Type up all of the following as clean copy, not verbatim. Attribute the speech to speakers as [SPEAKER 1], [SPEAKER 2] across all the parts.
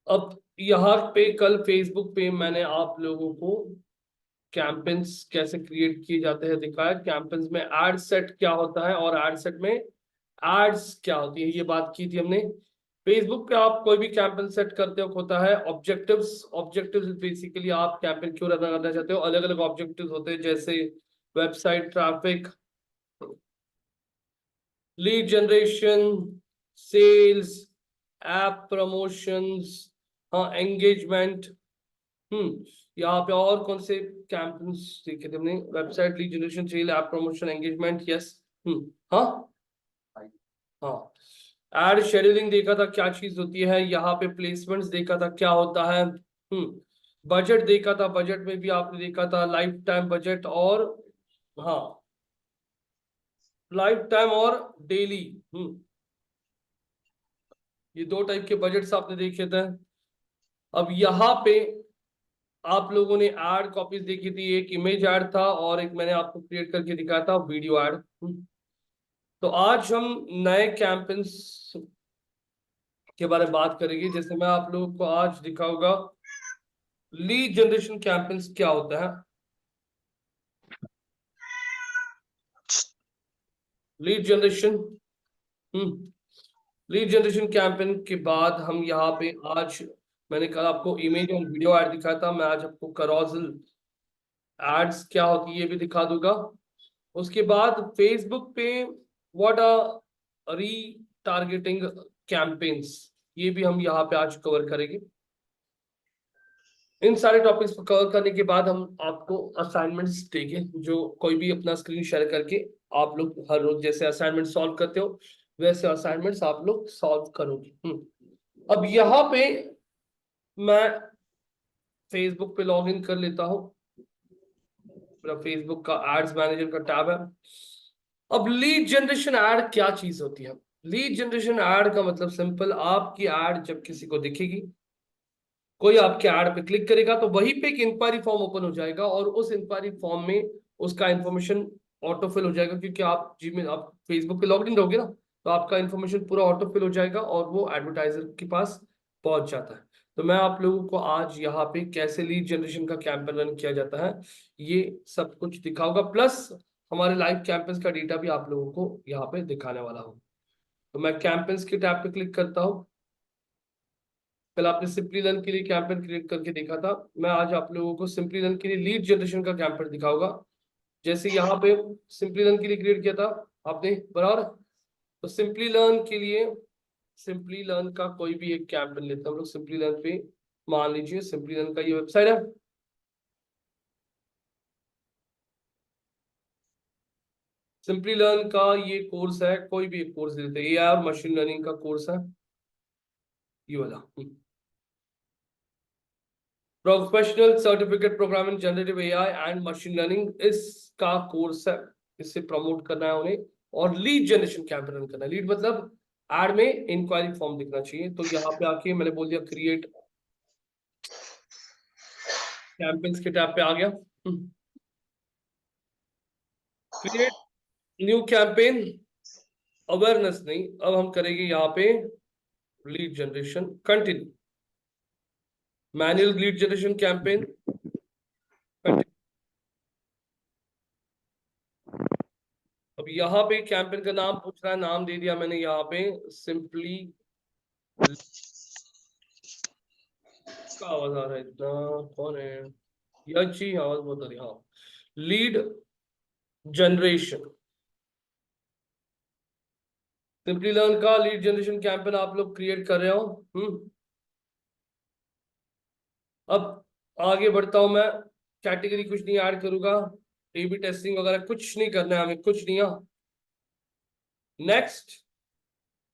[SPEAKER 1] अब यहाँ पे कल फेसबुक पे मैंने आप लोगों को कैंपेन्स कैसे क्रिएट किए जाते हैं दिखाया। कैंपेन्स में एड सेट क्या होता है और एड सेट में एड्स क्या होती है, ये बात की थी हमने। फेसबुक पे आप कोई भी कैंपेन सेट करते हो होता है ऑब्जेक्टिव्स। ऑब्जेक्टिव्स बेसिकली आप कैंपेन क्यों रन करना चाहते हो, अलग अलग ऑब्जेक्टिव्स होते हैं, जैसे website traffic, lead generation, sales, app promotions, हाँ एंगेजमेंट। यहाँ पे और कौन से कैंपेन्स देखे थे हमने? Website, lead generation, sale, app promotion, engagement. Yes. हाँ हाँ। एड शेड्यूलिंग देखा था क्या चीज होती है, यहाँ पे प्लेसमेंट्स देखा था क्या होता है। बजट देखा था, बजट में भी आपने देखा था लाइफ टाइम बजट और हाँ लाइफ टाइम और डेली। ये दो टाइप के बजट्स आपने देखे थे। अब यहाँ पे आप लोगों ने एड कॉपीज देखी थी, एक इमेज एड था और एक मैंने आपको क्रिएट करके दिखाया था वीडियो एड। तो आज हम नए कैंपेन्स के बारे में बात करेंगे। जैसे मैं आप लोगों को आज दिखाऊंगा लीड जनरेशन कैंपेन्स क्या होता है। Lead generation lead generation campaign के बाद हम यहाँ पे आज मैंने कल आपको इमेज और वीडियो ऐड दिखाया था, मैं आज आपको कैरोसेल एड्स क्या होती है ये भी दिखा दूंगा। उसके बाद फेसबुक पे व्हाट आर री टारगेटिंग कैंपेन्स, ये भी हम यहाँ पे आज कवर करेंगे। इन सारे टॉपिक्स को कवर करने के बाद हम आपको असाइनमेंट्स देंगे, जो कोई भी अपना स्क्रीन शेयर करके आप लोग हर रोज जैसे असाइनमेंट सॉल्व करते हो वैसे असाइनमेंट्स आप लोग सॉल्व करोगे। अब यहाँ पे मैं फेसबुक पे लॉग इन कर लेता हूँ, मेरा फेसबुक का एड्स मैनेजर का टैब है। अब लीड जनरेशन एड क्या चीज होती है? लीड जनरेशन एड का मतलब सिंपल, आपकी एड जब किसी को दिखेगी, कोई आपके ऐड पे क्लिक करेगा तो वहीं पे एक इंक्वायरी फॉर्म ओपन हो जाएगा और उस इंक्वायरी फॉर्म में उसका इंफॉर्मेशन ऑटो फिल हो जाएगा, क्योंकि आप जीमेल आप फेसबुक पे लॉग इन रहोगे ना, तो आपका इंफॉर्मेशन पूरा ऑटो फिल हो जाएगा और वो एडवर्टाइजर के पास पहुंच जाता है। तो मैं आप लोगों को आज यहाँ पे कैसे लीड जनरेशन का कैंपेन रन किया जाता है ये सब कुछ दिखाऊंगा, प्लस हमारे लाइव कैंपेन्स का डेटा भी आप लोगों को यहाँ पे दिखाने वाला हूँ। तो मैं कैंपेन्स के टैब पे क्लिक करता हूँ। कल आपने सिंपली लर्न के लिए कैंपेन क्रिएट करके देखा था, मैं आज आप लोगों को सिंपली लर्न के लिए लीड जनरेशन का कैंपेन दिखाऊंगा। जैसे यहाँ पे सिंपली लर्न के लिए क्रिएट किया था आपने बराबर, तो सिंपली लर्न का कोई भी एक कैंपेन लेते हैं हम लोग। सिंपली लर्न पे मान लीजिए सिंपली लर्न का ये वेबसाइट है, सिंपली लर्न का ये कोर्स है, कोई भी एक कोर्स लेते हैं, एआई और मशीन लर्निंग का कोर्स है ये वाला। Professional certificate programme in generative AI and machine learning इसका कोर्स है, इससे प्रमोट करना है उन्हें। और लीड जनरेशन कैंपेन रन करना है। लीड मतलब एड में इंक्वायरी फॉर्म दिखना चाहिए। तो यहाँ पे आके मैंने बोल दिया क्रिएट कैंपेन्स के टैब पे आ गया। क्रिएट न्यू कैंपेन, अवेयरनेस नहीं, अब हम करेंगे यहाँ पे lead generation continue, manual lead generation campaign continue. अब यहाँ पे कैंपेन का नाम पूछ रहा है, नाम दे दिया मैंने यहाँ पे सिंपली। का आवाज आ रहा है इतना, कौन है? ये अच्छी आवाज बहुत आ रही है। हाँ, लीड जनरेशन, सिंपली लर्न का लीड जनरेशन कैंपेन आप लोग क्रिएट कर रहे हो। अब आगे बढ़ता हूं मैं, कैटेगरी कुछ नहीं ऐड करूंगा, एबी टेस्टिंग वगैरह कुछ नहीं करना है हमें, कुछ नहीं है। नेक्स्ट,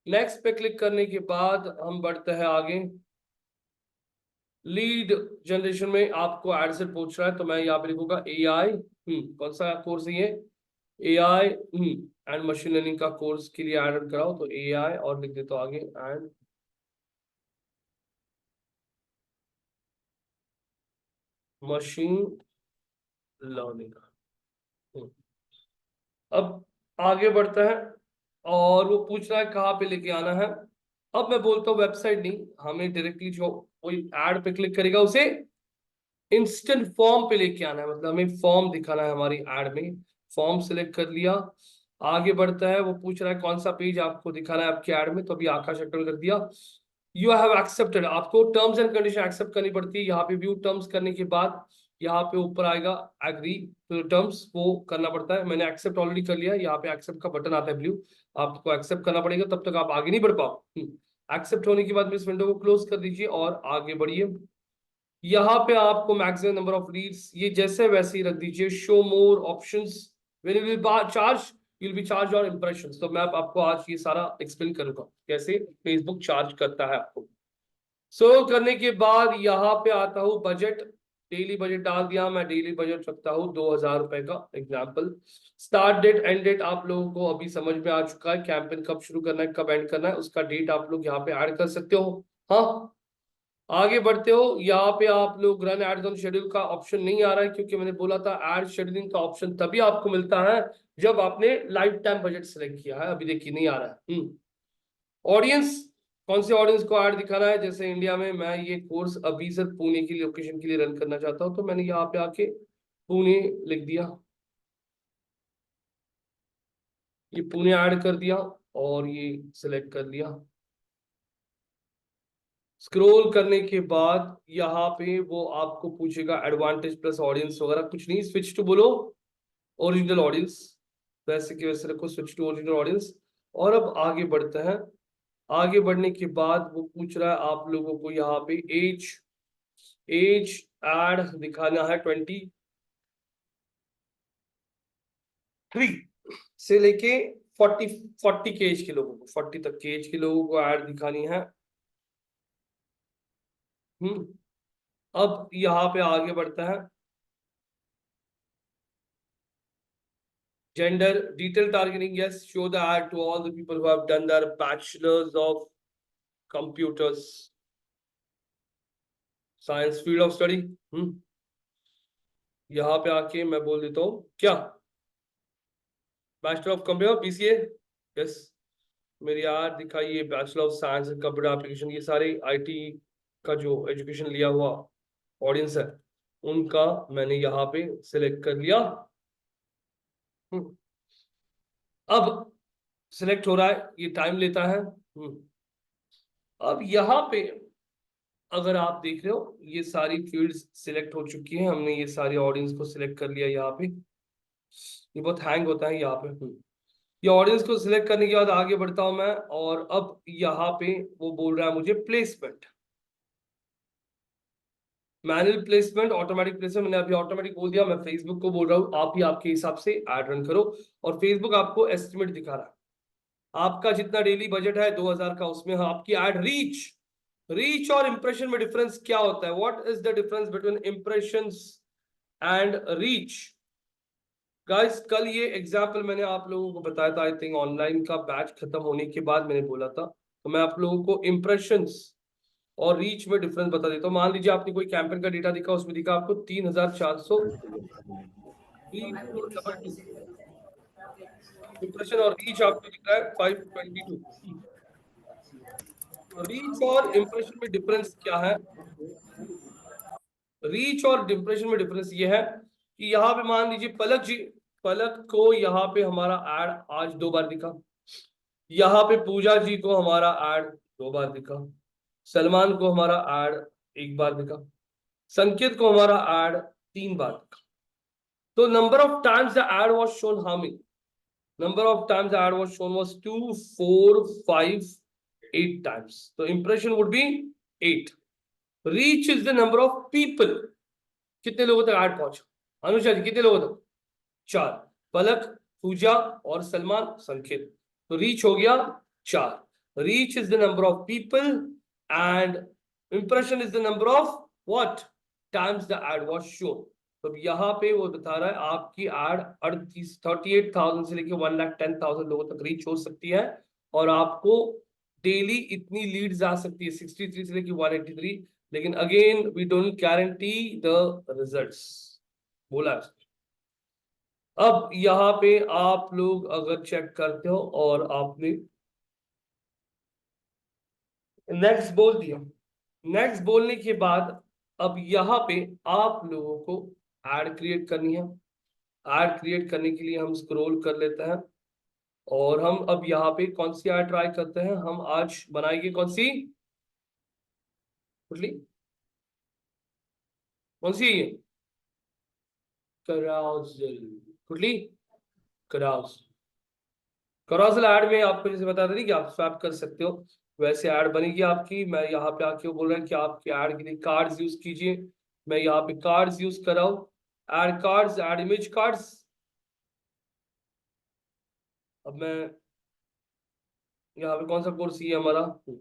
[SPEAKER 1] नेक्स्ट पे क्लिक करने के बाद हम बढ़ते हैं आगे। लीड जनरेशन में आपको एड से पूछ रहा है, तो मैं यहाँ पे लिखूंगा एआई, कौन सा कोर्स है ये? एआई एंड मशीन लर्निंग का कोर्स के लिए ऐड कराओ, तो एआई और लिख देता हूँ आगे एंड मशीन लर्निंग। अब आगे बढ़ता है और वो पूछ रहा है कहाँ पे लेके आना है। अब मैं बोलता हूँ वेबसाइट नहीं, हमें डायरेक्टली जो कोई एड पे क्लिक करेगा उसे इंस्टेंट फॉर्म पे लेके आना है, मतलब हमें फॉर्म दिखाना है हमारी एड में। फॉर्म सिलेक्ट कर लिया, आगे बढ़ता है, वो पूछ रहा है कौन सा पेज आपको दिखाना है आपकी एड में, तो अभी आकाश अटल कर दिया। यू हैव एक्सेप्टेड, आपको टर्म्स एंड कंडीशन एक्सेप्ट करनी पड़ती है। यहाँ पे व्यू टर्म्स करने के बाद यहाँ पे ऊपर आएगा एग्री तो टर्म्स, वो करना पड़ता है। मैंने एक्सेप्ट ऑलरेडी कर लिया, यहाँ पे एक्सेप्ट का बटन आता है ब्लू, आपको एक्सेप्ट करना पड़ेगा, तब तक आप आगे नहीं बढ़ पाओ। एक्सेप्ट होने के बाद में इस विंडो को क्लोज कर दीजिए और आगे बढ़िए। यहाँ पे आपको मैक्सिमम नंबर ऑफ रीड्स ये जैसे वैसे ही रख दीजिए। Show more options, when you will charge you will be charge on impressions. तो मैं आपको आज ये सारा एक्सप्लेन करूंगा कैसे फेसबुक चार्ज करता है आपको। सो करने के बाद यहाँ पे आता हूँ बजट, डेली बजट डाल दिया, मैं डेली बजट रखता हूँ 2000 रुपए का example. Start date end date आप लोगों को अभी समझ में आ चुका है, कैंपेन कब शुरू करना है कब एंड करना है उसका डेट आप लोग यहाँ पे ऐड कर सकते हो। हाँ, आगे बढ़ते हो, यहाँ पे आप लोग रन एड ऑन शेड्यूल का ऑप्शन नहीं आ रहा है, क्योंकि मैंने बोला था एड शेड्यूलिंग का ऑप्शन तभी आपको मिलता है जब आपने लाइफ टाइम बजट सेलेक्ट किया है। अभी देखिए नहीं आ रहा है। ऑडियंस, कौन से ऑडियंस को ऐड दिखाना है, जैसे इंडिया में मैं ये कोर्स अभी सर पुणे की लोकेशन के लिए रन करना चाहता हूँ, तो मैंने यहाँ पे आके पुणे लिख दिया, ये पुणे ऐड कर दिया और ये सिलेक्ट कर लिया। स्क्रॉल करने के बाद यहाँ पे वो आपको पूछेगा एडवांटेज प्लस ऑडियंस वगैरह, कुछ नहीं, स्विच टू बोलो ओरिजिनल ऑडियंस, वैसे के वैसे रखो, स्विच टू ओरिजिनल ऑडियंस। और अब आगे बढ़ते हैं, आगे बढ़ने के बाद वो पूछ रहा है आप लोगों को यहाँ पे एज, एज एड दिखाना है 23 से लेके 40 के एज के लोगों को, 40 तक के एज के लोगों को ऐड दिखानी है। अब यहाँ पे आगे बढ़ता है, gender detail targeting, yes, show the ad to all the people who have done their bachelor's of computers science field of study। यहाँ पे आके मैं बोल देता हूँ क्या, bachelor of computer BCA, yes, मेरी यार दिखाइए bachelor of science in computer application, ये सारे आईटी का जो एजुकेशन लिया हुआ ऑडियंस है उनका मैंने यहाँ पे सिलेक्ट कर लिया। अब सिलेक्ट हो रहा है, ये टाइम लेता है। अब यहाँ पे अगर आप देख रहे हो ये सारी फील्ड्स सिलेक्ट हो चुकी हैं, हमने ये सारे ऑडियंस को सिलेक्ट कर लिया यहाँ पे। ये बहुत हैंग होता है यहाँ पे। ये ऑडियंस को सिलेक्ट करने के बाद आगे बढ़ता हूं मैं, और अब यहाँ पे वो बोल रहा है मुझे placement, manual placement, automatic placement. मैंने अभी ऑटोमेटिक बोल दिया, मैं फेसबुक को बोल रहा हूँ आप ही आपके हिसाब से ऐड रन करो, और फेसबुक आपको एस्टिमेट दिखा रहा है आपका जितना डेली बजट है 2000 का, उसमें आपकी ऐड रीच, रीच और इंप्रेशन में डिफरेंस क्या होता है, what is the difference between impressions and reach. Guys कल ये एग्जाम्पल मैंने आप लोगों को बताया था, आई थिंक ऑनलाइन का बैच खत्म होने के बाद मैंने बोला था, तो मैं आप लोगों को इंप्रेशंस और रीच में डिफरेंस बता देता हूँ। मान लीजिए आपने कोई कैंपेन का डेटा दिखा, उसमें दिखा आपको 3400 इंप्रेशन, और रीच आपको दिख रहा है 522। रीच और इंप्रेशन में डिफरेंस क्या है, रीच और इंप्रेशन में डिफरेंस ये है कि यहाँ पे मान लीजिए पलक जी, पलक को यहाँ पे हमारा ऐड आज 2 बार दिखा, यहाँ पे पूजा जी को हमारा ऐड 2 बार दिखा, सलमान को हमारा ऐड 1 बार दिखा, संकेत को हमारा ऐड 3 बार दिखा। तो number of times the add was shown how many, number of times the ad was shown was 2, 4, 5, 8 times. So impression would be 8. Reach is the number of people. कितने लोगों तक ऐड पहुंचा, अनुषा जी कितने लोगों तक, 4, पलक, पूजा और सलमान, संकेत, तो रीच हो गया 4। Reach is the number of people and impression is the number of what times the ad was shown. तो यहाँ पे वो बता रहा है आपकी एड 38,000 से लेके 1,10,000 लोगों तक रीच हो सकती है, और आपको डेली इतनी लीड्स आ सकती है 63 से लेके 183, लेकिन again we don't guarantee the results, बोला है। अब यहाँ पे आप लोग अगर चेक करते हो और आपने नेक्स्ट बोल दिया, नेक्स्ट बोलने के बाद अब यहाँ पे आप लोगों को एड क्रिएट करनी है। एड क्रिएट करने के लिए हम स्क्रॉल कर लेते हैं और हम अब यहाँ पे कौन सी एड ट्राई करते हैं। हम आज बनाएंगे कौन सी, कुठली, कौन सी, कराउजल, कुठली, कराउजल। कराउजल ऐड में आपको जैसे बता दें कि आप स्वैप कर सकते हो, वैसे ऐड बनेगी आपकी। मैं यहाँ पे आके वो बोल रहा है कि आपके ऐड के लिए कार्ड्स यूज कीजिए। मैं यहाँ पे कार्ड्स यूज कर रहा हूँ, add cards, add image cards. अब मैं यहाँ पे कौन सा कोर्स ये हमारा, तो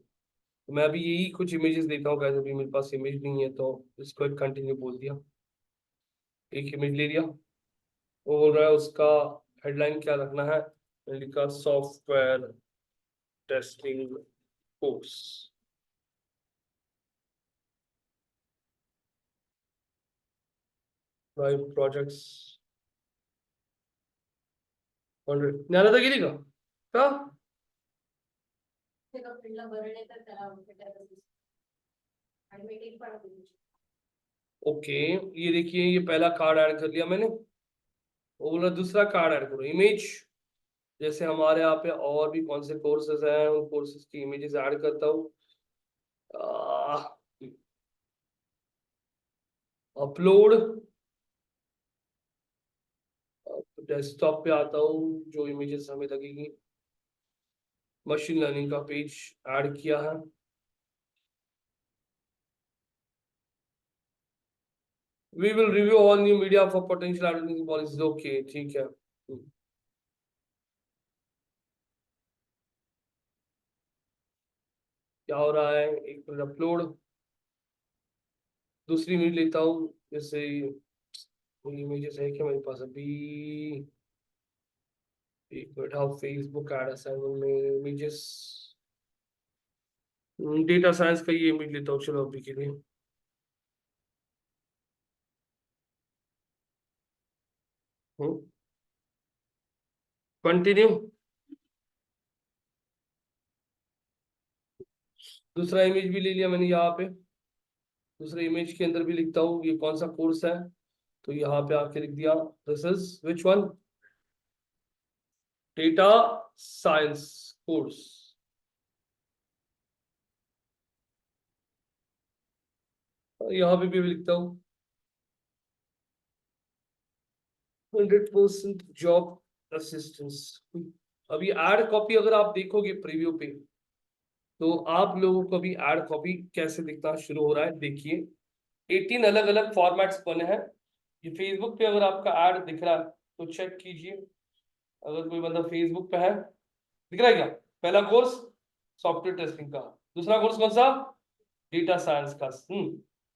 [SPEAKER 1] मैं अभी यही कुछ इमेजेस देता हूँ। कैसे अभी मेरे पास इमेज नहीं है तो इसको एक कंटिन्यू बोल दिया, एक इमेज ले लिया। वो बोल रहा है उसका हेडलाइन क्या रखना है, मैंने लिखा software testing course, live projects 100 Dnyanada गेली का का ओके। ये देखिए ये पहला कार्ड ऐड कर लिया मैंने। वो बोला दूसरा कार्ड ऐड करो, इमेज। जैसे हमारे यहाँ पे और भी कौन से कोर्सेज हैं, उन कोर्सेज की इमेजेस ऐड करता हूँ। अपलोड, डेस्कटॉप पे आता हूँ, जो इमेजेस हमें लगेगी। मशीन लर्निंग का पेज ऐड किया है। We will review all new media for potential advertising policies, okay ठीक है। क्या हो रहा है, एक मिनट, अपलोड, दूसरी इमेज लेता हूँ। जैसे इमेजेस है क्या मेरे पास अभी, एक मिनट। हाँ, फेसबुक एड असाइनमेंट में इमेजेस, डेटा साइंस का ये इमेज लेता हूँ चलो अभी के लिए। कंटिन्यू, दूसरा इमेज भी ले लिया मैंने यहाँ पे। दूसरे इमेज के अंदर भी लिखता हूँ ये कौन सा कोर्स है, तो यहाँ पे आके लिख दिया this is which one, data science course. यहाँ पे भी लिखता हूँ 100% जॉब असिस्टेंस। अभी एड कॉपी अगर आप देखोगे प्रीव्यू पे, तो आप लोगों को भी एड कॉपी कैसे दिखना शुरू हो रहा है देखिए। 18 अलग अलग फॉर्मेट्स बने हैं। ये फेसबुक पे अगर आपका ऐड दिख रहा है तो चेक कीजिए। अगर कोई बंदा फेसबुक पे है, दिख रहा है क्या? पहला कोर्स सॉफ्टवेयर टेस्टिंग का, दूसरा कोर्स कौन सा, डेटा साइंस का।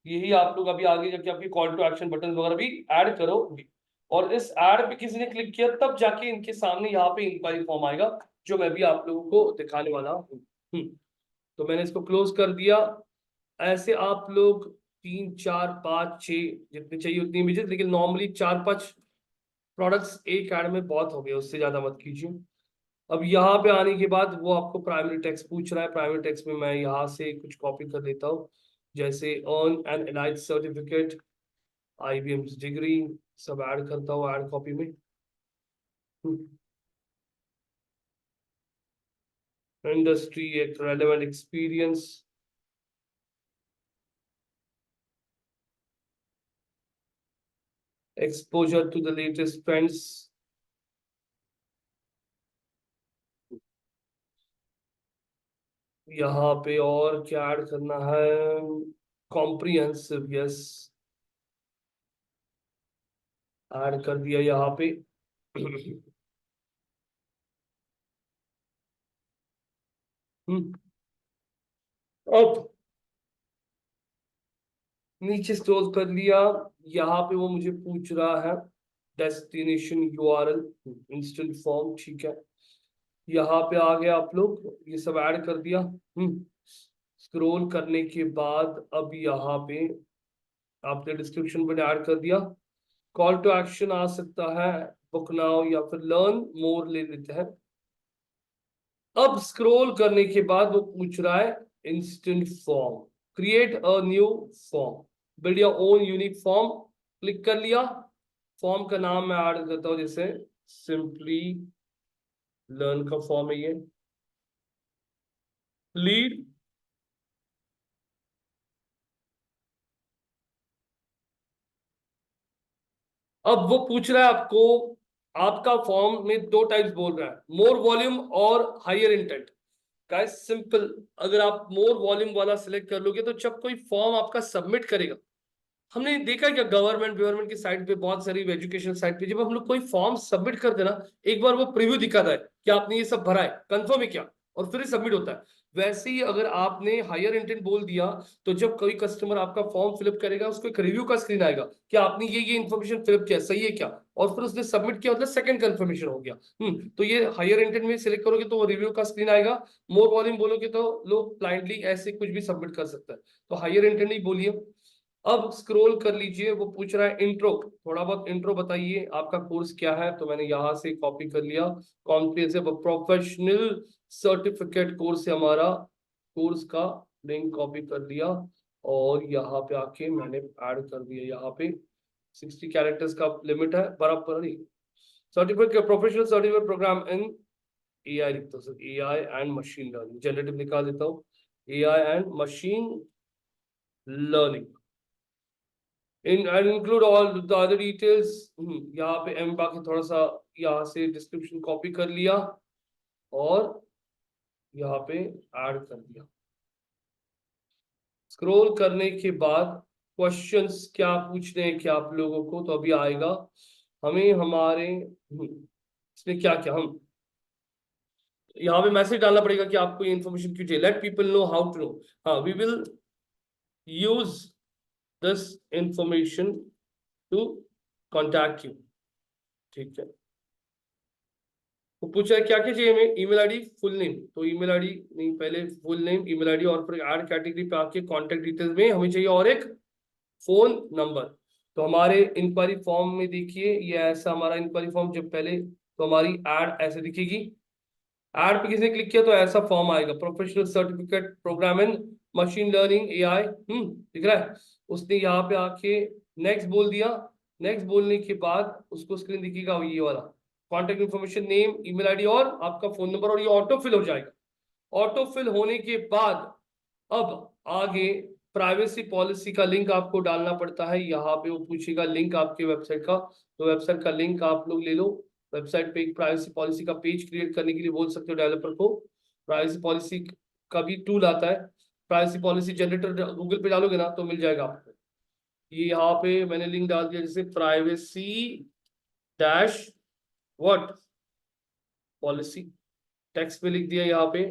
[SPEAKER 1] यही आप लोग अभी आगे जाके आपकी कॉल टू एक्शन बटन वगैरह भी ऐड करोगे, और इस ऐड पे किसी ने क्लिक किया तब जाके इनके सामने यहाँ पे इंक्वायरी फॉर्म आएगा, जो मैं भी आप लोगों को दिखाने वाला हूँ। तो मैंने इसको क्लोज कर दिया। ऐसे आप लोग 3 4 5 6 जितनी चाहिए उतनी इमेजेस, लेकिन नॉर्मली 4 5 प्रोडक्ट्स एक ऐड में बहुत हो गए, उससे ज्यादा मत कीजिए। अब यहाँ पे आने के बाद वो आपको प्राइमरी टेक्स्ट पूछ रहा है। प्राइमरी टेक्स्ट में मैं यहाँ से कुछ कॉपी कर देता हूँ, जैसे earn an elite certificate, IBM degree, सब ऐड करता हूँ ऐड कॉपी में। इंडस्ट्री, एक relevant experience, exposure to the latest trends. यहाँ पे और क्या ऐड करना है, कॉम्प्रिहेंसिव, यस, ऐड कर दिया यहाँ पे। अब नीचे स्क्रॉल कर लिया, यहाँ पे वो मुझे पूछ रहा है डेस्टिनेशन यूआरएल, इंस्टेंट फॉर्म, ठीक है। यहाँ पे आ गए आप लोग, ये सब ऐड कर दिया। स्क्रॉल करने के बाद अब यहाँ पे आपने डिस्क्रिप्शन में ऐड कर दिया। कॉल टू एक्शन आ सकता है, बुक नाउ या फिर लर्न मोर ले लेते हैं। अब स्क्रॉल करने के बाद वो पूछ रहा है instant form. Create a new form, build your own unique form, click कर लिया। फॉर्म का नाम मैं ऐड करता हूं, जैसे सिंपली लर्न का फॉर्म है ये, लीड। अब वो पूछ रहा है आपको, आपका फॉर्म में दो टाइप्स बोल रहा है, मोर वॉल्यूम और हायर इंटेंट। गाइस सिंपल, अगर आप मोर वॉल्यूम वाला सिलेक्ट कर लोगे तो जब कोई फॉर्म आपका सबमिट करेगा, हमने देखा क्या गवर्नमेंट गवर्नमेंट की साइट पे, बहुत सारी एजुकेशन साइट पे, जब हम लोग कोई फॉर्म सबमिट करते हैं ना, एक बार वो प्रीव्यू दिखाता है कि आपने ये सब भरा है, कंफर्म है क्या, और फिर सबमिट होता है। वैसे ही अगर आपने हायर इंटेंट बोल दिया, तो जब कोई कस्टमर आपका फॉर्म फिलअप करेगा, उसको एक रिव्यू का स्क्रीन आएगा कि आपने ये इन्फॉर्मेशन फिलअप किया, सही है क्या, और फिर उसने सबमिट किया, मतलब सेकंड कंफर्मेशन हो गया। तो ये हायर इंटेंट में सिलेक्ट करोगे तो वो रिव्यू का स्क्रीन आएगा। मोर वॉल्यूम बोलोगे तो लोग ब्लाइंडली ऐसे कुछ भी सबमिट कर सकता है, तो हायर इंटेंट ही बोलिए। अब स्क्रॉल कर लीजिए, वो पूछ रहा है इंट्रो, थोड़ा बहुत इंट्रो बताइए, आपका कोर्स क्या है, तो मैंने यहां से कॉपी कर लिया। कॉम्प्रिहेंसिव प्रोफेशनल सर्टिफिकेट कोर्स है हमारा, कोर्स का लिंक कॉपी कर लिया, और यहाँ पे आके मैंने ऐड कर दिया। यहाँ पे 60 कैरेक्टर्स का लिमिट है, बराबर ही। सर्टिफिकेट, प्रोफेशनल सर्टिफिकेट प्रोग्राम इन एआई लिखता हूँ sir, AI and machine learning, generative निकाल देता हूँ, AI and machine learning in and include all the other details. यहाँ पे एम बाकी थोड़ा सा यहाँ से डिस्क्रिप्शन कॉपी कर लिया और यहाँ पे ऐड कर दिया। स्क्रॉल करने के बाद क्वेश्चंस क्या पूछने हैं क्या आप लोगों को, तो अभी आएगा हमें हमारे इसमें क्या क्या, हम यहाँ पे मैसेज डालना पड़ेगा कि आपको ये इन्फॉर्मेशन क्यों चाहिए, let people know how to know. हाँ, we will use this information to contact you, ठीक है। वो पूछा है क्या क्या चाहिए हमें, ईमेल आईडी, फुल नेम, तो ईमेल आईडी नहीं, पहले फुल नेम, ईमेल आईडी, और फिर ऐड कैटेगरी पे आके कांटेक्ट डिटेल्स में हमें चाहिए और एक फोन नंबर। तो हमारे इंक्वायरी फॉर्म में देखिए, ये ऐसा हमारा इंक्वायरी फॉर्म, जब पहले तो हमारी ऐड ऐसे दिखेगी, ऐड पे किसने क्लिक किया तो ऐसा फॉर्म आएगा, प्रोफेशनल सर्टिफिकेट प्रोग्राम इन मशीन लर्निंग एआई, दिख रहा है। उसने यहाँ पे आके नेक्स्ट बोल दिया, नेक्स्ट बोलने के बाद उसको स्क्रीन दिखेगा ये वाला, contact information, name, email ID और आपका फोन नंबर, और ये ऑटो फिल हो जाएगा। ऑटो फिल होने के बाद अब आगे प्राइवेसी पॉलिसी का लिंक आपको डालना पड़ता है, यहाँ पे वो पूछेगा लिंक आपके वेबसाइट का, तो वेबसाइट का लिंक आप लोग ले लो। वेबसाइट पे एक प्राइवेसी पॉलिसी का पेज क्रिएट करने के लिए बोल सकते हो डेवलपर को। प्राइवेसी पॉलिसी का भी टूल आता है, प्राइवेसी पॉलिसी जनरेटर गूगल पे डालोगे ना तो मिल जाएगा आपको। ये यहाँ पे मैंने लिंक डाल दिया, जैसे privacy dash what policy, text पे लिख दिया यहाँ पे।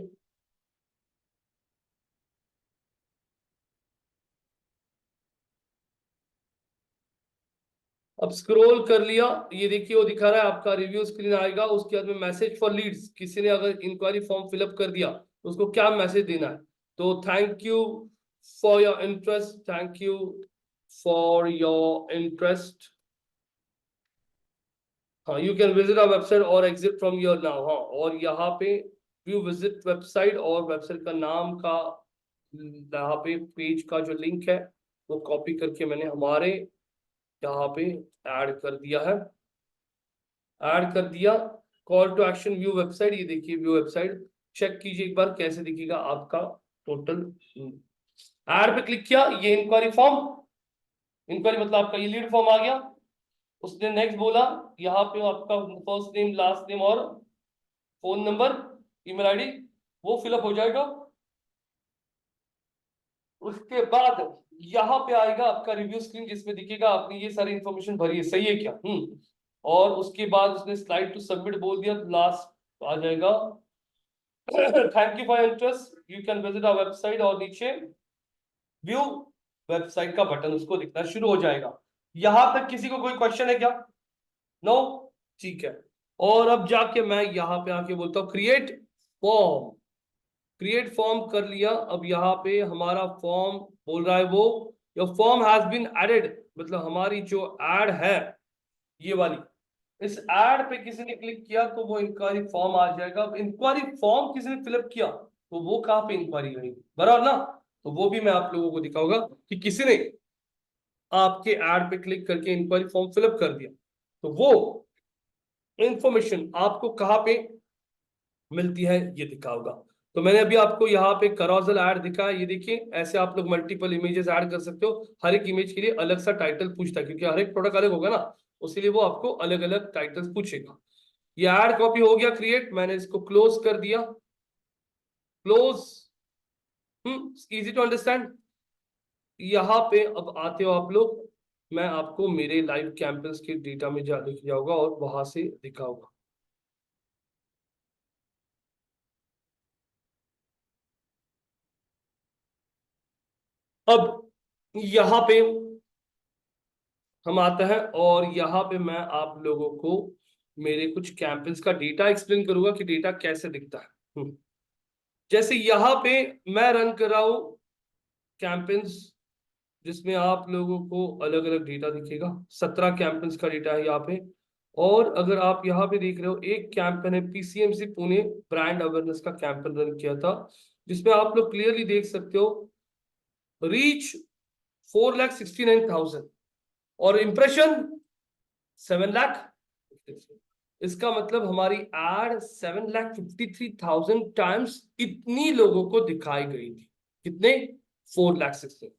[SPEAKER 1] अब स्क्रॉल कर लिया, ये देखिए वो दिखा रहा है आपका रिव्यू स्क्रीन आएगा, उसके बाद में मैसेज फॉर लीड्स, किसी ने अगर इंक्वायरी फॉर्म फिलअप कर दिया तो उसको क्या मैसेज देना है, तो thank you for your interest, thank you for your interest, हाँ, you can visit our website और एग्जिट फ्रॉम योर नाउ, हाँ, और यहाँ पे व्यू विजिट वेबसाइट, और वेबसाइट का नाम का यहाँ पे पेज का जो लिंक है वो कॉपी करके मैंने हमारे यहाँ पे ऐड कर दिया है, ऐड कर दिया। Call to action view website, ये देखिए व्यू वेबसाइट, चेक कीजिए एक बार कैसे दिखेगा आपका टोटल। ऐड पे क्लिक किया, ये इंक्वायरी फॉर्म, इंक्वायरी मतलब आपका ये लीड फॉर्म आ गया। उसने नेक्स्ट बोला, यहाँ पे आपका फर्स्ट नेम, लास्ट नेम और फोन नंबर, ईमेल आईडी, वो फिलअप हो जाएगा। उसके बाद यहाँ पे आएगा आपका रिव्यू स्क्रीन, जिसमें दिखेगा आपने ये सारी इंफॉर्मेशन भरी है, सही है क्या, और उसके बाद उसने स्लाइड टू सबमिट बोल दिया, लास्ट आ जाएगा thank you for interest, you can visit our website, और नीचे व्यू वेबसाइट का बटन उसको दिखना शुरू हो जाएगा। यहां तक किसी को कोई क्वेश्चन है क्या, नो, ठीक है। और अब जाके मैं यहाँ पे आके बोलता हूँ क्रिएट फॉर्म, क्रिएट फॉर्म कर लिया। अब यहाँ पे हमारा फॉर्म बोल रहा है वो, your form has been added, मतलब हमारी जो एड है ये वाली, इस ऐड पे किसी ने क्लिक किया तो वो इंक्वायरी फॉर्म आ जाएगा। इंक्वायरी फॉर्म किसी ने फिलअप किया तो वो कहाँ पे इंक्वायरी रहेगी, बराबर ना। तो वो भी मैं आप लोगों को दिखाऊंगा कि किसी ने आपके ऐड पे क्लिक करके इंक्वायरी फॉर्म फिलअप कर दिया तो वो इंफॉर्मेशन आपको कहाँ पे मिलती है ये दिखाऊंगा। तो मैंने अभी आपको यहाँ पे carousel ऐड दिखा है, ये देखिए ऐसे आप लोग मल्टीपल इमेजेस ऐड कर सकते हो। हर एक इमेज के लिए अलग सा टाइटल पूछता है क्योंकि हर एक प्रोडक्ट अलग होगा ना, उसीलिए वो आपको अलग अलग टाइटल्स पूछेगा। ये ऐड कॉपी हो गया क्रिएट, मैंने इसको क्लोज कर दिया, क्लोज। Easy to understand. यहाँ पे अब आते हो आप लोग, मैं आपको मेरे लाइव कैंपस के डेटा में लेके जाऊंगा और वहां से दिखाऊंगा। अब यहाँ पे हम आते हैं और यहाँ पे मैं आप लोगों को मेरे कुछ कैंपेन्स का डेटा एक्सप्लेन करूंगा कि डेटा कैसे दिखता है। जैसे यहाँ पे मैं रन कर रहा हूँ कैंपेन्स जिसमें आप लोगों को अलग अलग डेटा दिखेगा। 17 कैंपेन्स का डेटा है यहाँ पे। और अगर आप यहाँ पे देख रहे हो, एक कैंपेन है पीसीएमसी पुणे ब्रांड अवेयरनेस का कैंपेन रन किया था, जिसमें आप लोग क्लियरली देख सकते हो रीच 4,69,000 और इंप्रेशन 7 लाख। इसका मतलब हमारी एड 7,53,000 टाइम्स इतनी लोगों को दिखाई गई थी। कितने? 4,60,000।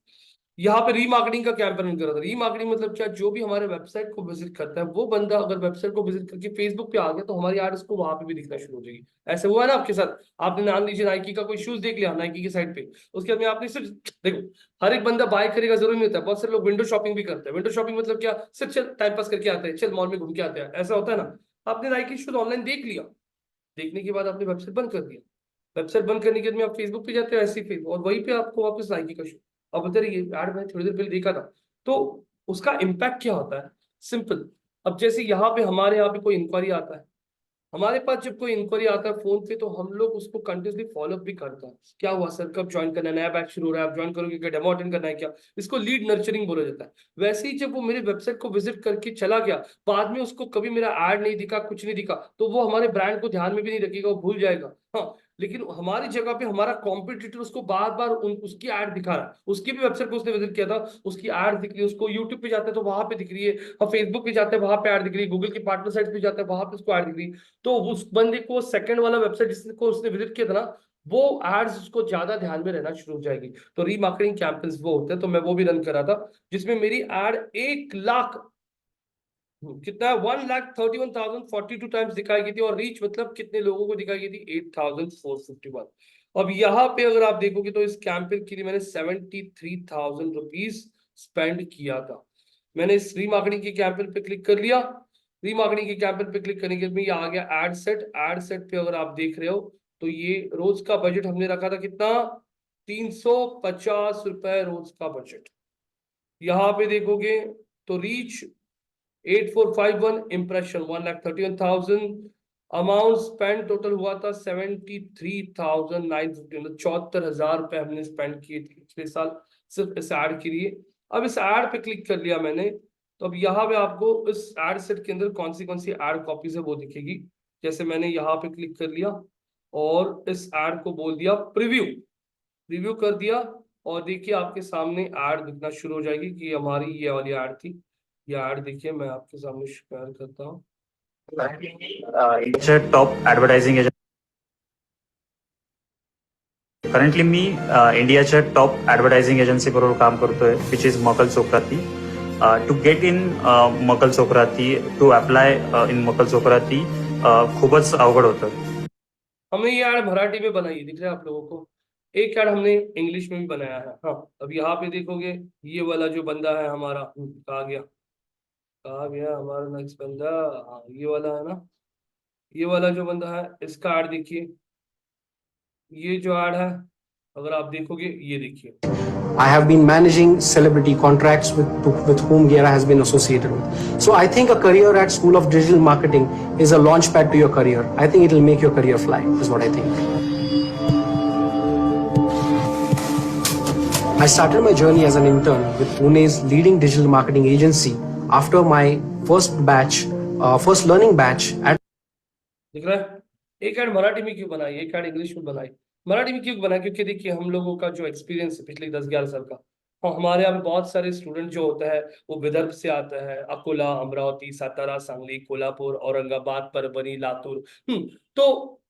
[SPEAKER 1] यहाँ पे रीमार्केटिंग का कैंपेन रन कर रहा था। रीमार्केटिंग मतलब क्या? जो भी हमारे वेबसाइट को विजिट करता है वो बंदा अगर वेबसाइट को विजिट करके फेसबुक पे आ गया तो हमारी एड उसको वहां पे भी दिखना शुरू हो जाएगी। ऐसे हुआ है ना आपके साथ? आपने मान लीजिए नाइकी का कोई शूज देख लिया नाइकी की साइट पे, उसके बाद में आपने सिर्फ देखो, हर एक बंदा बाय करेगा जरूरी नहीं होता है। बहुत सारे लोग विंडो शॉपिंग भी करते हैं। विंडो शॉपिंग मतलब क्या? सिर्फ चल टाइम पास करके आते हैं, चल मॉल में घूम के आते हैं, ऐसा होता है ना। आपने नाइकी शूज ऑनलाइन देख लिया, देखने के बाद आपने वेबसाइट बंद कर दिया। वेबसाइट बंद करने के बाद में आप फेसबुक पे जाते हो ऐसे ही और वहीं पे आपको वापस नाइकी का शो। अब बोलते रहिए यार मैंने थोड़ी देर पहले देखा था। तो उसका इम्पैक्ट क्या होता है? सिंपल। अब जैसे यहाँ पे हमारे यहाँ पे कोई इंक्वायरी आता है, हमारे पास जब कोई इंक्वायरी आता है फोन पे तो हम लोग उसको कंटिन्यूसली फॉलो अप भी करता है। क्या हुआ सर, कब ज्वाइन करना है, नया बैच शुरू हो रहा है, आप ज्वाइन करोगे क्या, डेमो अटेंड करना है क्या? इसको लीड नर्चरिंग बोला जाता है। वैसे ही जब वो मेरे वेबसाइट को विजिट करके चला गया, बाद में उसको कभी मेरा ऐड नहीं दिखा, कुछ नहीं दिखा, तो वो हमारे ब्रांड को ध्यान में भी नहीं रखेगा, वो भूल जाएगा। हाँ, लेकिन हमारी जगह पे हमारा कॉम्पिटिटर उसको बार बार उसकी ऐड दिखा रहा है। उसकी भी वेबसाइट को उसने विजिट किया था, उसकी ऐड दिख रही है उसको। यूट्यूब पे जाते हैं तो वहां पे दिख रही है, और फेसबुक पे जाते हैं वहां पे ऐड दिख रही है, गूगल के पार्टनर साइट पे जाते हैं वहां पे उसको ऐड दिख रही है। तो उस बंदे को सेकंड वाला वेबसाइट जिसको उसने विजिट किया था ना, वो एड्स उसको ज्यादा ध्यान में रहना शुरू हो जाएगी। तो रीमार्केटिंग कैंपेन्स वो होते हैं, तो मैं वो भी रन कर रहा था जिसमें मेरी एड 1 लाख कितना 1,31,042 टाइम्स दिखाई गई थी। और रीच मतलब कितने लोगों को दिखाई गई थी? 8,451। अब यहाँ पे अगर आप देखोगे तो इस कैंपेन के लिए मैंने 73,000 रुपीज स्पेंड किया था। मैंने इस रीमार्केटिंग के कैंपेन पे क्लिक कर लिया। रीमार्केटिंग के कैंपेन पे क्लिक करने के बाद ये आ गया एड सेट। एड सेट पे अगर आप देख रहे हो तो ये रोज का बजट हमने रखा था कितना? 350 रुपए रोज का बजट। यहाँ पे देखोगे तो reach 8451, impression 1,31,000, amount spend total हुआ था 73,950, मतलब 74,000 रुपए हमने स्पेंड किए थे पिछले साल सिर्फ इस एड के लिए। अब इस एड पे क्लिक कर लिया मैंने, तो अब यहाँ पे आपको इस एड सेट के अंदर कौन सी एड कॉपीज है वो दिखेगी। जैसे मैंने यहाँ पे क्लिक कर लिया और इस एड को बोल दिया प्रीव्यू, रिव्यू कर दिया, और देखिए आपके सामने ऐड दिखना शुरू हो जाएगी कि हमारी ये वाली ऐड थी। ये ऐड देखिए मैं आपके सामने शेयर करता हूँ।
[SPEAKER 2] इंडियाच्या टॉप ॲडव्हर्टायझिंग एजन्सी करंटली मी इंडियाच्या टॉप ॲडव्हर्टायझिंग एजन्सी बरोबर काम करतोय, विच इज मकल चोक्राती. टू गेट इन मकल चोक्राती, टू अप्लाय इन मकल चोक्राती खूपच अवघड होतं.
[SPEAKER 1] हमने ये ऐड मराठी में बनाई है, दिख रहा है आप लोगों को। एक ऐड हमने इंग्लिश में भी बनाया है। हाँ, अब यहाँ पे देखोगे ये वाला जो बंदा है हमारा, कहा गया हमारा नेक्स्ट बंदा, हाँ ये वाला है ना। ये वाला जो बंदा है इसका ऐड देखिए। ये जो ऐड है अगर आप देखोगे ये देखिए।
[SPEAKER 3] I have been managing celebrity contracts with whom Gera has been associated with. So I think a career at School of Digital Marketing is a launch pad to your career. I think it will make your career fly, is what I think. I started my journey as an intern with Pune's leading digital marketing agency after my first learning batch at.
[SPEAKER 1] दिख रहा है? एक add Marathi में क्यों बनाई, एक add English में बनाई? मराठी में क्यों बना, क्योंकि देखिए हम लोगों का जो एक्सपीरियंस है पिछले 10-11 साल का, और हमारे यहाँ पे बहुत सारे स्टूडेंट जो होता है वो विदर्भ से आता है, अकोला, अमरावती, सातारा, सांगली, कोल्हापुर, औरंगाबाद, परभणी, लातूर। तो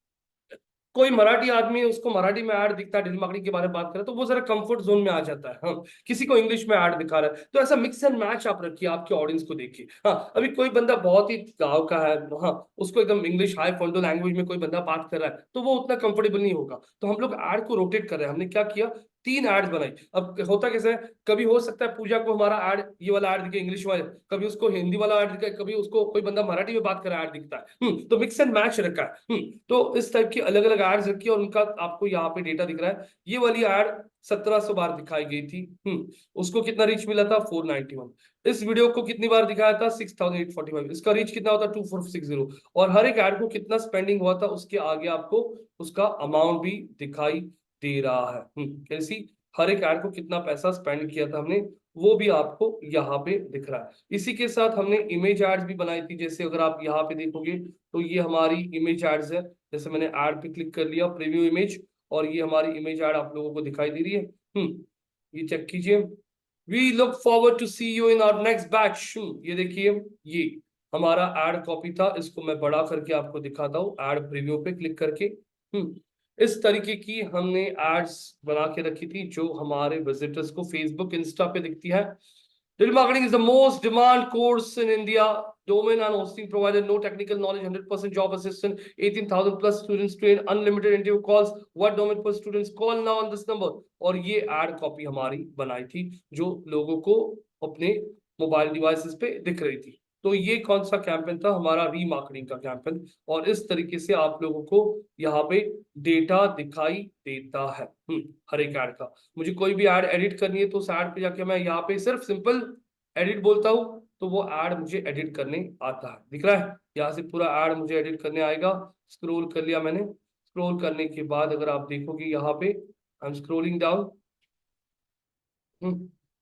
[SPEAKER 1] कोई मराठी आदमी उसको मराठी में ऐड दिखता है, डिजिटल मार्केटिंग के बारे में बात करें तो वो जरा कंफर्ट जोन में आ जाता है। हाँ, किसी को इंग्लिश में ऐड दिखा रहा है, तो ऐसा मिक्स एंड मैच आप रखिए आपके ऑडियंस को देखिए। हाँ, अभी कोई बंदा बहुत ही गाँव का है, हाँ, उसको एकदम इंग्लिश हाई फंडो लैंग्वेज में कोई बंदा बात कर रहा है तो वो उतना कंफर्टेबल नहीं होगा। तो हम लोग ऐड को रोटेट कर रहे हैं। हमने क्या किया, 3 एड्स बनाई। अब होता कैसे है, कभी हो सकता है पूजा को हमारा ऐड, ये वाला ऐड दिखे इंग्लिश वाले, कभी उसको हिंदी वाला ऐड दिखा, कभी उसको कोई बंदा मराठी में बात कर रहा है ऐड दिखता है। तो मिक्स एंड मैच रखा है। तो इस टाइप की अलग अलग एड्स रखी और उनका आपको यहाँ पे डेटा दिख रहा है। ये वाली एड 1700 बार दिखाई गई थी। उसको कितना रीच मिला था, 491। इस वीडियो को कितनी बार दिखाया था, 6845। इसका रीच कितना होता, 2460। और हर एक एड को कितना स्पेंडिंग हुआ था उसके आगे आपको उसका अमाउंट भी दिखाई दे रहा है। कैसी, हर एक ऐड को कितना पैसा स्पेंड किया था हमने, वो भी आपको यहाँ पे दिख रहा है। इसी के साथ हमने इमेज एड्स भी बनाई थी। जैसे अगर आप यहाँ पे देखोगे तो ये हमारी इमेज एड्स है। जैसे मैंने ऐड पे क्लिक कर लिया, प्रीव्यू इमेज, और ये हमारी इमेज ऐड आप लोगों को दिखाई दे रही है। ये चेक कीजिए। We look forward to see you in our next batch. ये देखिए, ये हमारा ऐड कॉपी था। इसको मैं बड़ा करके आपको दिखाता हूँ, ऐड प्रीव्यू पे क्लिक करके। इस तरीके की हमने एड्स बना के रखी थी जो हमारे विजिटर्स को फेसबुक, इंस्टा पे दिखती है। Digital marketing is the most demand course in India. Domain and hosting provided, no technical knowledge, 100% job assistant, 18,000 plus students trained, unlimited interview calls. What domain per students? Call now on this number. और ये ad copy हमारी बनाई थी जो लोगों को अपने mobile devices पे दिख रही थी। तो ये कौन सा कैंपेन था, हमारा रीमार्केटिंग का कैंपेन। और इस तरीके से आप लोगों को यहाँ पे डेटा दिखाई देता है हर एक ऐड का। मुझे कोई भी ऐड एडिट करनी है तो उस ऐड पे जाके मैं यहाँ पे सिर्फ सिंपल एडिट बोलता हूँ तो वो ऐड मुझे एडिट करने आता है। दिख रहा है, यहाँ से पूरा ऐड मुझे एडिट करने आएगा। स्क्रॉल कर लिया मैंने। स्क्रॉल करने के बाद अगर आप देखोगे यहाँ पे आई एम स्क्रॉलिंग डाउन,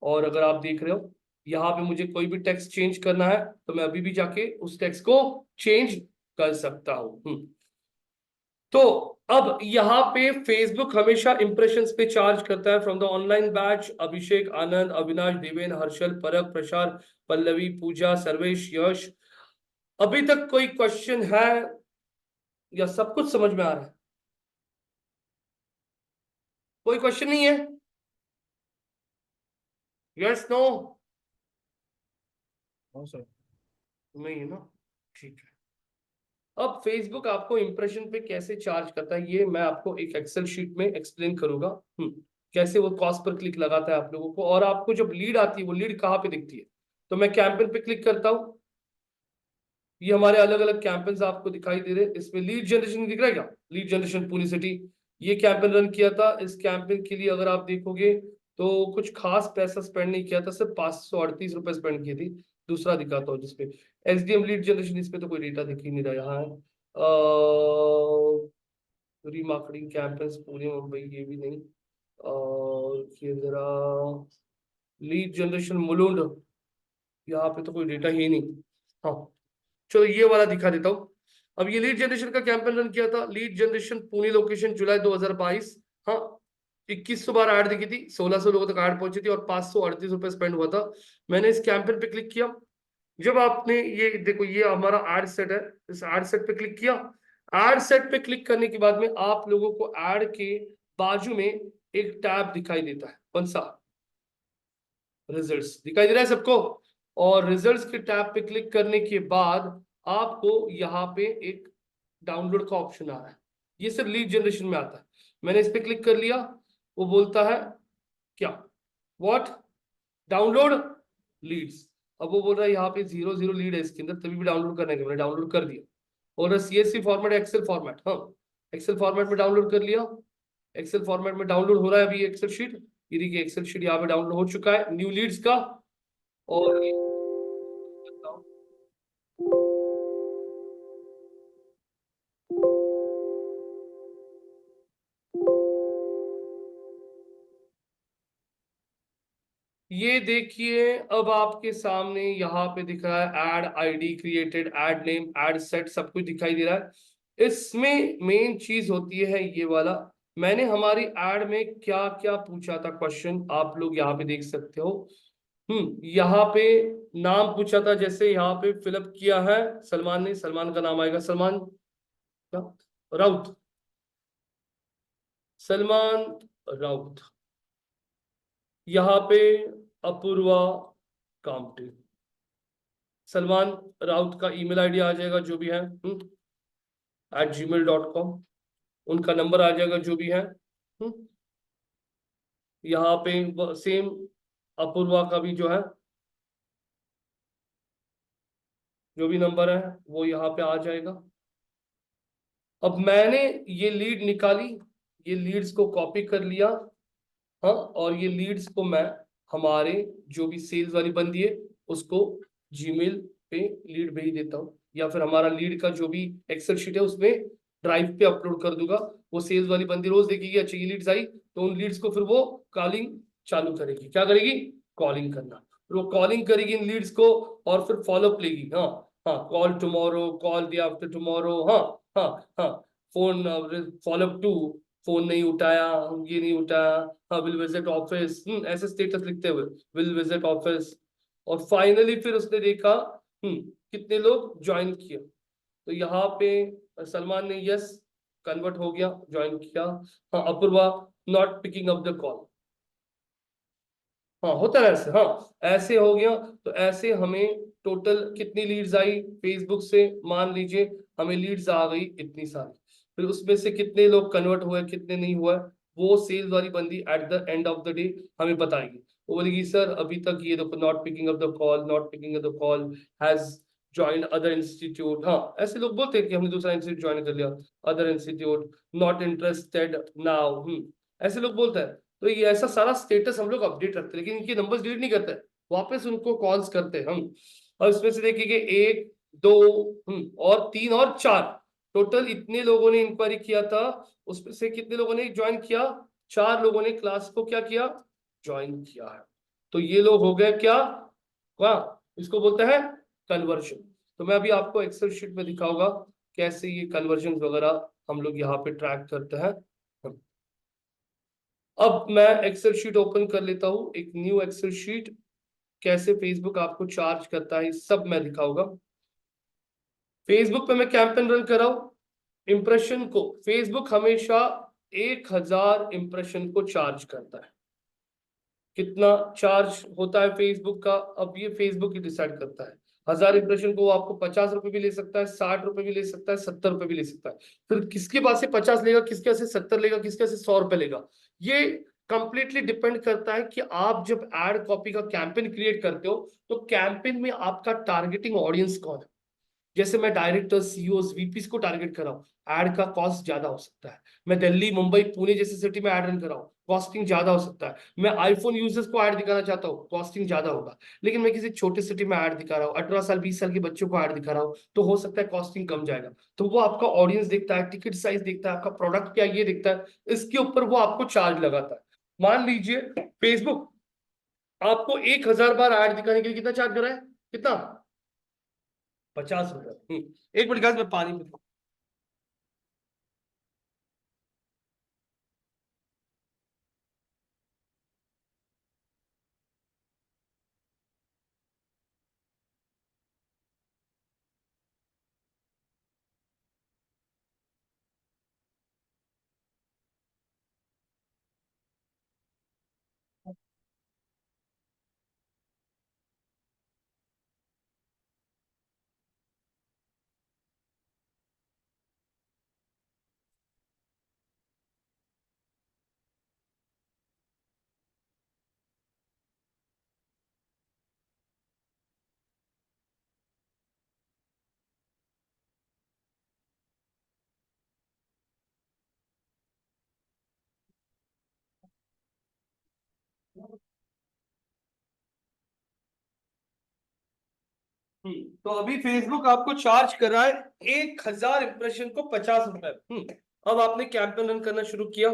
[SPEAKER 1] और अगर आप देख रहे हो यहाँ पे मुझे कोई भी टेक्स्ट चेंज करना है तो मैं अभी भी जाके उस टेक्स्ट को चेंज कर सकता हूँ। तो अब यहाँ पे फेसबुक हमेशा इंप्रेशंस पे चार्ज करता है। फ्रॉम द ऑनलाइन बैच, अभिषेक, आनंद, अविनाश, देवेन, हर्षल, परक, प्रशांत, पल्लवी, पूजा, सर्वेश, यश। अभी तक कोई क्वेश्चन है या सब कुछ समझ में आ रहा है? कोई क्वेश्चन नहीं है? Yes, no? सर नहीं है ना, ठीक है। अब फेसबुक आपको इंप्रेशन पे कैसे चार्ज करता है ये मैं आपको एक एक्सेल शीट में एक्सप्लेन करूंगा। कैसे वो कॉस्ट पर क्लिक लगाता है आप लोगों को, और आपको जब लीड आती है वो लीड कहाँ पे दिखती है। तो मैं कैंपेन पे क्लिक करता हूँ, ये हमारे अलग अलग कैंपेन्स आपको दिखाई दे रहे हैं। इसमें लीड जनरेशन दिख रहा है क्या, लीड जनरेशन पुणे सिटी, ये कैंपेन रन किया था। इस कैंपेन के लिए अगर आप देखोगे तो कुछ खास पैसा स्पेंड नहीं किया था, सिर्फ 538 रुपए स्पेंड किए थे। दूसरा दिखाता हूँ जिसपे एसडीएम लीड जनरेशन, इसमें तो कोई डेटा दिख ही नहीं रहा। यहाँ है रीमार्केटिंग कैंपेन्स पुणे मुंबई, ये भी नहीं। ये जरा लीड जनरेशन मुलुंड, यहाँ पे तो कोई डेटा ही नहीं। हाँ, चलो ये वाला दिखा देता हूँ। अब ये लीड जनरेशन का कैंपेन रन किया था, लीड जनरेशन पुणे लोकेशन, जुलाई 2022। हाँ, 2100 बार ऐड दिखी थी, 1600 लोगों तक ऐड पहुंची थी और 538 रुपए स्पेंड हुआ था। मैंने इस कैंपेन पे क्लिक किया। जब आपने ये देखो, ये हमारा एड सेट है, इस एड सेट पे क्लिक किया। एड सेट पे क्लिक करने के बाद में आप लोगों को एड के बाजू में एक टैब दिखाई देता है, कौन सा, रिजल्ट्स दिखाई दे रहा है सबको। और रिजल्ट्स के टैब पे क्लिक करने के बाद आपको यहाँ पे एक डाउनलोड का ऑप्शन आ रहा है। ये सिर्फ लीड जनरेशन में आता है। मैंने इस पे क्लिक कर लिया, वो बोलता है क्या, व्हाट, डाउनलोड लीड्स। अब वो बोल रहा है यहाँ पे 00 लीड है इसके अंदर, तभी भी डाउनलोड करने के, मैंने डाउनलोड कर दिया। और सीएसवी फॉर्मेट, एक्सेल फॉर्मेट, हाँ एक्सेल फॉर्मेट में डाउनलोड कर लिया। एक्सेल फॉर्मेट में डाउनलोड हो रहा है अभी एक्सेल शीट। ये देखिए एक्सेल शीट यहाँ पे डाउनलोड हो चुका है न्यू लीड्स का। और ये देखिए अब आपके सामने यहाँ पे दिख रहा है add ID created, add name, add set, सब कुछ दिखाई दे रहा है। इसमें मेन चीज होती है ये वाला मैंने हमारी एड में क्या क्या पूछा था क्वेश्चन, आप लोग यहाँ पे देख सकते हो। यहाँ पे नाम पूछा था, जैसे यहाँ पे फिलअप किया है सलमान ने, सलमान का नाम आएगा सलमान क्या राउत, सलमान राउत। यहाँ पे अपूर्वा कामटे, सलमान राउत का ईमेल आईडी आ जाएगा जो भी है @gmail.com, उनका नंबर आ जाएगा जो भी है। यहाँ पे सेम अपूर्वा का भी जो है जो भी नंबर है वो यहाँ पे आ जाएगा। अब मैंने ये लीड निकाली, ये लीड्स को कॉपी कर लिया, हाँ, और ये लीड्स को मैं हमारे जो भी सेल्स वाली बंदी है उसको जीमेल पे लीड भेज देता हूँ, या फिर हमारा लीड का जो भी एक्सेल शीट है उसमें ड्राइव पे अपलोड कर दूंगा। वो सेल्स वाली बंदी रोज देखेगी अच्छा ये लीड्स आई, तो उन लीड्स को फिर वो कॉलिंग चालू करेगी। क्या करेगी? कॉलिंग करना। फिर वो कॉलिंग करेगी इन लीड्स को और फिर फॉलोअप लेगी। हाँ हाँ, call tomorrow, call day after tomorrow, हाँ हाँ हाँ, फोन फॉलोअप टू, फोन नहीं उठाया, ये नहीं उठाया, हाँ, विल विजिट ऑफिस, ऐसे स्टेटस लिखते हुए विल विजिट ऑफिस। और फाइनली फिर उसने देखा कितने लोग ज्वाइन किया, तो यहाँ पे सलमान ने यस कन्वर्ट हो गया, ज्वाइन किया। हाँ, Apurva not picking up the call, हाँ होता है ऐसे, हाँ ऐसे हो गया। तो ऐसे हमें टोटल कितनी लीड्स आई फेसबुक से, मान लीजिए हमें लीड्स आ गई इतनी सारी, फिर उसमें से कितने लोग कन्वर्ट हुए कितने नहीं हुए, वो सेल्स वाली बंदी at the end of the day हमें बताएगी। वो बोलेगी सर अभी तक ये देखो not picking up the call, not picking up the call, has join other institute. हाँ, ऐसे लोग बोलते हैं कि हमने दूसरा इंस्टीट्यूट ज्वाइन कर लिया, other institute, not interested now, ऐसे लोग बोलते हैं। तो ये ऐसा सारा स्टेटस हम लोग अपडेट रखते हैं, लेकिन इनके नंबर्स डिलीट नहीं करते, वापस उनको कॉल्स करते हैं हम। और इसमें से देखिए 1 2 और 3 और 4, टोटल इतने लोगों ने इंक्वायरी किया था, उसमें से कितने लोगों ने ज्वाइन किया? 4 लोगों ने क्लास को क्या किया? ज्वाइन किया है। तो ये लोग हो गए क्या? इसको बोलते हैं कन्वर्जन। तो मैं अभी आपको एक्सेल शीट में दिखाऊंगा कैसे ये कन्वर्जन वगैरह हम लोग यहाँ पे ट्रैक करते हैं। अब मैं एक्सेल शीट ओपन कर लेता हूं, एक न्यू एक्सेल शीट, कैसे फेसबुक आपको चार्ज करता है सब मैं दिखाऊंगा। फेसबुक पे मैं कैंपेन रन कर रहा हूं, इंप्रेशन को फेसबुक हमेशा 1000 इंप्रेशन को चार्ज करता है। कितना चार्ज होता है फेसबुक का, अब ये फेसबुक ही डिसाइड करता है। 1000 इंप्रेशन को वो आपको 50 रुपए भी ले सकता है, 60 रुपए भी ले सकता है, 70 रुपए भी ले सकता है। फिर किसके पास से 50 लेगा, किसके पास से 70 लेगा, किसके पास से 100 रुपए लेगा, ये कंप्लीटली डिपेंड करता है कि आप जब एड कॉपी का कैंपेन क्रिएट करते हो तो कैंपेन में आपका टारगेटिंग ऑडियंस कौन है। जैसे मैं डायरेक्टर्स, सीईओज, वीपीस को टारगेट कर रहा हूँ, एड का कॉस्ट ज्यादा हो सकता है। मैं दिल्ली, मुंबई, पुणे जैसे सिटी में एड रन कर रहा हूँ, कॉस्टिंग ज्यादा हो सकता है। मैं आईफोन यूजर्स को ऐड दिखाना चाहता हूँ, कॉस्टिंग ज्यादा होगा। लेकिन मैं किसी छोटे सिटी में ऐड दिखा रहा हूँ, 18 साल 20 साल के बच्चों को ऐड दिखा रहा हूँ, तो हो सकता है कॉस्टिंग कम जाएगा। तो वो आपका ऑडियंस देखता है, टिकट साइज देखता है, आपका प्रोडक्ट क्या ये देखता है, इसके ऊपर वो आपको चार्ज लगाता है। मान लीजिए फेसबुक आपको 1000 बार ऐड दिखाने के लिए कितना चार्ज कर रहा है? कितना? 50 रुपए। एक मिनट गाइस, मैं पानी पी लूं। तो अभी फेसबुक आपको चार्ज कर रहा है 1000 इंप्रेशन को 50 रुपए। अब आपने कैंपेन रन करना शुरू किया,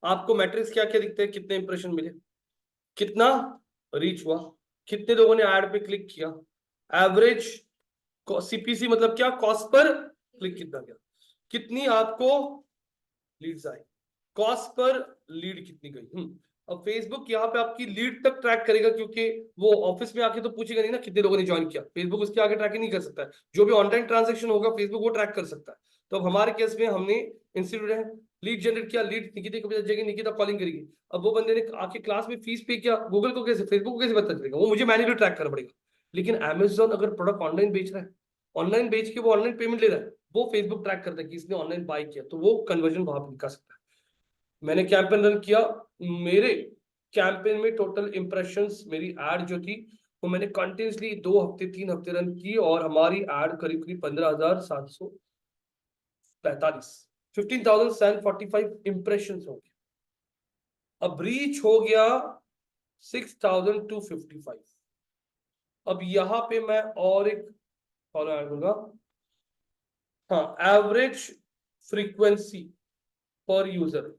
[SPEAKER 1] आपको मैट्रिक्स क्या क्या दिखते हैं, कितने इंप्रेशन मिले, कितना रीच हुआ, कितने लोगों ने ऐड पे क्लिक किया, एवरेज सीपीसी मतलब क्या, कॉस्ट पर क्लिक कितना गया, कितनी आपको लीड्स आई। कॉस्ट पर लीड कितनी गई। अब फेसबुक यहाँ पे आपकी लीड तक ट्रैक करेगा, क्योंकि वो ऑफिस में आके तो पूछेगा नहीं ना कितने लोगों ने ज्वाइन किया, फेसबुक उसके आगे ट्रैक नहीं कर सकता है। जो भी ऑनलाइन ट्रांजेक्शन होगा फेसबुक वो ट्रैक कर सकता है। तो अब हमारे केस में हमने इंस्टीट्यूट है, लीड जनरेट किया, लीड निकिता को जगह निकिता कॉलिंग करेगी। अब वो बंदे ने आके क्लास में फीस पे किया, गूगल को कैसे, फेसबुक को कैसे पता चलेगा, वो मुझे मैन्युअली ट्रैक करना पड़ेगा। लेकिन अमेजोन अगर प्रोडक्ट ऑनलाइन बेच रहा है, ऑनलाइन बेच के वो ऑनलाइन पेमेंट ले रहा है, वो फेसबुक ट्रैक करता है कि इसने ऑनलाइन बाय किया, तो वो कन्वर्जन वहां पर दिखा सकता है। मैंने कैंपेन रन किया, मेरे कैंपेन में टोटल इंप्रेशंस, मेरी एड जो थी वो मैंने कंटिन्यूसली 2 हफ्ते 3 हफ्ते रन की, और हमारी एड करीब करीब 15,745 15,745 इंप्रेशंस हो गए। अब रीच हो गया 6,255। अब यहां पे मैं और एक फॉलो ऐड दूंगा। हाँ, एवरेज फ्रीक्वेंसी पर यूजर,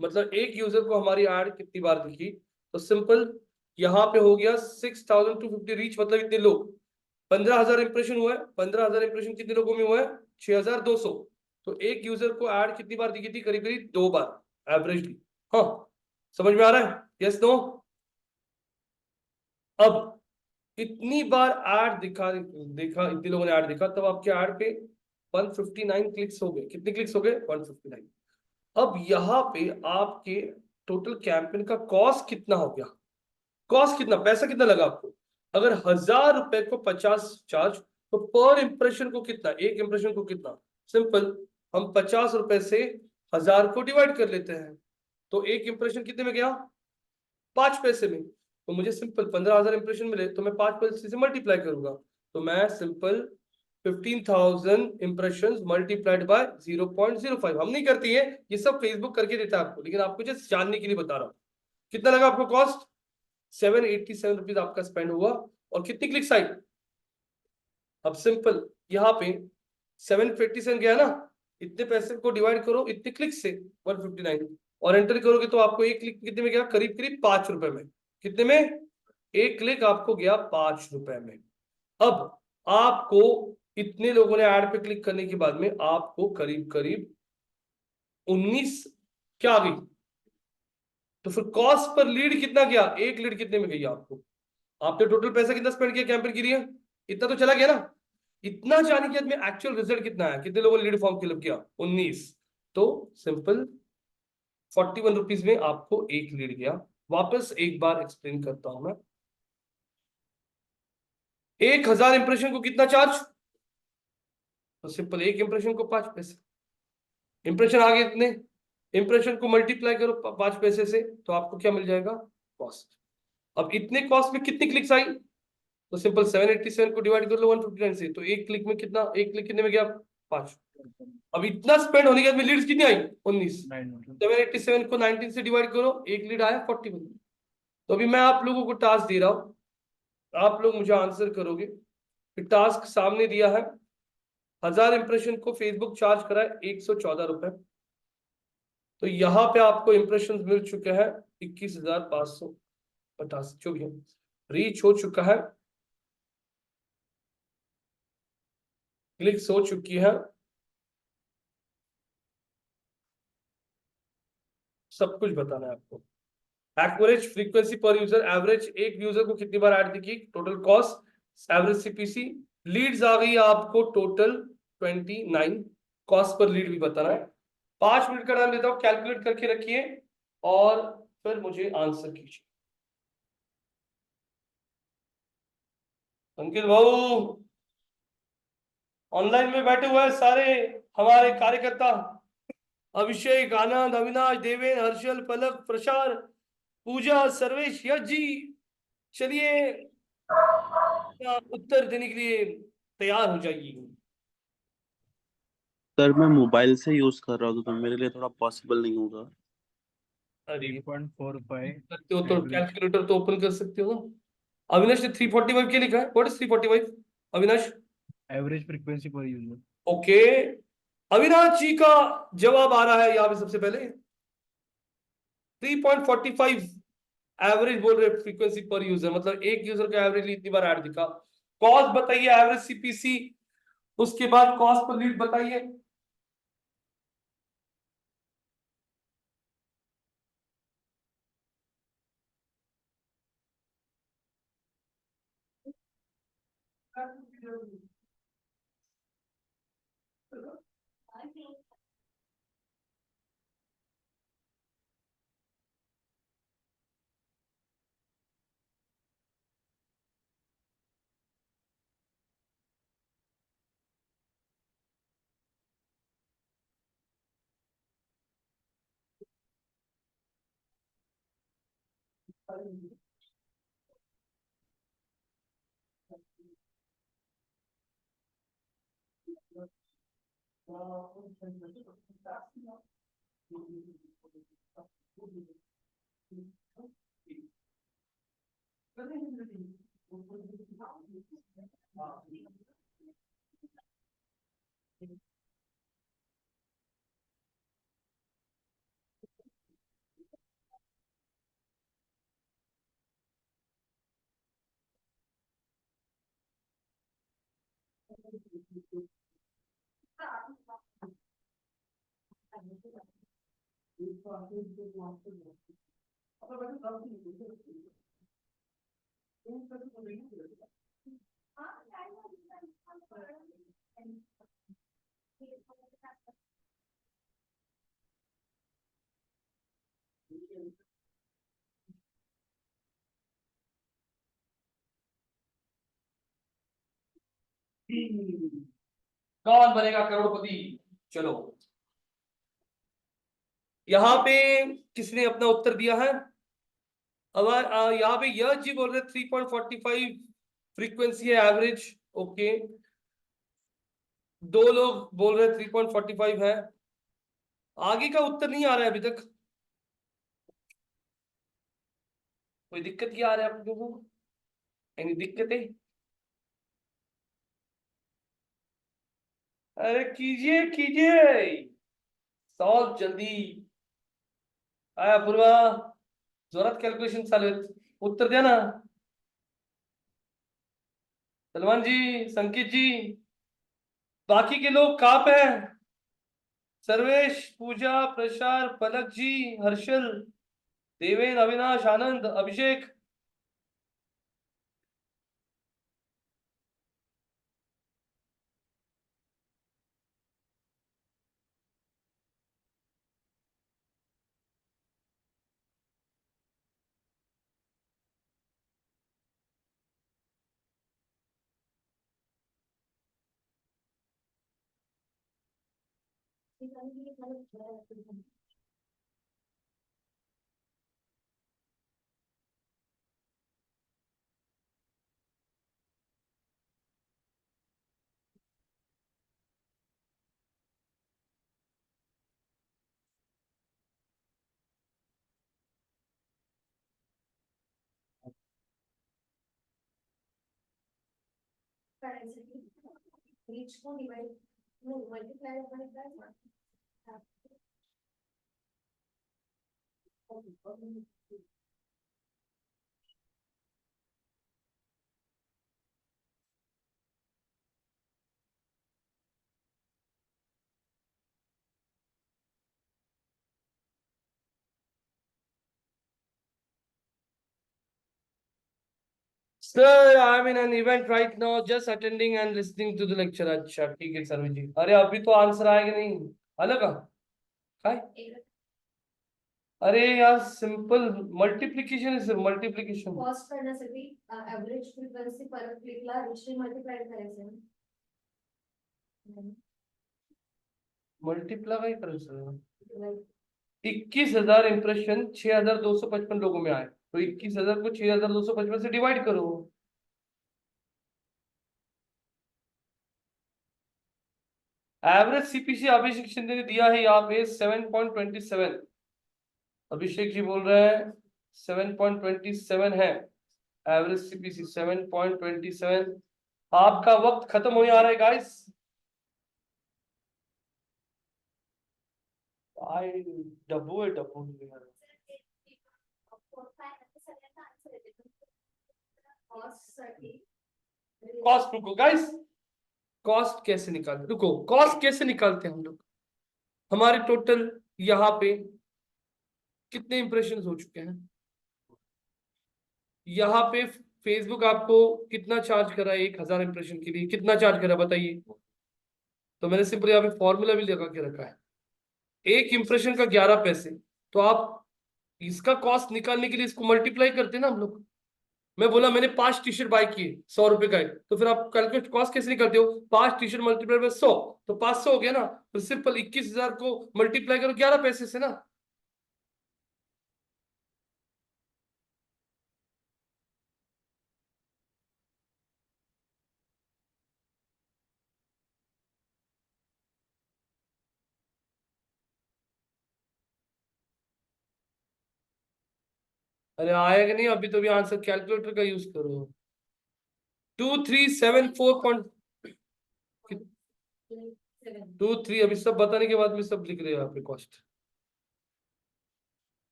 [SPEAKER 1] मतलब एक यूजर को हमारी ऐड कितनी बार दिखी, तो सिंपल यहाँ पे हो गया 6,250 रीच, मतलब इतने लोग, 15,000 इंप्रेशन हुआ है, 15,000 इंप्रेशन कितने लोगों में हुआ है, 6,200। तो एक यूजर को ऐड कितनी बार दिखी थी, करीब करीब 2 बार एवरेजली। हाँ, समझ में आ रहा है, यस नो। अब इतनी बार ऐड दिखा देखा, इतने लोगों ने ऐड दिखा, तब आपके ऐड पे 159 क्लिक्स हो गए। कितने क्लिक्स हो गए, 159। अब यहाँ पे आपके टोटल कैंपेन का कॉस्ट कितना हो गया, कॉस्ट कितना, पैसा कितना लगा आपको। अगर 1,000 रुपए को 50 चार्ज, तो पर इंप्रेशन को कितना, एक इंप्रेशन को कितना, सिंपल हम 50 रुपए से 1,000 को डिवाइड कर लेते हैं, तो एक इंप्रेशन कितने में गया, 5 पैसे में। तो मुझे सिंपल 15,000 इंप्रेशन मिले तो मैं 5 पैसे से मल्टीप्लाई करूंगा, तो मैं सिंपल 15,000 इंप्रेशन मल्टीप्लाइड बाय 0.05। हम नहीं करती है ये सब, फेसबुक करके देता है आपको, लेकिन आपको जस्ट जानने के लिए बता रहा हूँ। कितना लगा आपको कॉस्ट, 787 रुपीज आपका स्पेंड हुआ, और कितनी क्लिक्स आई। अब सिंपल यहाँ पे 757 गया ना, इतने पैसे को डिवाइड करो इतने क्लिक से 159, और एंटर करोगे तो आपको एक क्लिक कितने में गया, करीब करीब 5 रुपए में। कितने में, एक क्लिक आपको गया 5 रुपए में। अब आपको इतने लोगों ने ऐड पे क्लिक करने के बाद में आपको करीब करीब 19 क्या आ गई, तो फिर कॉस्ट पर लीड कितना गया, एक लीड कितने में गई आपको। आपने टोटल पैसा कितना स्पेंड किया कैंपेन के लिए, इतना तो चला गया ना। इतना जाने के बाद में एक्चुअल रिजल्ट कितना है, कितने लोगों ने लीड फॉर्म फिलअप किया, 19। तो सिंपल 41 रुपीज में आपको एक लीड गया। वापस एक बार एक्सप्लेन करता हूं मैं, 1,000 इंप्रेशन को कितना चार्ज, तो सिंपल एक इंप्रेशन को 5 पैसे, इंप्रेशन आ गए इतने, इंप्रेशन को मल्टीप्लाई करो 5 पैसे से, तो आपको क्या मिल जाएगा, कॉस्ट। अब इतने कॉस्ट में कितनी क्लिक्स आई, तो सिंपल 787 को डिवाइड कर लो 159 से, तो एक क्लिक में कितना, एक क्लिक कितने में गया, 5। अब इतना स्पेंड होने के बाद में लीड्स कितनी आई, 19। 787 को 19 से डिवाइड करो, एक लीड आया 41। तो अभी मैं आप लोगों को टास्क दे रहा हूं, आप लोग मुझे आंसर करोगे। टास्क सामने दिया है, 1,000 इंप्रेशन को फेसबुक चार्ज करा है 114 रुपए, तो यहाँ पे आपको इंप्रेशन मिल चुके हैं 21,550 जो भी है, रीच हो चुका है, क्लिक्स हो चुकी है, सब कुछ बताना है आपको। Average frequency per user, average एक यूजर को कितनी बार ऐड दिखी, total cost, average CPC, leads आ गई आपको टोटल 29, कॉस्ट पर लीड भी बताना है। 5 मिनट का टाइम देता हूं, कैलकुलेट करके रखिए और फिर मुझे आंसर कीजिए। अंकित भाऊ ऑनलाइन में बैठे हुए हैं सारे हमारे कार्यकर्ता, अभिषेक, आनंद, अविनाश, देवेन, हर्षल, पलक, प्रसार, पूजा, सर्वेश, यश जी, चलिए उत्तर देने के लिए तैयार हो जाइए।
[SPEAKER 4] सर मैं मोबाइल से यूज कर रहा हूँ तो मेरे लिए थोड़ा पॉसिबल नहीं होगा।
[SPEAKER 1] अरे
[SPEAKER 5] 3.45
[SPEAKER 1] करते हो तो कैलकुलेटर तो ओपन कर सकते हो ना। अविनाश ने 345 क्या लिखा है, what is 345 Avinash,
[SPEAKER 5] average frequency per user.
[SPEAKER 1] Okay, Avinash जी का जवाब आ रहा है यहाँ पे सबसे पहले 3.45 एवरेज बोल रहे फ्रीक्वेंसी पर यूजर, मतलब एक यूजर का एवरेज इतनी बार ऐड दिखा। कॉस्ट बताइए, एवरेज सीपीसी, उसके बाद कॉस्ट पर लीड बताइए। कौन बनेगा करोड़पति? चलो, यहाँ पे किसने अपना उत्तर दिया है? अब यहाँ पे यह जी बोल रहे 3.45 फ्रीक्वेंसी है एवरेज। ओके, दो लोग बोल रहे 3.45 है। आगे का उत्तर नहीं आ रहा है अभी तक। कोई दिक्कत क्या आ रहा है आप लोगों को? यानी दिक्कतें? अरे कीजिए कीजिए, सॉल्व जल्दी। आया पूर्वा, जोरात कैलकुलेशन चालू आहेत, उत्तर द्या ना। सलमान जी, संकेत जी, बाकी के लोग कहाँ पे हैं? Sarvesh, Pooja, Prasar, Palak ji, Harshal, Deven, Avinash, Anand, Abhishek. Sir, I am in an event right now, just attending and listening to the lecture. अच्छा ठीक है सर जी। अरे अभी तो आंसर आएगा नहीं, अलग है। अरे यार सिंपल मल्टिप्लिकेशन है सर, मल्टिप्लिकेशन।
[SPEAKER 6] कॉस्ट करण्यासाठी एव्हरेज फ्रिक्वेन्सी पर क्लिकला रिचली मल्टिप्लाय करायचं.
[SPEAKER 1] मल्टीप्लाई करो सर। 21,000 इंप्रेशन 6,255 लोगों में आए, तो 21,000 को 6,255 से डिवाइड करो। एवरेज सीपीसी अभिषेक शिंदे ने दिया है यहाँ पे 7.27। अभिषेक जी बोल रहे हैं 7.27 है एवरेज सीपीसी, 7.27। आपका वक्त खत्म होने आ रहा है गाइस। आई डब्बू है, डब्बू कॉस्ट। रुको गाइस, कॉस्ट कैसे निकालते, रुको कॉस्ट कैसे निकालते हैं हम लोग? हमारे टोटल यहाँ पे कितने इंप्रेशन हो चुके हैं? यहाँ पे फेसबुक आपको कितना चार्ज कर रहा है 1000 इंप्रेशन के लिए, कितना चार्ज कर रहा है बताइए। तो मैंने सिंपल यहाँ पे फॉर्मूला भी लगा के रखा है, एक इंप्रेशन का 11 पैसे। तो आप इसका कॉस्ट निकालने के लिए इसको मल्टीप्लाई करते हैं ना हम लोग। मैं बोला मैंने 5 टी शर्ट बाय किए 100 रुपए का है, तो फिर आप कैलकुलेट कॉस्ट कैसे निकालते हो, 5 टी शर्ट मल्टीप्लाई बाय 100, तो 500 हो गया ना। तो सिंपल 21,000 को मल्टीप्लाई करो 11 पैसे से ना। अरे आएगा नहीं अभी, तो भी आंसर कैलकुलेटर का यूज करो। 2374 पॉइंट 23, अभी सब बताने के बाद में सब लिख रहे हैं यहाँ पे कॉस्ट।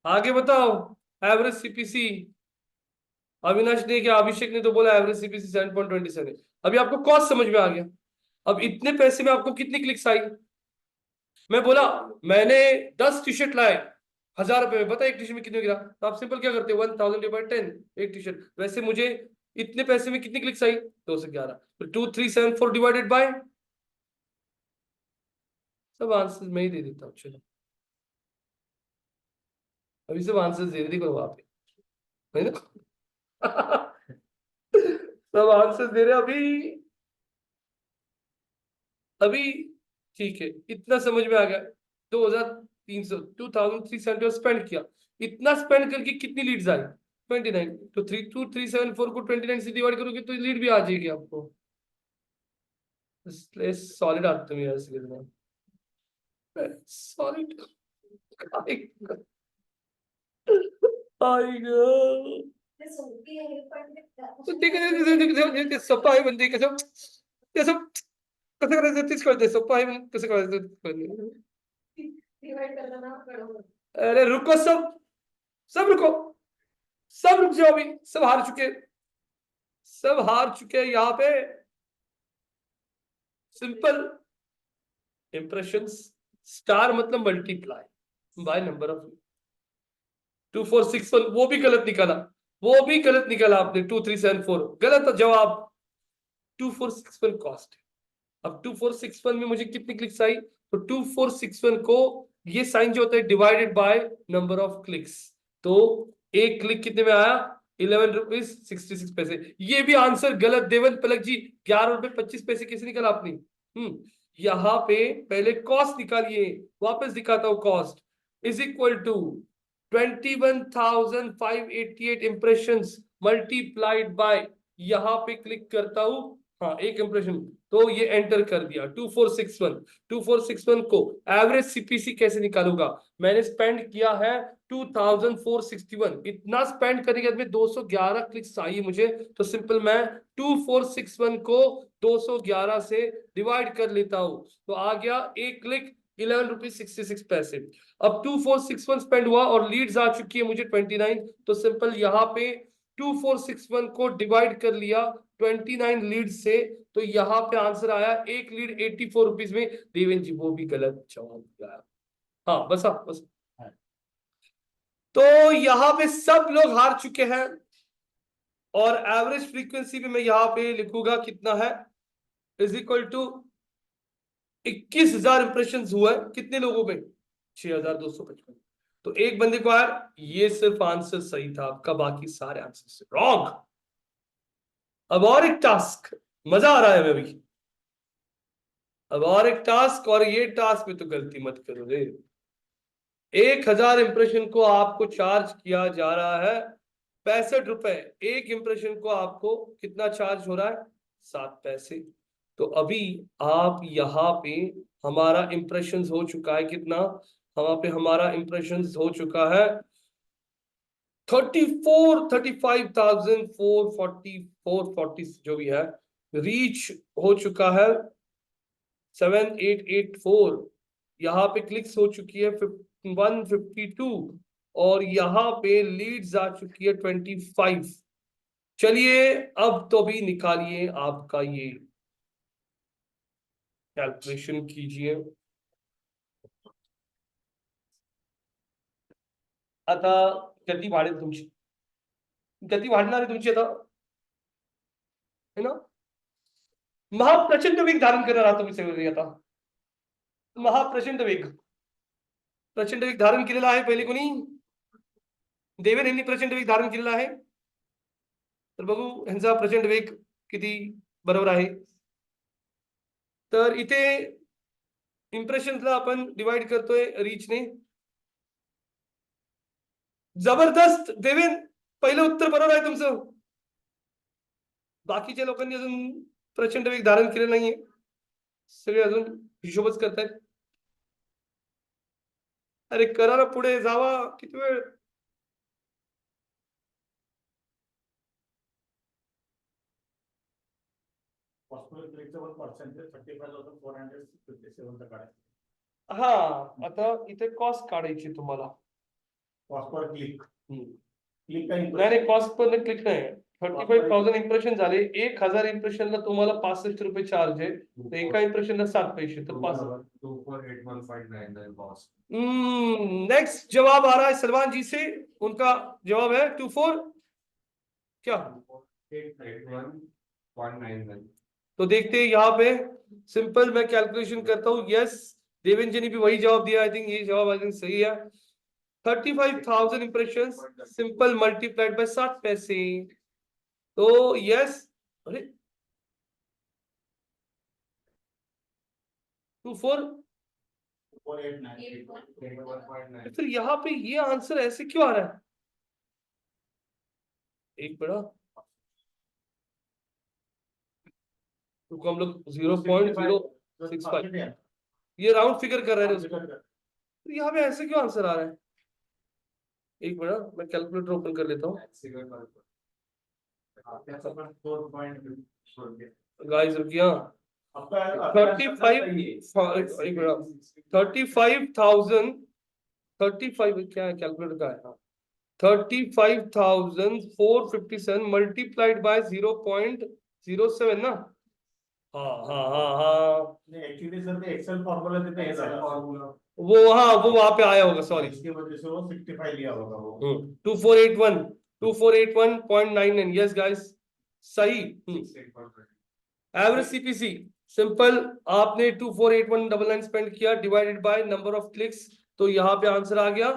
[SPEAKER 1] आगे बताओ, एवरेज सीपीसी। अविनाश ने क्या, अभिषेक ने तो बोला एवरेज सीपीसी 7.27। अभी आपको कॉस्ट समझ में आ गया। अब इतने पैसे में आपको कितनी क्लिक्स आई। मैं बोला मैंने 10 टी शर्ट लाए 1000 रुपए में, बता एक टी शर्ट में कितने गिरा। तो आप सिंपल क्या करते हो, 1000 डिवाइड 10, एक टी शर्ट। वैसे मुझे इतने पैसे में कितनी क्लिक्स आई, 211। तो 2374 डिवाइडेड बाय, सब आंसर मैं ही दे देता हूँ। चलो अभी सब आंसर दे दी करो आप, है ना। सब आंसर दे रहे अभी अभी। ठीक है, इतना समझ में आ गया। 2300 2370 स्पेंड किया। इतना स्पेंड करके कितनी लीड्स आई, 29। तो 32374 को 29 से डिवाइड करोगे तो लीड भी आ जाएगी आपको। सॉलिड आते हैं यार, सॉलिड आएगा। तो ठीक है, सोपा आहे म्हणजे कसं, कसं कसं करायचं तेच कळतंय, सोपं आहे म्हणून कसं करायचं तेच कळतंय.
[SPEAKER 6] डिवाइड करना पड़ोगे।
[SPEAKER 1] अरे रुको सब, सब रुको, सब रुक जाओ अभी, सब हार चुके, सब हार चुके हैं यहाँ पे। सिंपल इंप्रेशंस, स्टार मतलब मल्टीप्लाई बाय नंबर ऑफ 2461, वो भी गलत निकाला, वो भी गलत निकाला आपने। 2374 गलत जवाब। 2461 कॉस्ट। अब 2461 में मुझे कितनी क्लिक्स आई, तो 2461 को ये साइन जो होता है divided by number of clicks. तो एक क्लिक कितने में आया, 11 रुपीज 66 पैसे। ये भी आंसर गलत देवेंद्र पलक जी। 11 रुपए 25 पैसे कैसे निकाला आपने। यहाँ पे पहले कॉस्ट निकालिए, वापस दिखाता हूं। Cost is equal to 21,588 impression multiplied by, यहाँ पे क्लिक करता हूं, हाँ एक इंप्रेशन, तो ये एंटर कर दिया 2461। 2461 को एवरेज सीपीसी कैसे निकालूंगा, मैंने स्पेंड किया है 2461। इतना स्पेंड करने के बाद में 211 क्लिक्स चाहिए मुझे, तो सिंपल मैं 2461 को 211 से डिवाइड कर लेता हूं, तो आ गया एक क्लिक 11 रुपीज 66 पैसे। अब 2461 स्पेंड हुआ और लीड्स आ चुकी है मुझे 29, तो सिंपल यहाँ पे 2461 को डिवाइड कर लिया 29 लीड से, तो यहाँ पे आंसर आया एक लीड 84 रुपीज में। देवेंद्र जी वो भी गलत जवाब दिया। हाँ बस आप बस। तो यहाँ पे सब लोग हार चुके हैं, और एवरेज फ्रीक्वेंसी पे मैं यहाँ पे लिखूंगा कितना है, इज इक्वल टू 21,000 इंप्रेशन हुआ है कितने लोगों में, 6,255। तो एक बंदे को यार, ये सिर्फ आंसर सही था आपका, बाकी सारे आंसर रॉन्ग। अब और एक टास्क, मजा आ रहा है मैं अभी। अब और एक टास्क, और ये टास्क में तो गलती मत करो रे। 1000 इंप्रेशन को आपको चार्ज किया जा रहा है 65 रुपए। एक इंप्रेशन को आपको कितना चार्ज हो रहा है, 7 पैसे। तो अभी आप यहाँ पे, हमारा इंप्रेशन हो चुका है कितना, वहां पे हमारा इंप्रेशन हो चुका है 35,440 जो भी है, रीच हो चुका है 7884। यहाँ पे क्लिक्स हो चुकी है 152, और यहाँ पे लीड्स आ चुकी है 25। चलिए अब तो भी निकालिए आपका ये कैलकुलेशन कीजिए। अतः गती वाढेल तुमची, गती वाढणार आहे तुमची आता, है ना? महाप्रचंड वेग धारण करणार आहात तुम्ही सगळे आता, महाप्रचंड वेग, प्रचंड वेग धारण केलेला आहे. पहिले कोणी? देवेन यांनी प्रचंड वेग धारण केलेला आहे. तर बघू यांचा प्रचंड वेग किती बरोबर आहे. तर इथे इम्प्रेशन्सला आपण डिवाइड करतोय रीचने. जबरदस्त देवेन, पहिलं उत्तर बरोबर आहे तुमचं. बाकीच्या लोकांनी अजून प्रचंड वेग धारण केले नाहीये, सगळे अजून हिशोबच करतायत. अरे करा ना, पुढे जावा, किती वेळ. हा, आता इथे कॉस्ट काढायची तुम्हाला.
[SPEAKER 7] क्लिक
[SPEAKER 1] नाही नाही, कॉस्ट पर क्लिक नाही. 35,000 इम्प्रेशन झाले. 1,000 इम्प्रेशनला तुम्हाला 65 रुपये चार्ज आहे. तर एका इम्प्रेशनला 7 पैसे, तर 5.
[SPEAKER 7] 2481.9
[SPEAKER 1] नेक्स्ट जवाब आ रहा है सलमान जी से. उनका जवाब है 24 क्या?
[SPEAKER 7] 881.99.
[SPEAKER 1] तो देखते हैं यहाँ पे. सिंपल मैं कैलकुलेशन करता हूँ. यस, देवेंद्र जी ने भी वही जवाब दिया. आई थिंक ये जवाब आई थिंक सही है. 35,000 इम्प्रेशन सिंपल मल्टीप्लाइड बाय 60 पैसे. तो यस, अरे 24.
[SPEAKER 7] 489.
[SPEAKER 1] फिर यहाँ पे ये आंसर ऐसे क्यों आ रहा है? एक बड़ा, तो हम लोग 0.065 ये राउंड फिगर कर रहे हैं उसको. तो यहाँ पे ऐसे क्यों आंसर आ रहा है? एक मिनट, मैं कैलकुलेटर ओपन कर लेता हूँ. गाइस रुकिए. 35,000 35 क्या है कैलकुलेटर का है? 35,457 मल्टीप्लाइड बाय 0.07 ना. हाँ हाँ हाँ हाँ,
[SPEAKER 7] एक्चुअली सर ते एक्सेल फॉर्मूला देते हैं फॉर्मूला,
[SPEAKER 1] वो हाँ वो वहां पे आया होगा, सॉरी.
[SPEAKER 7] इसकी वजह से वो 65 लिया होगा वो.
[SPEAKER 1] 2481.99. यस गाइस, सही. एवरेज सीपीसी सिंपल, आपने 248199 स्पेंड किया divided by number of clicks, तो यहाँ पे आंसर आ गया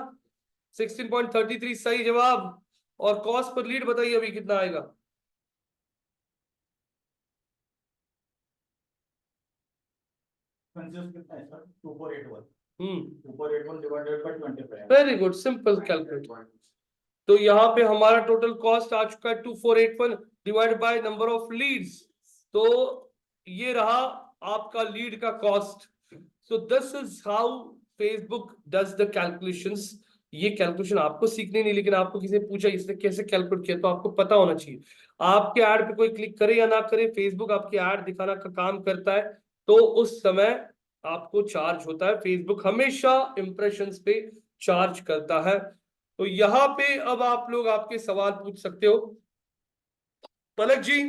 [SPEAKER 1] 16.33. सही जवाब. और कॉस्ट पर लीड बताइए अभी कितना आएगा?
[SPEAKER 7] कंफ्यूज कितना है sir? 2481.
[SPEAKER 1] 2481
[SPEAKER 7] 2481 divided by 25.
[SPEAKER 1] Very good, simple calculate. तो यहाँ पे हमारा टोटल कॉस्ट आ चुका है 2481 divide by number of leads. तो ये रहा आपका लीड का cost. So this is how Facebook does the calculations. ये कैलकुलेशन आपको सीखनी नहीं, लेकिन आपको किसी ने पूछा इसने कैसे कैलकुलेट किया, तो आपको पता होना चाहिए. आपके ऐड पे कोई क्लिक करे या ना करे, फेसबुक आपके ऐड दिखाना का काम करता है, तो उस समय आपको चार्ज होता है. फेसबुक हमेशा इंप्रेशंस पे चार्ज करता है. तो यहाँ पे अब आप लोग आपके सवाल पूछ सकते हो. पलक जी,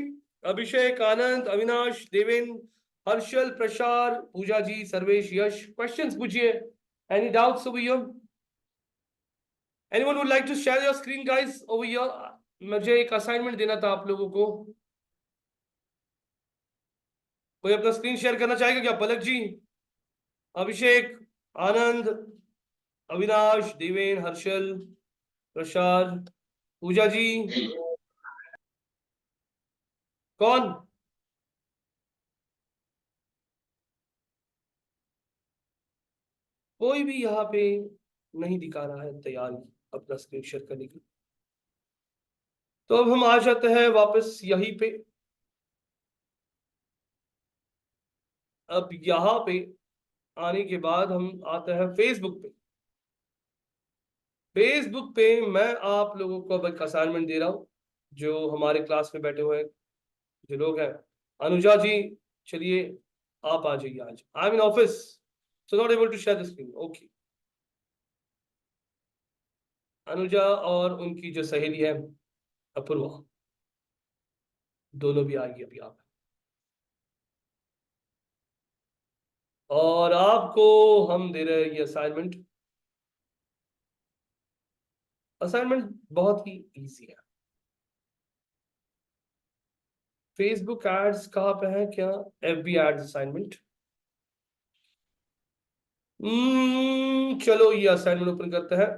[SPEAKER 1] अभिषेक, आनंद, अविनाश, देवेन, हर्षल, प्रसार, पूजा जी, सर्वेश, यश, क्वेश्चंस पूछिए. Any doubts over here? Anyone would like to share your screen guys over here? मुझे एक असाइनमेंट देना था आप लोगों को. कोई अपना स्क्रीन शेयर करना चाहेगा क्या? पलक जी, अभिषेक, आनंद, अविनाश, देवेन, हर्षल, प्रसाद, पूजा जी, कौन? कोई भी यहाँ पे नहीं दिखा रहा है तैयारी अपना स्क्रीन शेयर करने की. तो अब हम आ जाते हैं वापस यहीं पे. अब यहाँ पे आने के बाद हम आते हैं फेसबुक पे. फेसबुक पे मैं आप लोगों को अब एक असाइनमेंट दे रहा हूँ, जो हमारे क्लास में बैठे हुए जो लोग हैं. अनुजा जी, चलिए आप आ जाइए. आज I am in office, so not able to share the screen. Okay, Anuja और उनकी जो सहेली है अपूर्वा, दोनों भी आएगी अभी. आप और आपको हम दे रहे हैं ये असाइनमेंट. असाइनमेंट बहुत ही इजी है। फेसबुक एड्स कहाँ पे है क्या? FB ads assignment. चलो ये असाइनमेंट ओपन करते हैं।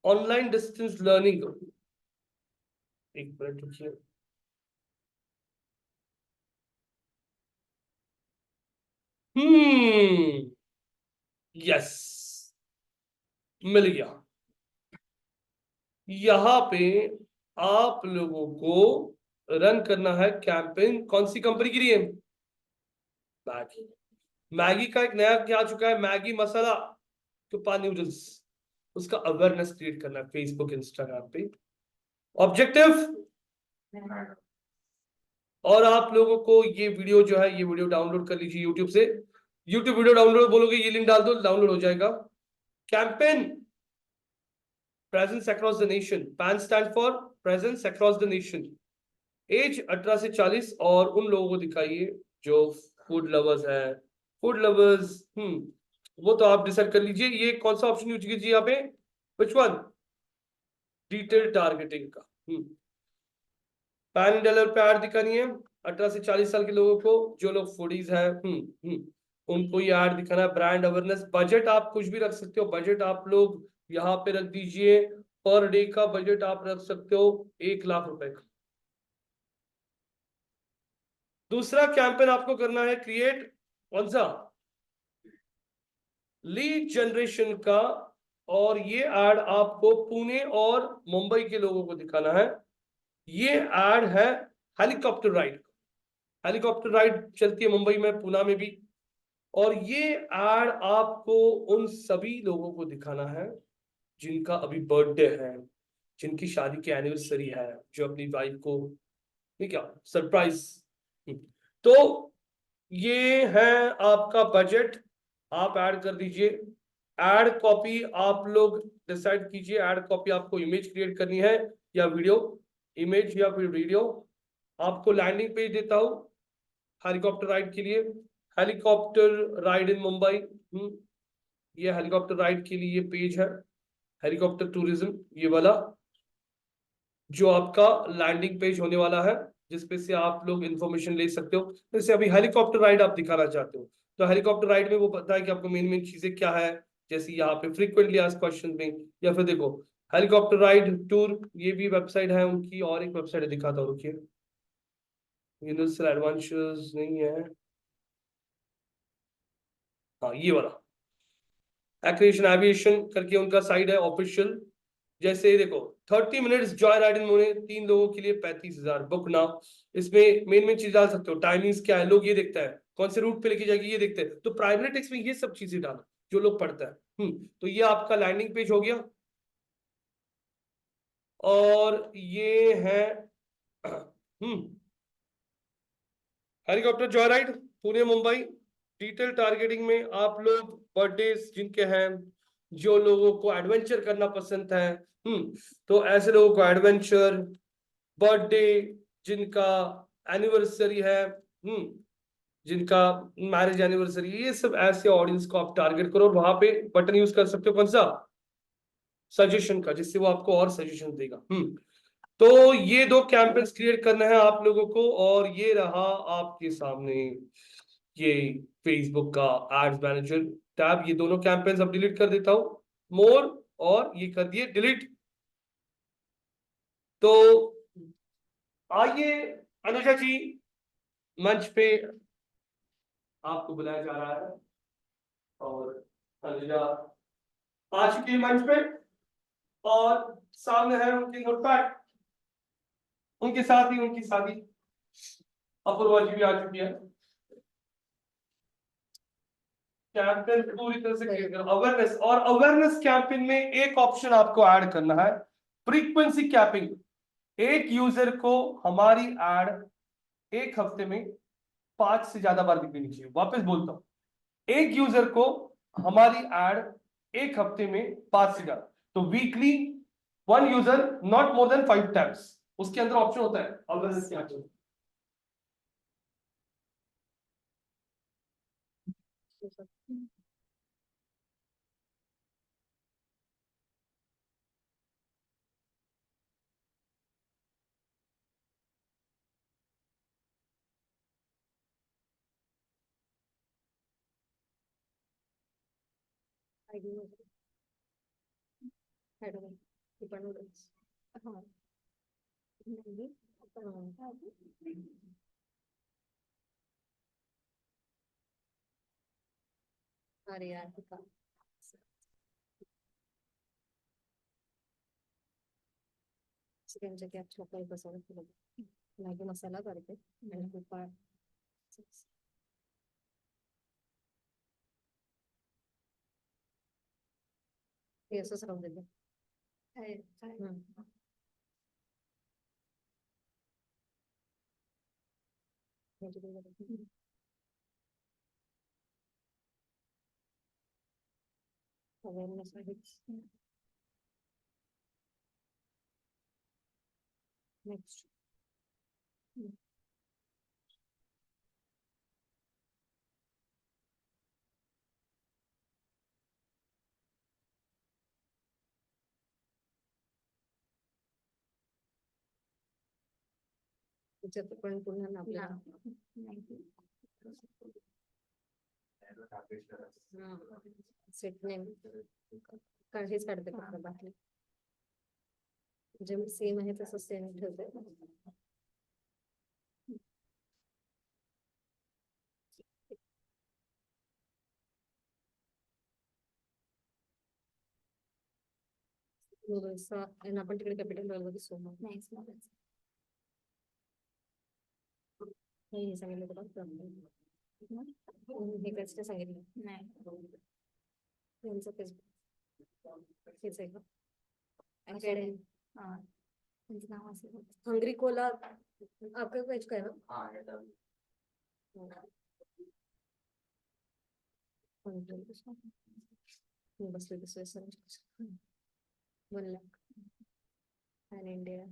[SPEAKER 1] ऑनलाइन डिस्टेंस लर्निंग, एक मिनट रुकिए। यस, मिल गया। यहाँ पे आप लोगों को रन करना है कैंपेन। कौन सी कंपनी के लिए? मैगी। मैगी का एक नया क्या आ चुका है, मैगी मसाला टुपा नूडल्स। उसका अवेयरनेस क्रिएट करना है फेसबुक इंस्टाग्राम पे। ऑब्जेक्टिव, और आप लोगों को ये वीडियो जो है, ये वीडियो डाउनलोड कर लीजिए यूट्यूब से। यूट्यूब वीडियो डाउनलोड बोलोगे, ये लिंक डाल दो, डाउनलोड हो जाएगा। Campaign presence across the nation. Pan stand for presence across the nation. Age 18 से 40 और उन लोगों को दिखाइए जो फूड लवर्स है। फूड लवर्स, वो तो आप डिसाइड कर लीजिए। ये कौन सा ऑप्शन यूज कीजिए यहाँ पे? Which one? डिटेल टारगेटिंग का। पैन डॉलर पे ऐड दिखानी है 18 से 40 साल के लोगों को, जो लोग फूडीज हैं। उनको ये ऐड दिखाना है। Brand awareness. बजट आप कुछ भी रख सकते हो। बजट आप लोग यहाँ पे रख दीजिए। पर डे का बजट आप रख सकते हो 1 लाख रुपए का। दूसरा कैंपेन आपको करना है क्रिएट, कौन सा? लीड जनरेशन का। और ये ऐड आपको पुणे और मुंबई के लोगों को दिखाना है। ये ऐड है हेलीकॉप्टर राइड। हेलीकॉप्टर राइड चलती है मुंबई में, पुणे में भी। और ये ऐड आपको उन सभी लोगों को दिखाना है जिनका अभी बर्थडे है, जिनकी शादी की एनिवर्सरी है, जो अपनी वाइफ को ये क्या सरप्राइज। तो ये है आपका बजट, आप ऐड कर दीजिए। ऐड कॉपी आप लोग डिसाइड कीजिए। ऐड कॉपी आपको इमेज क्रिएट करनी है या वीडियो? इमेज या फिर वीडियो? आपको लैंडिंग पेज देता हूं हेलीकॉप्टर राइड के लिए। Helicopter ride in Mumbai. ये हेलीकॉप्टर राइड के लिए ये पेज है, हेलीकॉप्टर टूरिज्म, ये वाला जो आपका लैंडिंग पेज होने वाला है, जिसपे से आप लोग इंफॉर्मेशन ले सकते हो। जैसे अभी हेलीकॉप्टर राइड आप दिखाना चाहते हो, तो हेलीकॉप्टर राइड में वो पता है कि आपको मेन मेन चीजें क्या है, जैसे यहाँ पे फ्रीक्वेंटली आस्क्ड क्वेश्चन में। या फिर देखो हेलीकॉप्टर राइड टूर, ये भी वेबसाइट है उनकी। और एक वेबसाइट दिखाता हूँ, रुकिए। यूनिवर्सल एडवेंचर्स नहीं है, हाँ ये वाला एक्रेशन एविएशन करके उनका साइट है ऑफिशियल। जैसे देखो 30 मिनट्स जॉय राइड इन मुने, 3 लोगों के लिए 35,000 बुक नाउ। इसमें मेन मेन चीज डाल सकते हो, टाइमिंग्स क्या है, लोग ये देखता है कौन से रूट पे लेके जाएगी ये देखते हैं। तो प्राइमरी टेक्स्ट में ये सब चीजें डालो जो लोग पढ़ता है। तो ये आपका लैंडिंग पेज हो गया। और ये है helicopter Joy ride Pune Mumbai. Detail targeting में आप लोग बर्थडे जिनके हैं, जो लोगों को एडवेंचर करना पसंद है, तो ऐसे लोगों को एडवेंचर, बर्थडे, जिनका एनिवर्सरी है, जिनका मैरिज एनिवर्सरी, ये सब ऐसे ऑडियंस को आप टारगेट करो। और वहां पे बटन यूज कर सकते हो कौन सा? सजेशन का, जिससे वो आपको और सजेशन देगा। तो ये 2 कैंपेन्स क्रिएट करना है आप लोगों को। और ये रहा आपके सामने ये फेसबुक का एड्स मैनेजर टैब। ये दोनों कैंपेन्स अब डिलीट कर देता हूं, मोर और ये कर दिए डिलीट। तो आइए अनुजा जी, मंच पे आपको बुलाया जा रहा है। और अनुजा आ चुकी है मंच पे, और सामने है उनकी नोटपैड, उनके साथ ही उनकी शादी अपूर्वा जी भी आ चुकी है। कैंपेन पूरी तरह से क्लियर करो, अवेयरनेस। और अवेयरनेस कैंपेन में एक ऑप्शन आपको ऐड करना है, फ्रीक्वेंसी कैपिंग। एक यूजर को हमारी एड एक हफ्ते में 5 से ज्यादा बार दिखनी चाहिए। वापस बोलता हूं, एक यूजर को हमारी एड एक हफ्ते में 5 से ज्यादा, तो weekly 1 user not more than 5 times. उसके अंदर ऑप्शन होता है अवेयरनेस कैंपेन।
[SPEAKER 6] अरे यार चिकन जगह आप छोटा ही पसंद करोगे मैगी मसाला करके आणि ऊपर हे असंच राहू देते हम्म. Awareness आहेच. Next. त्याच्यात पण पुन्हा ना आपल्याला सेट नेम हेच काढते फक्त बाकी जे सेम आहे तसं सेम ठेवते आणि आपण तिकडे कॅपिटल मध्ये सोमा नाही सांगितलं हे कसं सांगितलं नाही त्यांचं हेच आहे का हंगरी कोला आपका पेज का है ना बसले दुसरे 1 लाख and India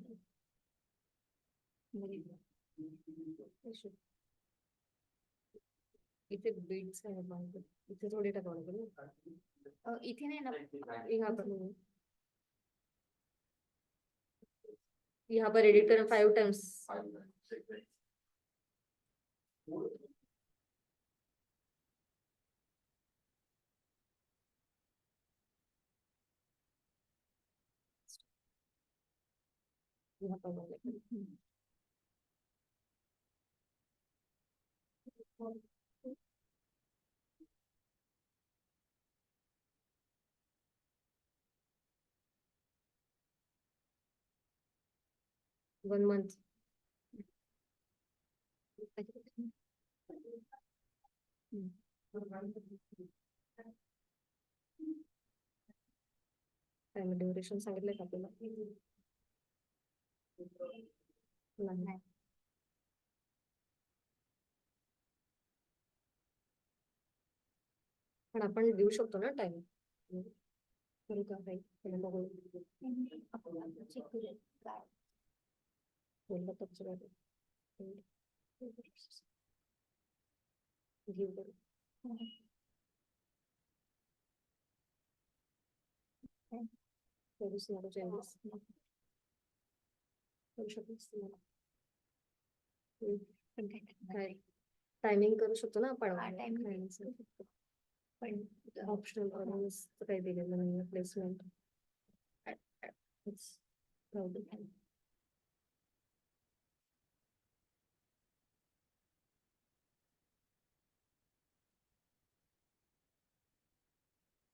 [SPEAKER 6] इथे बीट्स आहे बाहेर इथे थोडी टाकावं लागेल इथे नाही ना यहाँ पर एडिट करें 5 times यहाँ पर 1 month ड्युरेशन सांगितलंय का आपल्याला नाही पण आपण देऊ शकतो ना टाइम करू का काही टायमिंग करू शकतो ना आपण पण ऑप्शनल काही दिलेलं नाही प्लेसमेंट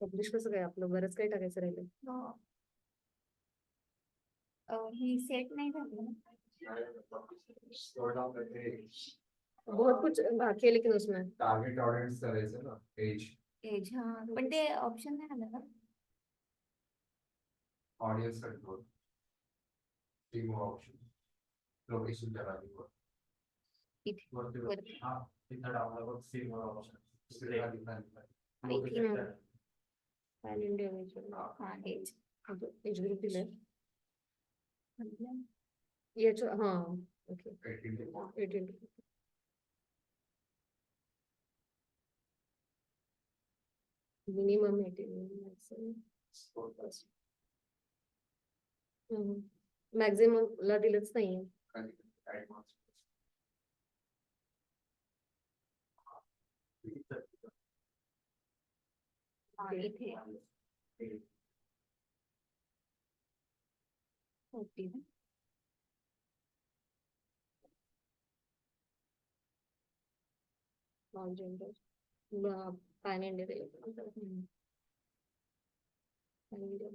[SPEAKER 6] पब्लिश कसं काय आपलं बरंच काही टाकायचं राहिलं
[SPEAKER 8] ही सेट नाही झाली
[SPEAKER 6] बहुत कुछ बाकी है लेकिन उसमें
[SPEAKER 9] टारगेट ऑडियंस करायचं ना एज
[SPEAKER 8] एज हाँ पण ते ऑप्शन नाही आलं ना
[SPEAKER 9] audience control team option location जगावर
[SPEAKER 8] वरती.
[SPEAKER 9] हा तिथं डाउनलोड सीम ऑप्शन
[SPEAKER 6] पॅन इंडिया
[SPEAKER 8] हा एज
[SPEAKER 6] एज ग्रुप दिलाय याच्या हा ओके 18 मिनिमम 18 मॅक्झिमम ला दिलंच नाहीये
[SPEAKER 8] हा, इथे होती ना.
[SPEAKER 6] Non-gender. Pan India. Pan India.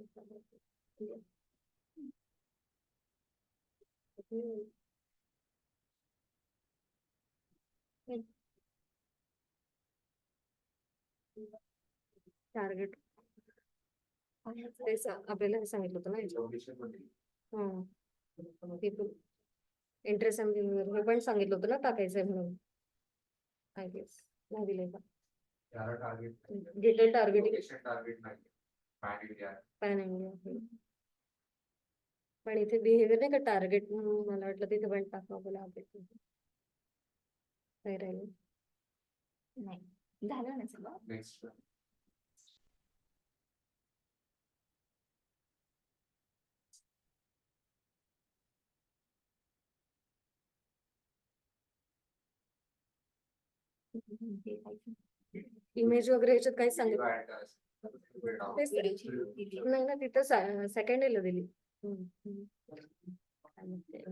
[SPEAKER 6] Target ते आपल्याला हे सांगितलं होतं ना
[SPEAKER 9] लोकेशन मध्ये
[SPEAKER 6] पीपल इंटरेस्ट हे पण सांगितलं होतं ना टाकायचंय म्हणून आय गेस नाही दिले का
[SPEAKER 9] त्याला target
[SPEAKER 6] detail targeting
[SPEAKER 9] location target नाही पॅन इंडिया
[SPEAKER 6] पॅन इंडिया पण इथे बिहेवियर नाही का टार्गेट म्हणून मला वाटलं तिथे पण टाकावं लागेल काय राहील
[SPEAKER 8] नाही झालं ना सगळं.
[SPEAKER 9] नेक्स्ट
[SPEAKER 6] इमेज वगैरे याच्यात काही सांगितलं
[SPEAKER 9] ऍड करायचं
[SPEAKER 6] तेच नाही ना तिथं सेकंड डेला दिली काय म्हणते,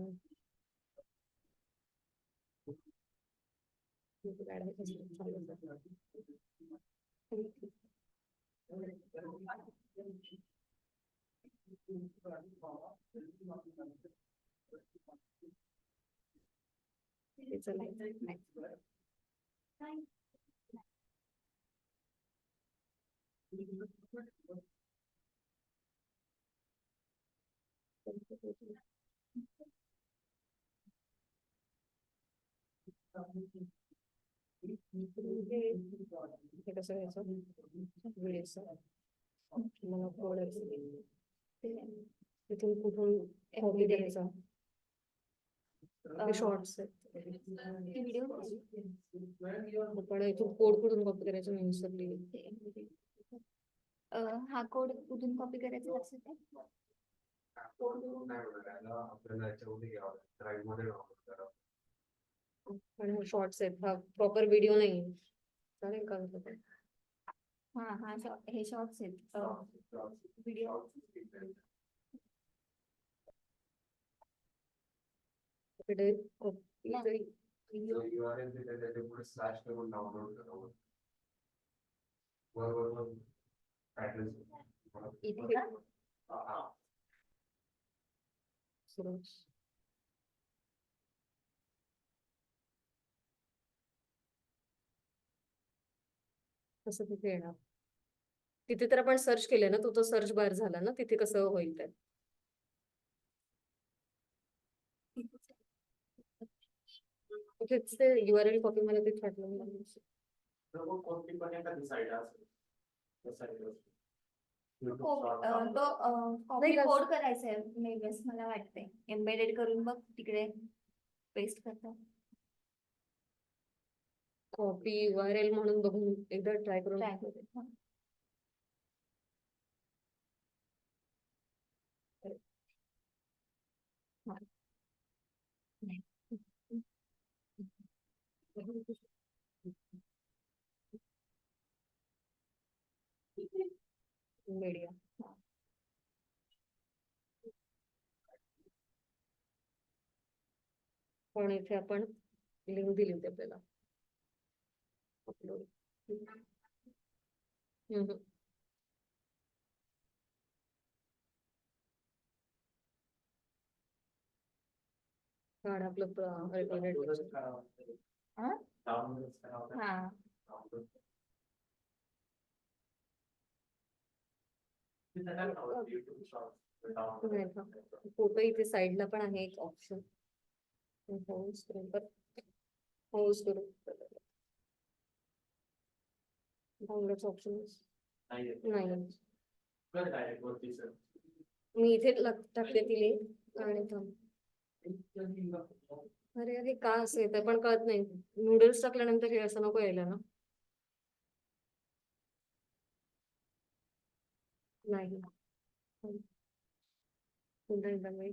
[SPEAKER 6] हे कसं घ्यायचं व्हिडिओचं मला थोडं तिथून कुठून कॉपी करायचा शॉर्ट्स
[SPEAKER 8] व्हिडिओ
[SPEAKER 6] पण इथून कोड कुठून कॉपी करायचं मी विसरली
[SPEAKER 8] हा कोड कुठून कॉपी करायचा लक्षात आहे?
[SPEAKER 9] नाही होणार याला आपल्याला याच्यामध्ये घ्यावं ड्राईव्ह मध्ये डाउनलोड करावं
[SPEAKER 6] पण शॉर्ट्स आहेत हा प्रॉपर व्हिडिओ नाही चालेल का
[SPEAKER 8] हा हा हे शॉर्ट्स आहेत व्हिडिओ
[SPEAKER 9] जो URL दिला त्याच्या पुढे स्लॅश करून डाउनलोड करावं वर ऍड्रेस
[SPEAKER 8] इथे का
[SPEAKER 6] कसं तिथे येणार तिथे तर आपण सर्च केले ना तो सर्च बार झाला ना तिथे कसं होईल ते तिथेच ते URL कॉपी मला ते
[SPEAKER 7] कोणती पण एखादी साईड असेल
[SPEAKER 8] तो कॉपी कोड करायचा आहे मे बस मला वाटतंय एम्बेडेड करून बघ तिकडे पेस्ट करतात
[SPEAKER 6] कॉपी URL म्हणून बघून एकदा ट्राय करून
[SPEAKER 8] ट्राय करते
[SPEAKER 6] मीडिया पण इथे आपण लिंक दिली होती आपल्याला अपलोड कार्ड आपलं
[SPEAKER 8] हा
[SPEAKER 6] फोटो इथे साईडला पण आहे एक ऑप्शन डाउनलोड ऑप्शन नाही मी इथे टाकले ती लिंक आणि अरे अरे का असं येतं पण कळत नाही नूडल्स टाकल्यानंतर हे असं नको यायला ना नाही पुन्हा एकदा मी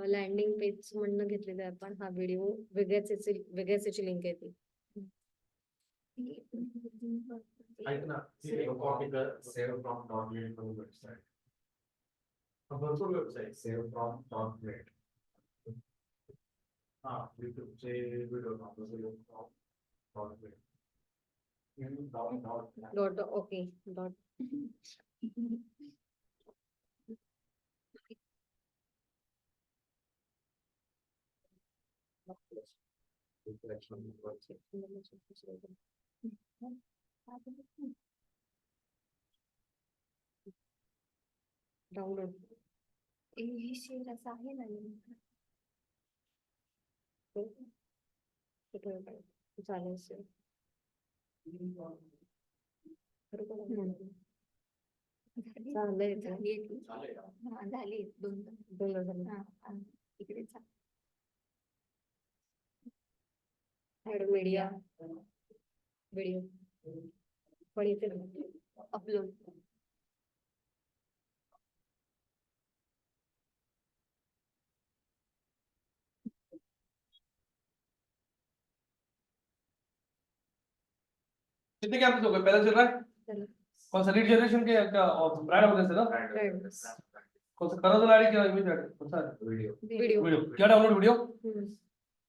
[SPEAKER 6] लँडिंग पेज म्हणून घेतलेलं आहे आपण हा व्हिडिओ वेगळ्याच याची लिंक आहे ती.
[SPEAKER 9] ऐक ना कॉपी कर सेव्ह फ्रॉम डॉट नेट करून वेबसाईट भरपूर website save from dot net हा युट्यूबचे video save from dot net
[SPEAKER 6] dot okay dot download
[SPEAKER 8] English असं आहे ना link.
[SPEAKER 6] चालेल sir. चाललंय ते.
[SPEAKER 8] झाली आहे ती. हा, झाली 2
[SPEAKER 6] दोन
[SPEAKER 8] हा आणि इकडे
[SPEAKER 6] मीडिया व्हिडिओ पण इथे
[SPEAKER 8] अपलोड
[SPEAKER 1] कितने कैंपस हो गए पहला चल रहा है
[SPEAKER 6] चलो.
[SPEAKER 1] कौन सा लीड जनरेशन के क्या ब्रांड वगैरह से ना
[SPEAKER 6] Friends.
[SPEAKER 1] कौन सा करा तो लाइट क्या इमेज कौन सा
[SPEAKER 9] व्हिडिओ
[SPEAKER 6] व्हिडिओ
[SPEAKER 1] वीडियो क्या डाउनलोड वीडियो
[SPEAKER 6] हम्म.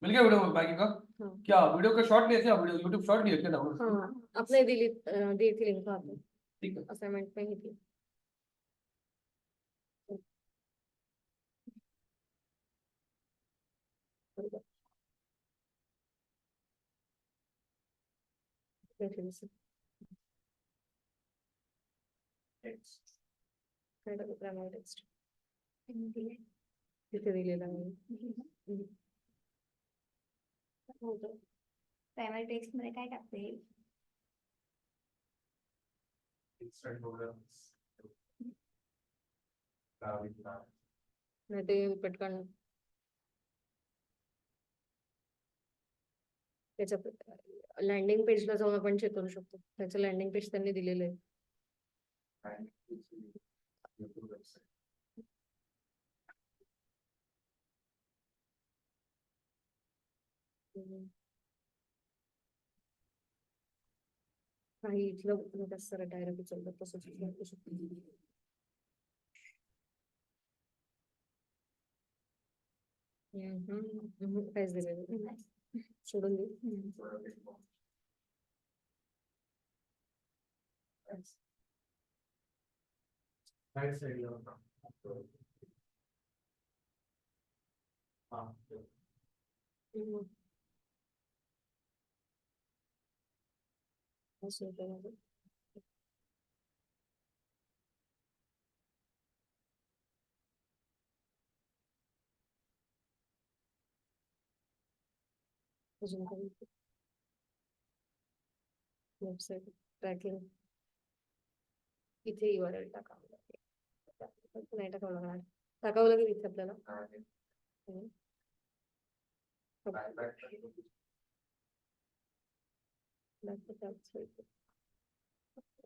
[SPEAKER 1] मिल गया वीडियो बाकी का
[SPEAKER 6] हाँ.
[SPEAKER 1] क्या वीडियो का शॉर्ट नहीं है क्या वीडियो यूट्यूब शॉर्ट नहीं है क्या डाउनलोड
[SPEAKER 6] हाँ आपने दी थी लिंक आपको
[SPEAKER 1] ठीक है
[SPEAKER 6] असाइनमेंट में ही थी. टेक्स्ट तिथे दिलेला आहे.
[SPEAKER 8] प्रायमरी टेक्स्ट मध्ये काय टाकते
[SPEAKER 9] इन्स्टंट प्रोग्राम्स
[SPEAKER 6] नाही ते पटकन त्याच्या लँडिंग पेजला जाऊन आपण चेक करू शकतो. त्याचं लँडिंग पेज त्यांनी दिलेलं आहे.
[SPEAKER 9] युट्यूब वेबसाईट
[SPEAKER 6] काही इथलं सर डायरेक्ट उचलतात तसंच करू शकतो. काहीच दिलेलं नाही. सोडून दे.
[SPEAKER 9] राईट साईडला हा
[SPEAKER 6] असं होतं माझं. अजून काही वेबसाईट ट्रॅकिंग इथे URL टाकावं लागेल. नाही टाकावं लागणार. टाकावं लागेल इथे आपल्याला.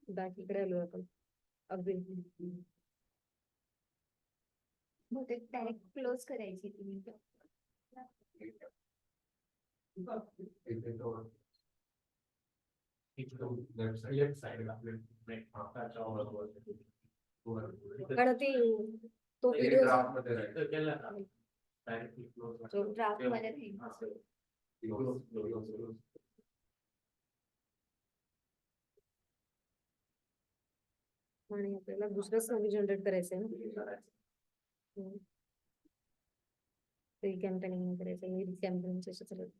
[SPEAKER 6] बॅक इकडे आलो आपण अगदी.
[SPEAKER 8] बहुतेक डायरेक्ट क्लोज करायची तुम्ही
[SPEAKER 9] लेफ्ट साइड
[SPEAKER 6] कारण ती तो व्हिडिओ
[SPEAKER 8] ड्राफ्ट मध्ये राहील
[SPEAKER 6] आणि आपल्याला दुसरंच नवी जनरेट करायचंय ना. ते कॅम्पेनिंग करायचं कॅम्पेनिंग चालत.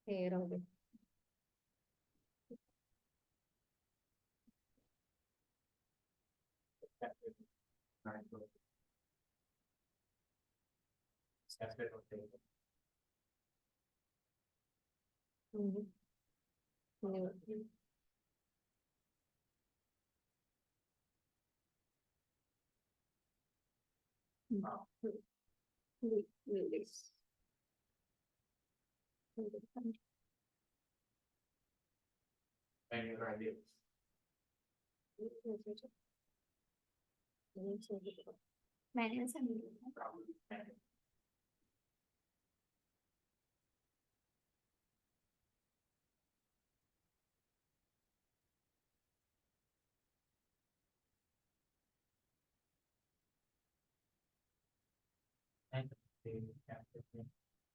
[SPEAKER 6] हे राहू दे. Ladies.
[SPEAKER 9] And your ideas.
[SPEAKER 8] Manual सांगितलं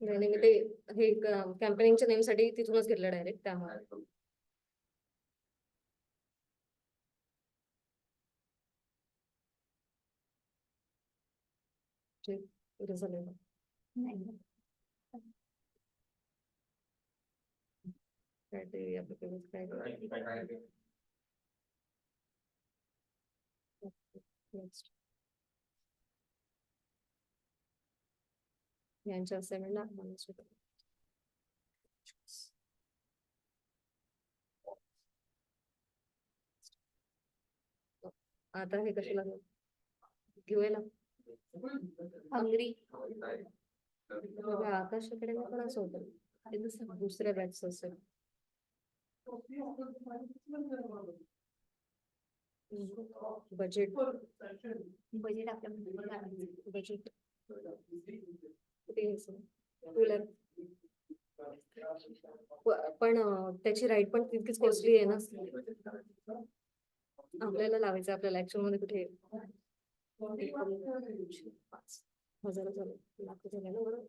[SPEAKER 6] नाही नाही, मी ते हे कॅम्पेनिंगच्या नेमसाठी तिथूनच घेतलं डायरेक्ट त्यामुळे. पुढे झालं का?
[SPEAKER 8] नाही
[SPEAKER 6] काय ते applicants काय करायचं? Next. यांच्या assignment ला माणूस होता. आता हे कशाला घेऊया ना
[SPEAKER 8] हंगरी
[SPEAKER 6] आकाशाकडे पण असं होतं ते दुसऱ्या बॅचचं असेल. बजेट
[SPEAKER 8] बजेट आपल्या
[SPEAKER 6] बजेट कूलर पण त्याची राईट पण तितकीच कॉस्टली आहे ना. आपल्याला लावायचं आपल्याला ऍक्च्युअल मध्ये कुठे 5,000 झाले लाख झाले ना बरोबर.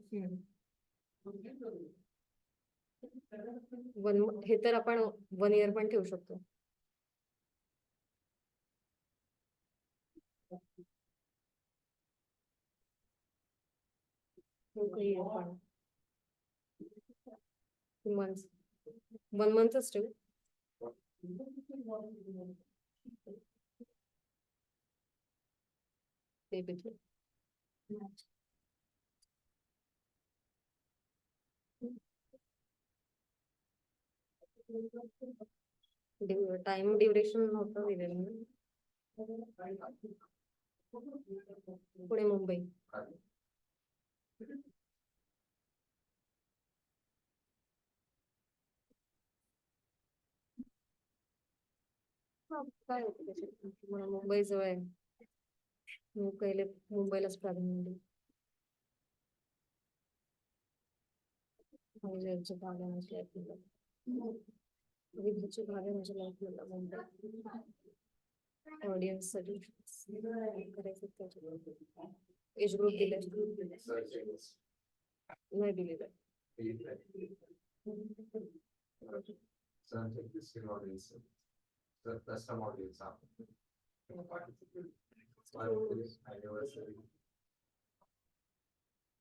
[SPEAKER 6] हे तर आपण 1 year पण ठेवू शकतो. months 1 monthच ठेवू. ते between. टाइम ड्युरेशन नव्हतं दिलेलं ना. पुणे मुंबई काय होतं त्याच्यात मला मुंबई जवळ आहे. मी पहिले मुंबईलाच प्राधान्य दिले. विजयची भाग आहे माझ्या लाईफमध्ये. विजयची भाग आहे माझ्या लाईफमध्ये मुंबई. ऑडियन्स साठी करायचं त्याच्यात एज ग्रुप दिले नाही दिलेलं.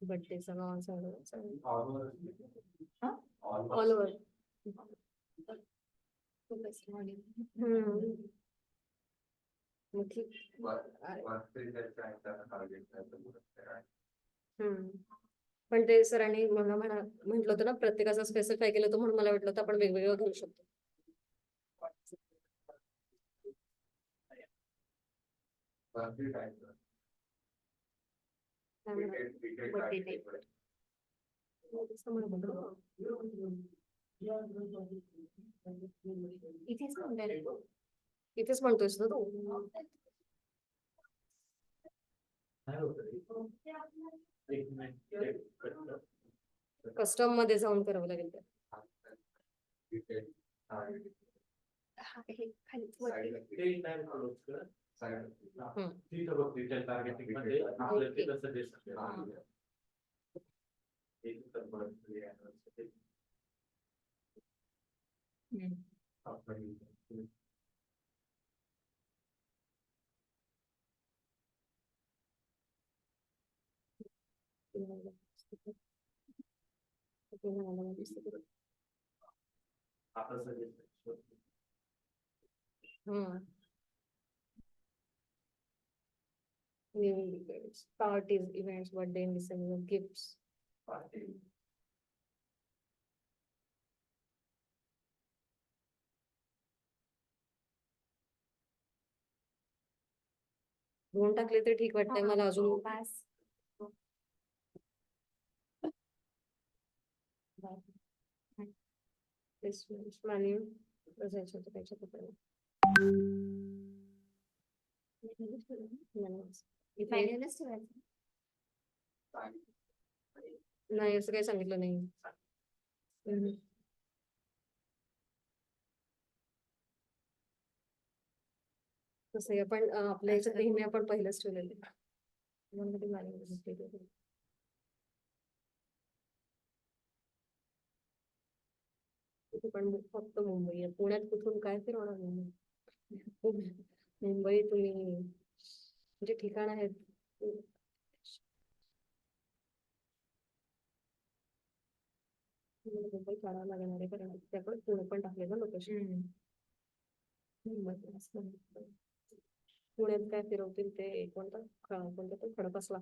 [SPEAKER 6] बर्थडे सगळं ऑल ओव्हर. पण ते सरांनी मला म्हटलं होतं ना प्रत्येकाचं स्पेसिफाय केलं होतं म्हणून मला वाटलं होतं आपण वेगवेगळं घेऊ शकतो.
[SPEAKER 8] इथेच म्हणताय
[SPEAKER 6] इथेच म्हणतोयस ना तू. कस्टम मध्ये जाऊन करावं लागेल ते. Parties, events, birthday, December, gifts. दोन टाकले तर ठीक वाटतंय मला अजून.
[SPEAKER 8] पास
[SPEAKER 6] प्लेसमेंट मॅन्युअल बसायचं होतं त्याच्यात आपल्याला. इथे
[SPEAKER 8] मॅन्युअलच ठेवायचं.
[SPEAKER 6] नाही असं काही सांगितलं नाही. हम्म. तसं आहे, पण आपल्या याच्यात नेहमी आपण पहिलंच ठेवलेलं आहे. म्हणून ते manual ठेवलेलं. इथे पण फक्त मुंबई आहे. पुण्यात कुठून काय फिरवणार मुंबई? मुंबई तुम्ही जे ठिकाण आहेत मुंबई काढावं लागणार आहे, कारण त्याकडे पुणे पण टाकलेलं लोकेशन. पुण्यात काय फिरवतील ते कोणता तो Khadakwasla,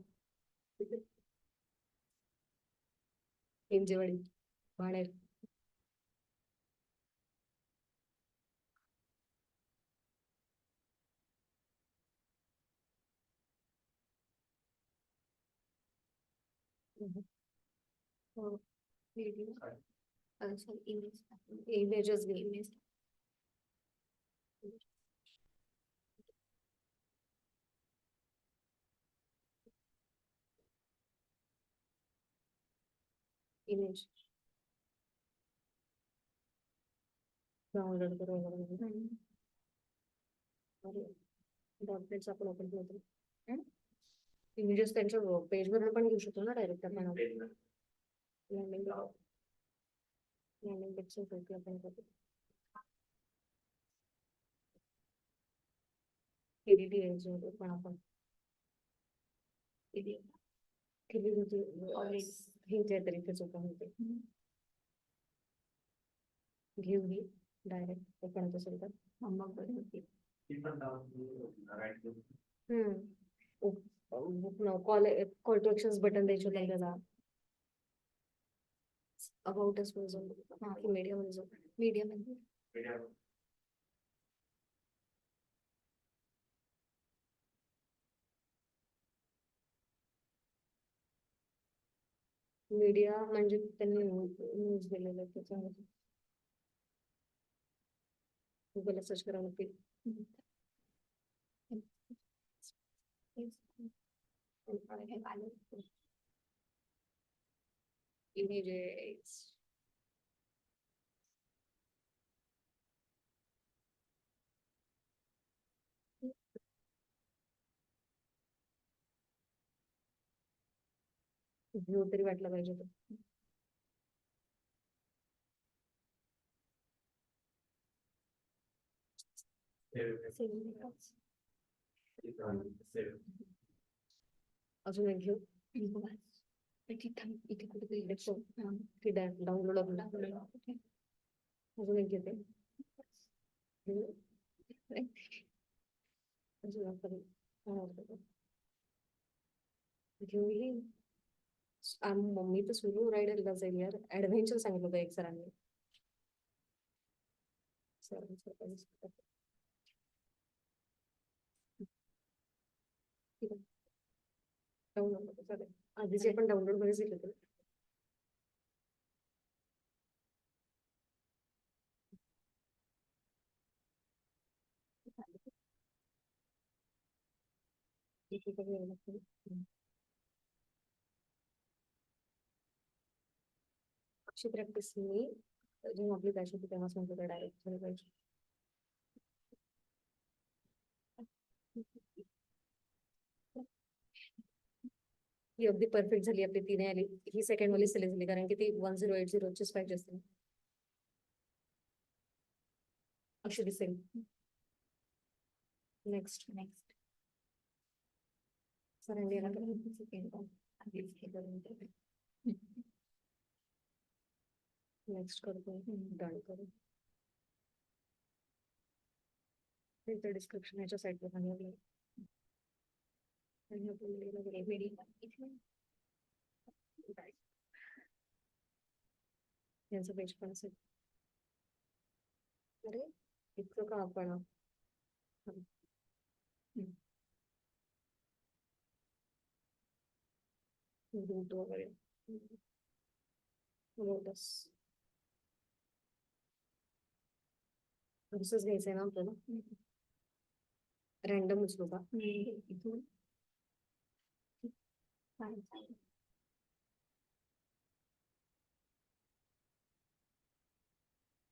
[SPEAKER 6] Hinjewadi, Baner.
[SPEAKER 8] Video image
[SPEAKER 6] images घे.
[SPEAKER 8] इमेज
[SPEAKER 6] इमेज डाउनलोड करून डॉक्युमेंट्स आपण ओपन करतो. इमेजेस त्यांच्या पेजवर पण घेऊ शकतो ना डायरेक्ट आपण. लँडिंग पेजचं ओपन आपण करतो. एडिटी आहे पण आपण केली होती हे तरीकेच ओपन होते. घेऊ ही डायरेक्ट ओपन होत असेल तर.
[SPEAKER 8] मग
[SPEAKER 6] कॉल टू एक्शन्स बटन द्यायचे होते त्याला. अबाउट अस मीडिया
[SPEAKER 8] मीडियामध्ये
[SPEAKER 6] मीडिया म्हणजे त्यांनी न्यूज दिलेलं आहे त्याच्यामध्ये. गुगलला सर्च करावं लागतील. इमेजेस व्ह्यू तरी वाटलं पाहिजे तो. अजून एक घेऊ.
[SPEAKER 8] इथे कुठेतरी
[SPEAKER 6] डाउनलोड अजून एक घेते. घेऊ ही. मम्मी तर सुरू रायडरला जाईल यार. ऍडव्हेंचर सांगितलं होतं एक सरांनी. डाउनलोड आधीचे पण डाउनलोड मध्ये दिले होते. अशी प्रॅक्टिस मी जेव्हा आपली बॅच होती तेव्हा सांगतो डायरेक्ट झाली पाहिजे. ही अगदी परफेक्ट झाली आपली. ती नाही आली ही सेकंड वाली सिलेक्ट झाली कारण की ती 1080 चीच पाहिजे असते. अशी दिसेल. नेक्स्ट सरांनी याला नेक्स्ट करतो. डन करू. डिस्क्रिप्शन याच्या साईडला सांगितलं. आणि यांचं पेज पण असेल. अरे इतकं का आपण रूट वगैरे लोटस दुसरंच घ्यायचंय ना आपल्याला रॅन्डम उचलू का
[SPEAKER 8] इथून चालेल.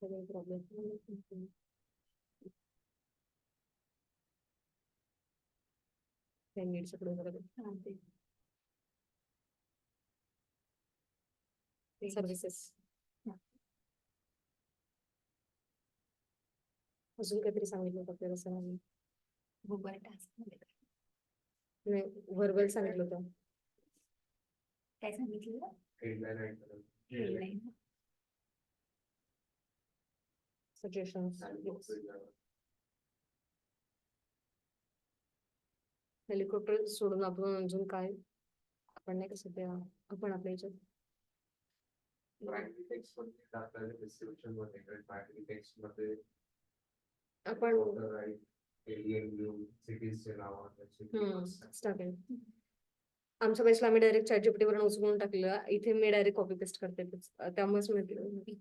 [SPEAKER 6] प्रॉब्लेम सगळं बरोबर सर्व्हिसेस अजून काहीतरी सांगितलं होतं आपल्याला सरांनी
[SPEAKER 8] गुगल टास्क मध्ये
[SPEAKER 6] व्हर्बल सांगितलं होतं
[SPEAKER 8] काय सांगितलं
[SPEAKER 9] Headline item.
[SPEAKER 8] Headline
[SPEAKER 6] suggestions
[SPEAKER 9] And
[SPEAKER 6] helicopter सोडून आपण अजून काय आपण नाही का सध्या आपण आपल्या याच्यात
[SPEAKER 9] primary text मध्ये टाकलेलं description मध्ये किंवा primary text मध्ये
[SPEAKER 6] आपण
[SPEAKER 9] water right, alien view, cities चे नाव
[SPEAKER 6] स्टार्टिंग आमच्या बेसला आम्ही डायरेक्ट चॅट जीपीटी वरून उचलून टाकलं इथे मी डायरेक्ट कॉपी पेस्ट करते त्यामुळेच मी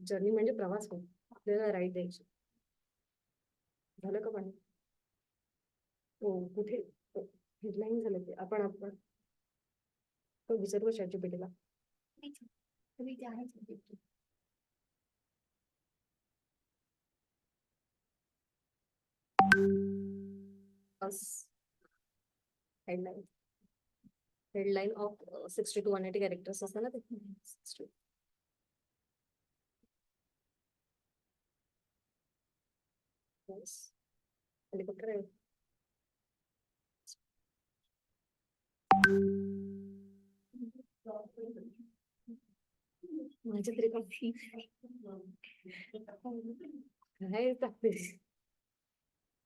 [SPEAKER 6] जर्नी म्हणजे प्रवास हो आपल्याला राईड द्यायची झालं का पण हो कुठे हेडलाईन झालं ते आपण तो विसरलो चॅट जीपीटीला
[SPEAKER 8] तुम्ही ते आहे subject.
[SPEAKER 6] Headline of 60 to 180 characters असतात ना ते 60. Yes. हेलिकॉप्टर आहे माझ्या तरी काय टाकतेस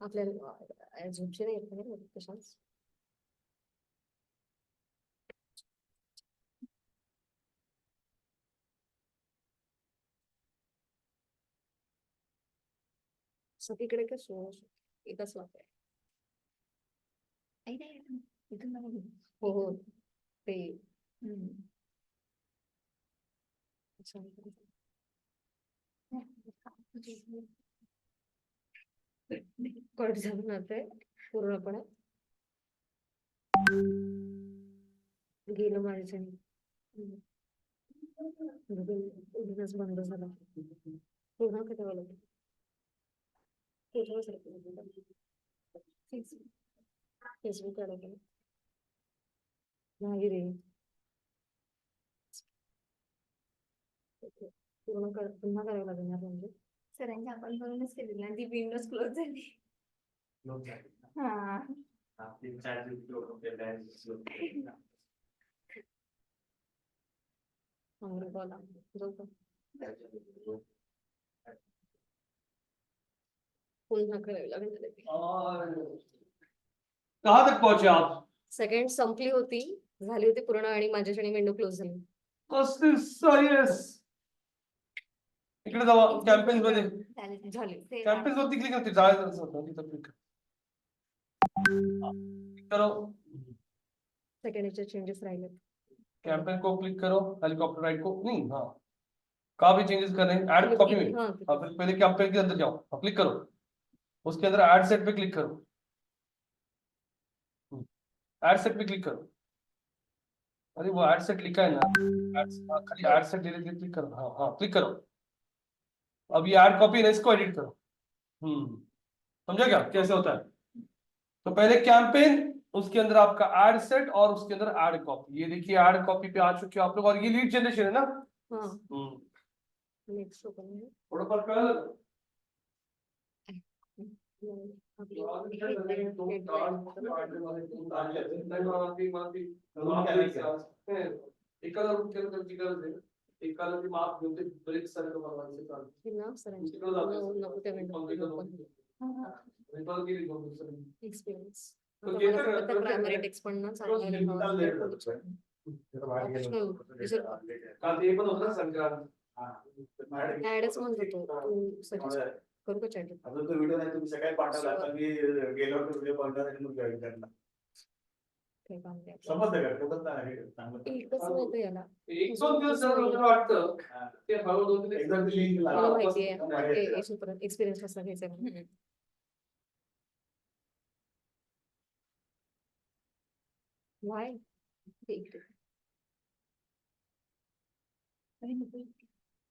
[SPEAKER 6] आपल्याला झोपचे नाही येत ना कशाच सगळीकडे काय एकच वाटत
[SPEAKER 8] आई नाही येत. इथून मला घेऊन.
[SPEAKER 6] हो हो ते
[SPEAKER 8] हम्म.
[SPEAKER 6] कट झालं ना ते पूर्णपणे गेलं माझ्या बंद झाला पूर्ण कटावं लागलं फेसबुक काढायला नाही रे पूर्ण पुन्हा करावं लागणार म्हणजे
[SPEAKER 8] सरांच्या आपण करूनच केलेलं आणि ती विंडोज क्लोज झाली हा
[SPEAKER 7] आपली chat GPT open केलं आहे.
[SPEAKER 6] बोला जाऊ का पुन्हा करावी लागणार
[SPEAKER 1] कहाँ तक पहुंचे आप
[SPEAKER 6] सेकंड संपली होती झाली होती पूर्ण आणि माझ्याच्याने विंडो क्लोज झाली
[SPEAKER 1] 35 इकडे जावा कॅम्पेन्स मध्ये
[SPEAKER 8] झाली
[SPEAKER 6] झाली
[SPEAKER 1] कॅम्पेन्स वरती क्लिक करते जायचं होतं तिथं क्लिक करो
[SPEAKER 6] सेकंडचे चेंजेस राहिले
[SPEAKER 1] कैंपेन को क्लिक करो हेलीकॉप्टर राइट को नहीं हाँ कहाँ भी चेंजेस कर रहे हैं ऐड कॉपी में
[SPEAKER 6] हाँ
[SPEAKER 1] हाँ फिर पहले कैंपेन के अंदर जाओ हाँ, क्लिक करो उसके अंदर ऐड सेट पे क्लिक करो ऐड सेट पे क्लिक करो अरे वो ऐड सेट लिखा है ना खाली ऐड सेट डायरेक्टली क्लिक करो हाँ हाँ क्लिक करो अब ये ऐड कॉपी है ना इसको एडिट करो समझा क्या कैसे होता है तो पहले कैंपेन उसके अंदर आपका ऐड सेट और उसके अंदर ऐड कॉपी ये देखिए ऐड कॉपी पे आ चुके हो आप लोग और ये लीड जनरेशन है ना
[SPEAKER 6] हाँ नेक्स्ट ओपन है
[SPEAKER 1] थोड़ा फर्क कळलं? एकाला रूट केलं तर ती गरज आहे एकाला ती माप घेऊन ते ब्रेक सारखं बनवायचं चालतं
[SPEAKER 6] नको त्या एक्सपिरियन्स प्रायमरी टेक्स्ट पण ना
[SPEAKER 1] काल ते पण होतं ना संक्रांत
[SPEAKER 6] ऍडच म्हणतो तू सजेस्ट करू का चॅट
[SPEAKER 10] अजून तो व्हिडिओ नाही तुम्ही सकाळी पाठवला आता मी गेलो व्हिडिओ पाठवण्यासाठी मग जॉईन करणार
[SPEAKER 6] काही काम नाही.
[SPEAKER 9] समजलं का तो बंद आहे चांगलं
[SPEAKER 6] एकच मिळतं याला.
[SPEAKER 1] एक दोन दिवस जर मला वाटतं ते हळूहळू दोन
[SPEAKER 9] एकदा ती link
[SPEAKER 6] मला
[SPEAKER 9] लावा.
[SPEAKER 6] माहिती आहे एक्सपिरियन्स कसा घ्यायचा म्हणून. Why?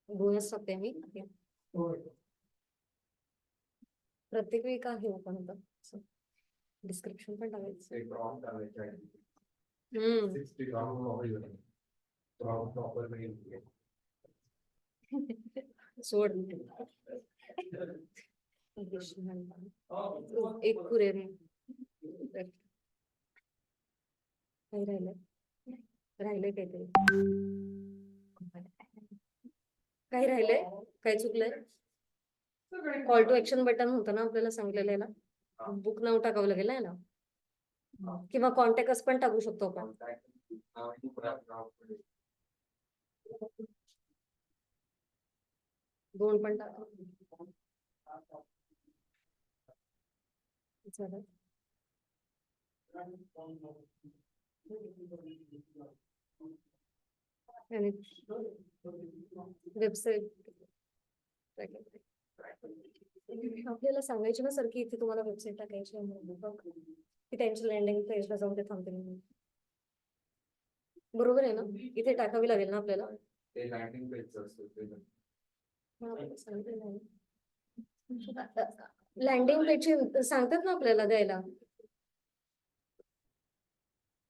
[SPEAKER 6] बोनस टाकते मी प्रत्येक वेळी का हे ओपन होतं डिस्क्रिप्शन पण टाकायचं.
[SPEAKER 9] एक prompt टाकायचा आहे.
[SPEAKER 6] हम्म
[SPEAKER 9] 60 prompt proper नाही.
[SPEAKER 6] सोड एक पुरे काही राहिलंय काहीतरी काही राहिलंय काय चुकलंय. कॉल टू ऍक्शन बटन होतं ना आपल्याला सांगलेलं याला बुक नाव टाकावं लागेल ना याला किंवा कॉन्टॅक्ट पण टाकू शकतो आपण. दोन पण टाका. झालं. आणि वेबसाईट आपल्याला सांगायची ना सर की इथे तुम्हाला वेबसाईट टाकायची आहे म्हणून बघ की त्यांच्या लँडिंग पेजला जाऊन ते थांबते म्हणून. बरोबर आहे ना इथे टाकावी लागेल ना आपल्याला.
[SPEAKER 9] ते लँडिंग पेजचं असतं ते.
[SPEAKER 6] लँडिंग पेजची सांगतात ना आपल्याला द्यायला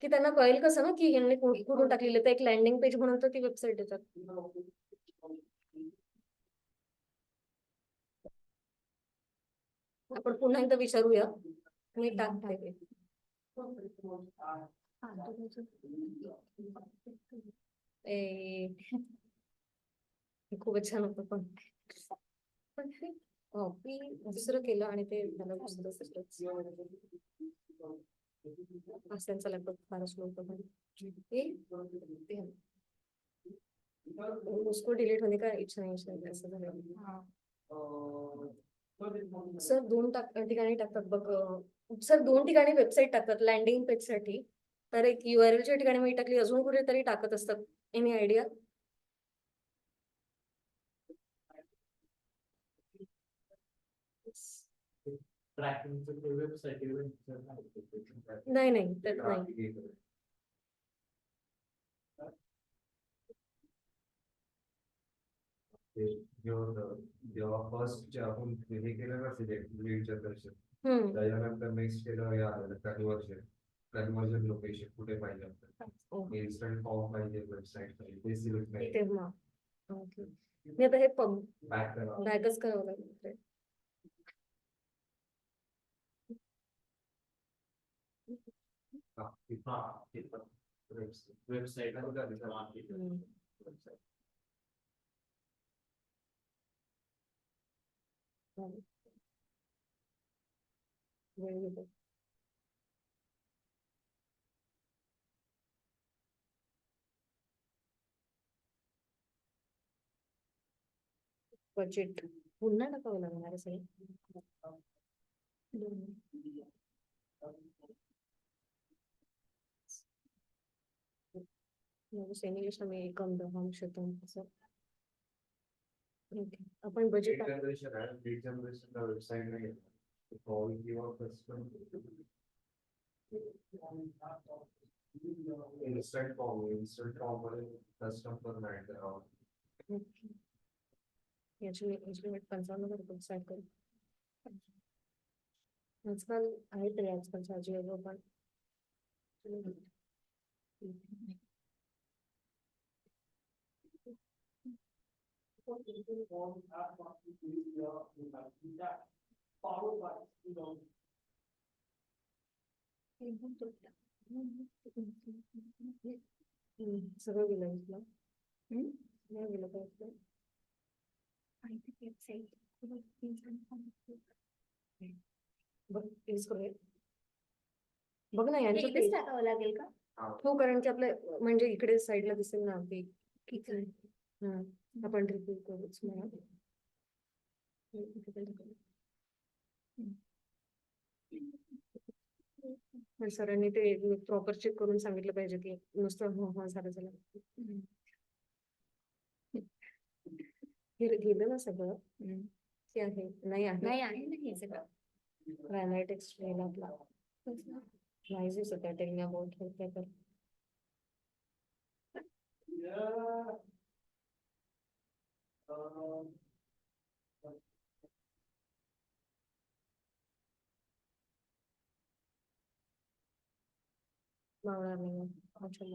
[SPEAKER 6] की त्यांना कळेल कसं ना की यांनी कुठून टाकलेलं तर एक लँडिंग पेज म्हणून तर ती वेबसाईट देतात. आपण पुन्हा एकदा विचारूया मी टाकते. खूपच छान होतं पण कॉपी दुसरं केलं आणि ते झालं त्यांचा लॅपटॉप फारच स्लो होतं उसको डिलीट होने का इच्छा नाही असं झालं. सर दोन ठिकाणी टाकतात बघ सर दोन ठिकाणी वेबसाईट टाकतात लँडिंग पेज साठी तर एक URL च्या ठिकाणी मी टाकली अजून कुठेतरी टाकत असतात. Any idea. नाही त्यात नाही.
[SPEAKER 9] जेव्हा फर्स्ट जे आपण हे केलं ना सिलेक्ट लीडच्या दर्शन
[SPEAKER 6] हम्म
[SPEAKER 9] त्याच्यानंतर नेक्स्ट केलं हे आलं कन्वर्जन लोकेशन कुठे पाहिजे आपल्याला इन्स्टंट फॉर्म पाहिजे वेबसाईट पाहिजे ते सिलेक्ट नाही
[SPEAKER 6] तेव्हा ओके मी आता हे
[SPEAKER 9] बॅक करा
[SPEAKER 6] बॅकच करावं लागेल.
[SPEAKER 9] वेबसाईट
[SPEAKER 6] बजेट पुन्हा टाकावं लागणार आहे सगळं. इंग्लिशला मी कम दहा शकतो असं. आपण बजेट
[SPEAKER 9] वेबसाईट नाही कॉल किंवा इन्स्टंट फॉर्म मध्ये कस्टम पण ऍड करावं.
[SPEAKER 6] याची मी 55,000 रुपये सेट करू. आजकाल आहे तरी आजकालच्या आजीवर पण सगळं गेलं इथलं नाही गेलं पाहिजे. बघ यूज करूया बघ ना यांच्या
[SPEAKER 8] इकडेच टाकावं लागेल का.
[SPEAKER 6] हो कारण की आपल्या म्हणजे इकडे साईडला दिसेल ना ते किती आपण रिव्ह्यू करूच म्हणा. पण सरांनी ते प्रॉपर चेक करून सांगितलं पाहिजे की नुसतं हो झालं झालं. हे गेलं ना सगळं ते आहे नाही आहे
[SPEAKER 8] नाही आहे ना हे सगळं.
[SPEAKER 6] ग्रॅनायटिक्स ट्रेन आपला नाही दिसत आहे टेलिंग अबाउट पेपर. मावणार नाही अच्छा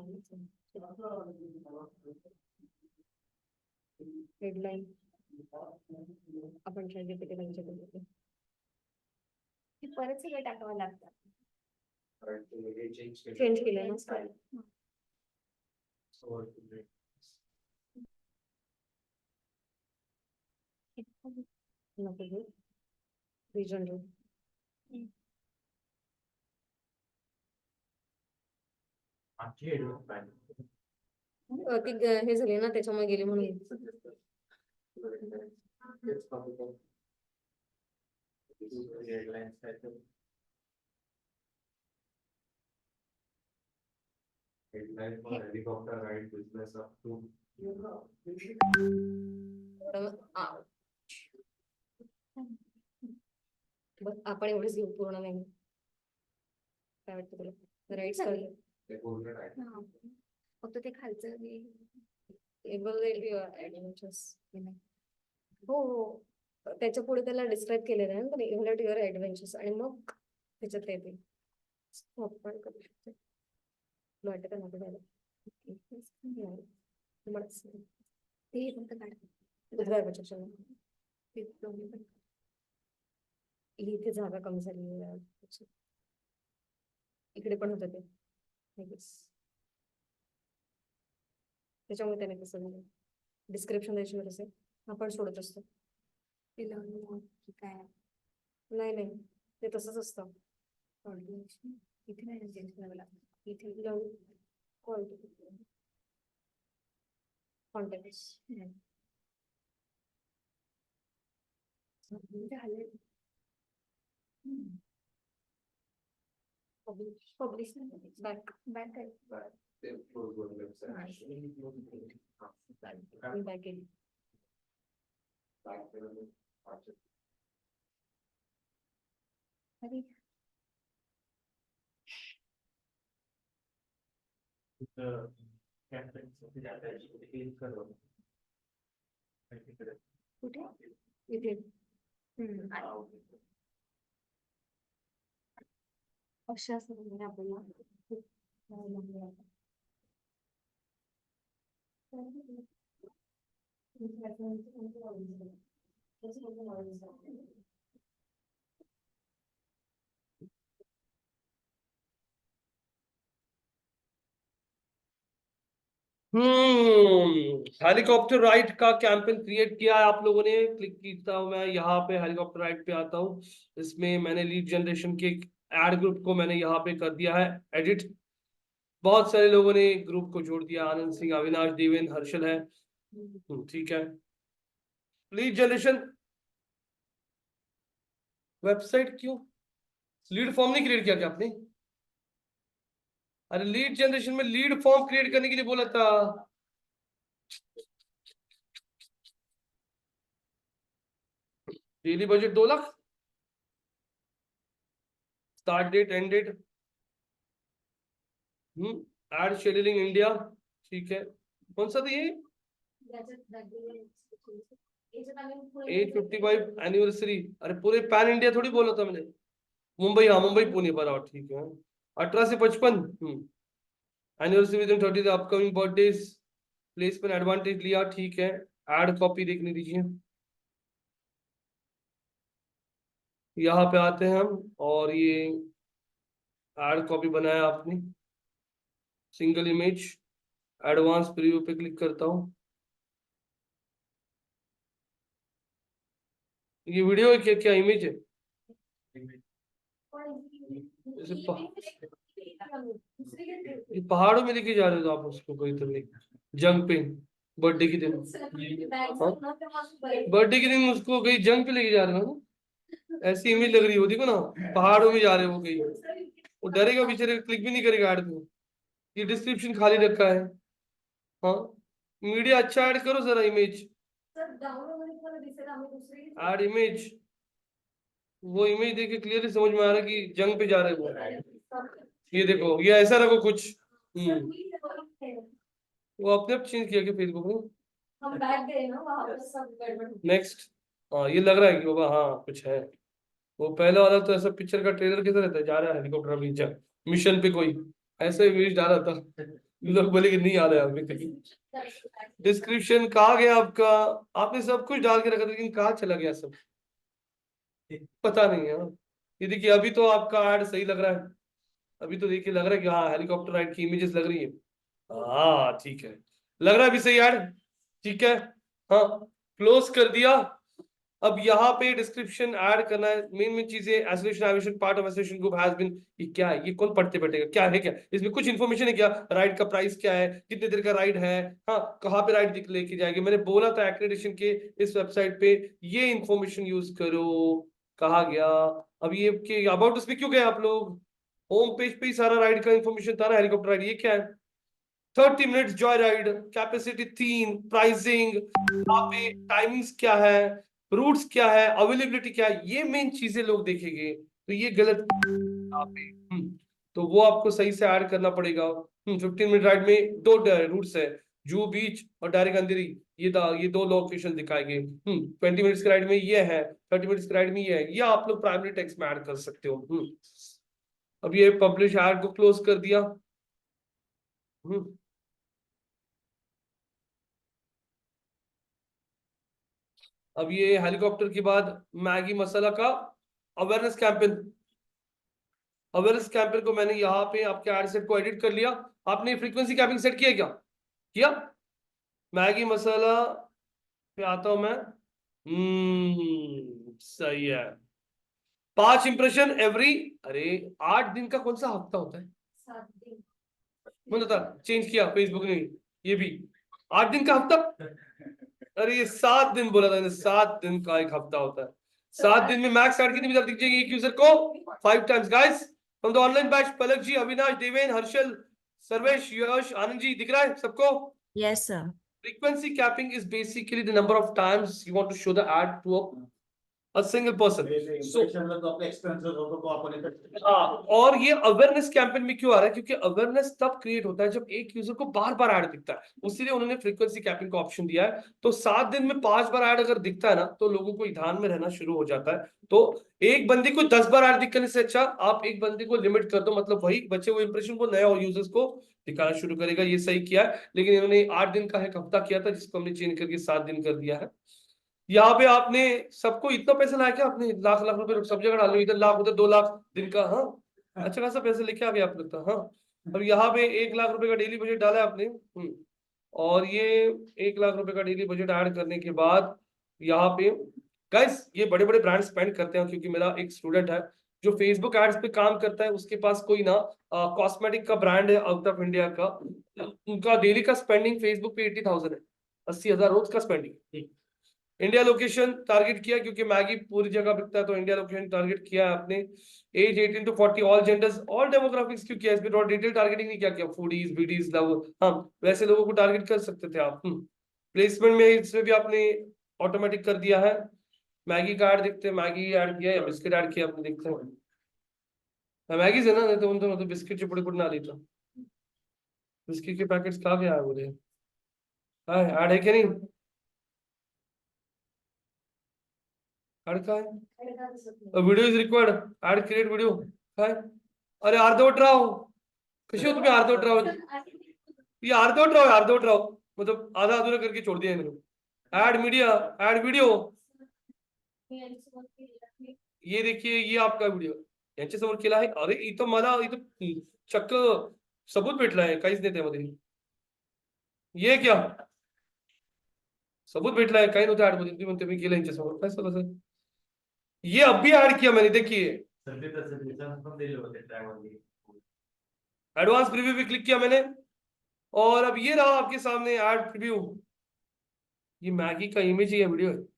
[SPEAKER 6] हेडलाईन आपण ChatGPT
[SPEAKER 8] हे परत सगळं टाकावं लागतं.
[SPEAKER 6] चेंज केलं ना style. नको घेऊ रिजनरल ती हे झाली ना त्याच्यामुळे गेली म्हणून.
[SPEAKER 9] Headline for helicopter ride business up to.
[SPEAKER 6] बस आपण एवढेच घेऊ पूर्ण नाही काय वाटतं तुला राईट
[SPEAKER 8] चालेल.
[SPEAKER 9] They ordered it.
[SPEAKER 8] हा. फक्त ते खालचं हे
[SPEAKER 6] हो हो त्याच्या पुढे त्याला डिस्क्राईब केलेलं आहे ना इव्हॉल्युएट युअर ऍडव्हेंचर्स आणि मग त्याच्यात येते पण करू शकते वाटत ना आपल्याला
[SPEAKER 8] ते फक्त काढ.
[SPEAKER 6] इथे जागा कमी झाली आहे. इकडे पण होतं ते I guess. त्याच्यामुळे त्याने कसं झालं डिस्क्रिप्शन द्यायची कसं आपण सोडत असतो
[SPEAKER 8] ते लावून काय
[SPEAKER 6] नाही नाही ते तसंच असतं
[SPEAKER 8] इथे नाही चेंज करावं लागतं.
[SPEAKER 6] इथे कॉन्टॅक्ट
[SPEAKER 8] झाले publish
[SPEAKER 6] back
[SPEAKER 8] back
[SPEAKER 9] They closed one website.
[SPEAKER 6] Back गेली
[SPEAKER 9] Back to the project.
[SPEAKER 8] अरे कुठे
[SPEAKER 6] इथे
[SPEAKER 8] अशा सगळ्या
[SPEAKER 1] हेलीकॉप्टर राइड का कैंपेन क्रिएट किया है आप लोगों ने. क्लिक करता हूं मैं यहाँ पे हेलीकॉप्टर राइड पे आता हूँ. इसमें मैंने लीड जनरेशन के एड ग्रुप को मैंने यहाँ पे कर दिया है एडिट. बहुत सारे लोगों ने ग्रुप को जोड़ दिया. आनंद सिंह, अविनाश, देवेंद्र, हर्षल है. ठीक है. लीड जनरेशन वेबसाइट क्यों लीड फॉर्म नहीं क्रिएट किया क्या आपने? अरे लीड जनरेशन में लीड फॉर्म क्रिएट करने के लिए बोला था. Daily budget 2 lakh. Start date end date ad scheduling India. ठीक है. कौन सा था ये? 855 एनिवर्सरी. अरे पूरे पैन इंडिया थोड़ी बोला था मैंने. मुंबई, हाँ मुंबई पुणे बराबर. ठीक है. 18 से 55 anniversary with in 30 upcoming birthdays. Placement advantage लिया. ठीक है. एड कॉपी देखने दीजिए. यहाँ पे आते हैं हम और ये एड कॉपी बनाया आपने. सिंगल इमेज एडवांस प्रीव्यू पे क्लिक करता हूँ. ये वीडियो है क्या क्या इमेज है? जैसे ये पहाड़ों में लेके जा रहे हो आप उसको कोई तो नहीं जंग पे बर्थडे के दिन. बर्थडे के दिन उसको कहीं जंग पे लेके जा रहे हो ना. ऐसी इमेज लग रही हो. देखो ना पहाड़ों में जा रहे हो कहीं. वो डरेगा बेचारे, क्लिक भी नहीं करेगा ऐड को। ये डिस्क्रिप्शन खाली रखा है। हाँ, मीडिया अच्छा ऐड करो जरा, इमेज
[SPEAKER 6] सर डाउनलोड वगैरह तुम्हाला दिसेल आम्ही दुसरी
[SPEAKER 1] ऐड इमेज। वो इमेज देख के क्लियरली समझ में आ रहा है कि जंग पे जा रहे हैं वो। ये देखो, ये ऐसा रखो कुछ। वो अपने आप चेंज किया कि फेसबुक में।
[SPEAKER 6] हम बैठ गए ना वहां पर सब गड़बड़।
[SPEAKER 1] नेक्स्ट। हाँ, ये लग रहा है कि बाबा हाँ कुछ है। वो पहला वाला तो ऐसा पिक्चर का ट्रेलर कैसा रहता है, जा रहा है हेलीकॉप्टर अभी मिशन पे कोई, ऐसा इमेज डाला था। लोग बोले कि नहीं आ रहा है अभी कहीं। डिस्क्रिप्शन कहाँ गया आपका? आपने सब कुछ डाल के रखा था, लेकिन कहाँ चला गया सब पता नहीं है। ये देखिए, अभी तो आपका ऐड सही लग रहा है। अभी तो देखिए लग रहा है कि हाँ हेलीकॉप्टर राइड की इमेजेस लग रही है। हाँ ठीक है, लग रहा है अभी सही ऐड। ठीक है, हाँ क्लोज कर दिया। अब यहाँ पे डिस्क्रिप्शन ऐड करना है। मेन चीजें, association part of association group has been. ये क्या है? ये कौन पढ़ते बैठेगा? क्या है? क्या इसमें कुछ इन्फॉर्मेशन है क्या? राइड का प्राइस क्या है, कितने देर का राइड है, हाँ कहाँ पे राइड लेके जाएगी। मैंने बोला था एक्रेडिटेशन के इस वेबसाइट पे ये इन्फॉर्मेशन यूज करो। कहा गया? अब ये कि अबाउट उसमें क्यों गए आप लोग? होम पेज पे ही सारा राइड का इन्फॉर्मेशन था ना। हेलीकॉप्टर राइड ये क्या है? 30 minutes Joy ride, capacity 3, pricing, यहाँ पे टाइमिंग्स क्या है, रूट्स क्या है, अवेलेबिलिटी क्या है, ये मेन चीजें लोग देखेंगे। तो ये गलत यहाँ पे। तो वो आपको सही से ऐड करना पड़ेगा। 15 मिनट राइड में 2 रूट्स है, जू बीच और डायरेक्ट अंधेरी। ये 2 लोकेशन दिखाएंगे। 20 मिनट्स की राइड में ये है, 30 मिनट्स की राइड में ये है। ये आप लोग प्राइमरी टेक्स्ट में ऐड कर सकते हो। अब ये पब्लिश ऐड को क्लोज कर दिया। अब ये हेलीकॉप्टर के बाद मैगी मसाला का अवेयरनेस कैंपेन। अवेयरनेस कैंपेन को मैंने यहाँ पे आपके एड सेट को एडिट कर लिया। आपने फ्रीक्वेंसी कैपिंग सेट किया क्या? किया? मैगी मसाला पे आता हूं मैं। सही है। 5 इंप्रेशन एवरी, अरे 8 दिन का कौन सा हफ्ता होता है?
[SPEAKER 6] 7 दिन।
[SPEAKER 1] मैंने था चेंज किया फेसबुक ने, ये भी 8 दिन का हफ्ता। अरे ये 7 दिन बोला था, 7 दिन का एक हफ्ता होता है। 7 दिन में मैक्स ऐड कितनी बार दिख जाएगी एक यूजर को? 5 times. Guys from the online batch, Palak ji, Avinash, Deven, Harshal, Sarvesh, Yash, Anand ji, दिख रहा है सबको?
[SPEAKER 10] Yes, sir.
[SPEAKER 1] Frequency capping is basically the number of times you want to show the ad to a single person. So, हाँ, और ये अवेयरनेस कैंपेन में क्यों आ रहा है? क्योंकि अवेयरनेस तब क्रिएट होता है जब एक यूजर को बार बार ऐड दिखता है, उसीलिए उन्होंने फ्रीक्वेंसी कैपिंग का ऑप्शन दिया है। तो 7 दिन में 5 बार ऐड अगर दिखता है ना, तो लोगों को ध्यान में रहना शुरू हो जाता है। तो एक बंदे को 10 बार ऐड दिखने से अच्छा आप एक बंदे को लिमिट कर दो, मतलब वही बचे हुए इंप्रेशन को नया यूजर्स को दिखाना शुरू करेगा। ये सही किया है, लेकिन इन्होंने 8 दिन का एक हफ्ता किया था, जिसको हमने चेंज करके 7 दिन कर दिया है। यहाँ पे आपने सबको इतना पैसा लाया क्या? आपने लाख लाख रुपए सब जगह डालो, इधर लाख उधर 2 लाख दिन का। हाँ, अच्छा खासा पैसा लेके आ गया आप लगता। हाँ, अब यहाँ पे 1 लाख रुपए का डेली बजट डाला है आपने। और ये 1 लाख रुपए का डेली बजट ऐड करने के बाद यहाँ पे गाइस, ये बड़े बड़े ब्रांड स्पेंड करते हैं, क्योंकि मेरा एक स्टूडेंट है जो फेसबुक एड्स पे काम करता है, उसके पास कोई ना कॉस्मेटिक का ब्रांड है आउट ऑफ इंडिया का। उनका डेली का स्पेंडिंग फेसबुक पे 80,000 है, 80,000 रोज का स्पेंडिंग। इंडिया लोकेशन टारगेट किया, क्योंकि मैगी पूरी जगह बिकता है, तो इंडिया लोकेशन टारगेट किया है आपने। Age 18 to 40, all genders, all demographics क्यों किया? इसमें डिटेल टारगेटिंग नहीं किया? फूडीज, बीडीज, लव, हाँ वैसे लोगों को टारगेट कर सकते थे आप। प्लेसमेंट में इसमें भी आपने ऑटोमेटिक कर दिया है। मैगी का ऐड देखते हैं, मैगी ऐड किया या बिस्किट ऐड किया आपने, देखते हैं। मैगी से ना, नहीं तो उन दोनों तो बिस्किट चिपड़ी पुड़ी ना लेता। बिस्किट के पैकेट्स कहाँ गया है बोले? हाँ, ऐड है क्या? नहीं ऐड कहाँ है? Video is required, add create video है। अरे अर्धवट राव, कशी हो तुम्ही? अर्धवट राव, ये अर्धवट राव, अर्धवट राव मतलब आधा अधूरा करके छोड़ दिया इन्होंने। ऐड मीडिया, ऐड वीडियो, ये देखिए ये आपका वीडियो यांच्यासमोर केला आहे। अरे इथं मला इथं चक्क सबूत भेटलाय काहीच नाही त्यामध्ये। ये क्या सबूत भेटलाय? काही नव्हतं ऍड मध्ये, तुम्ही म्हणते मी केलं यांच्यासमोर, काय सर? ये अब भी ऐड किया मैंने, देखिए एडवांस प्रीव्यू भी क्लिक किया मैंने, और अब ये रहा आपके सामने ऐड प्रीव्यू। ये मैगी का इमेज ही है, वीडियो है।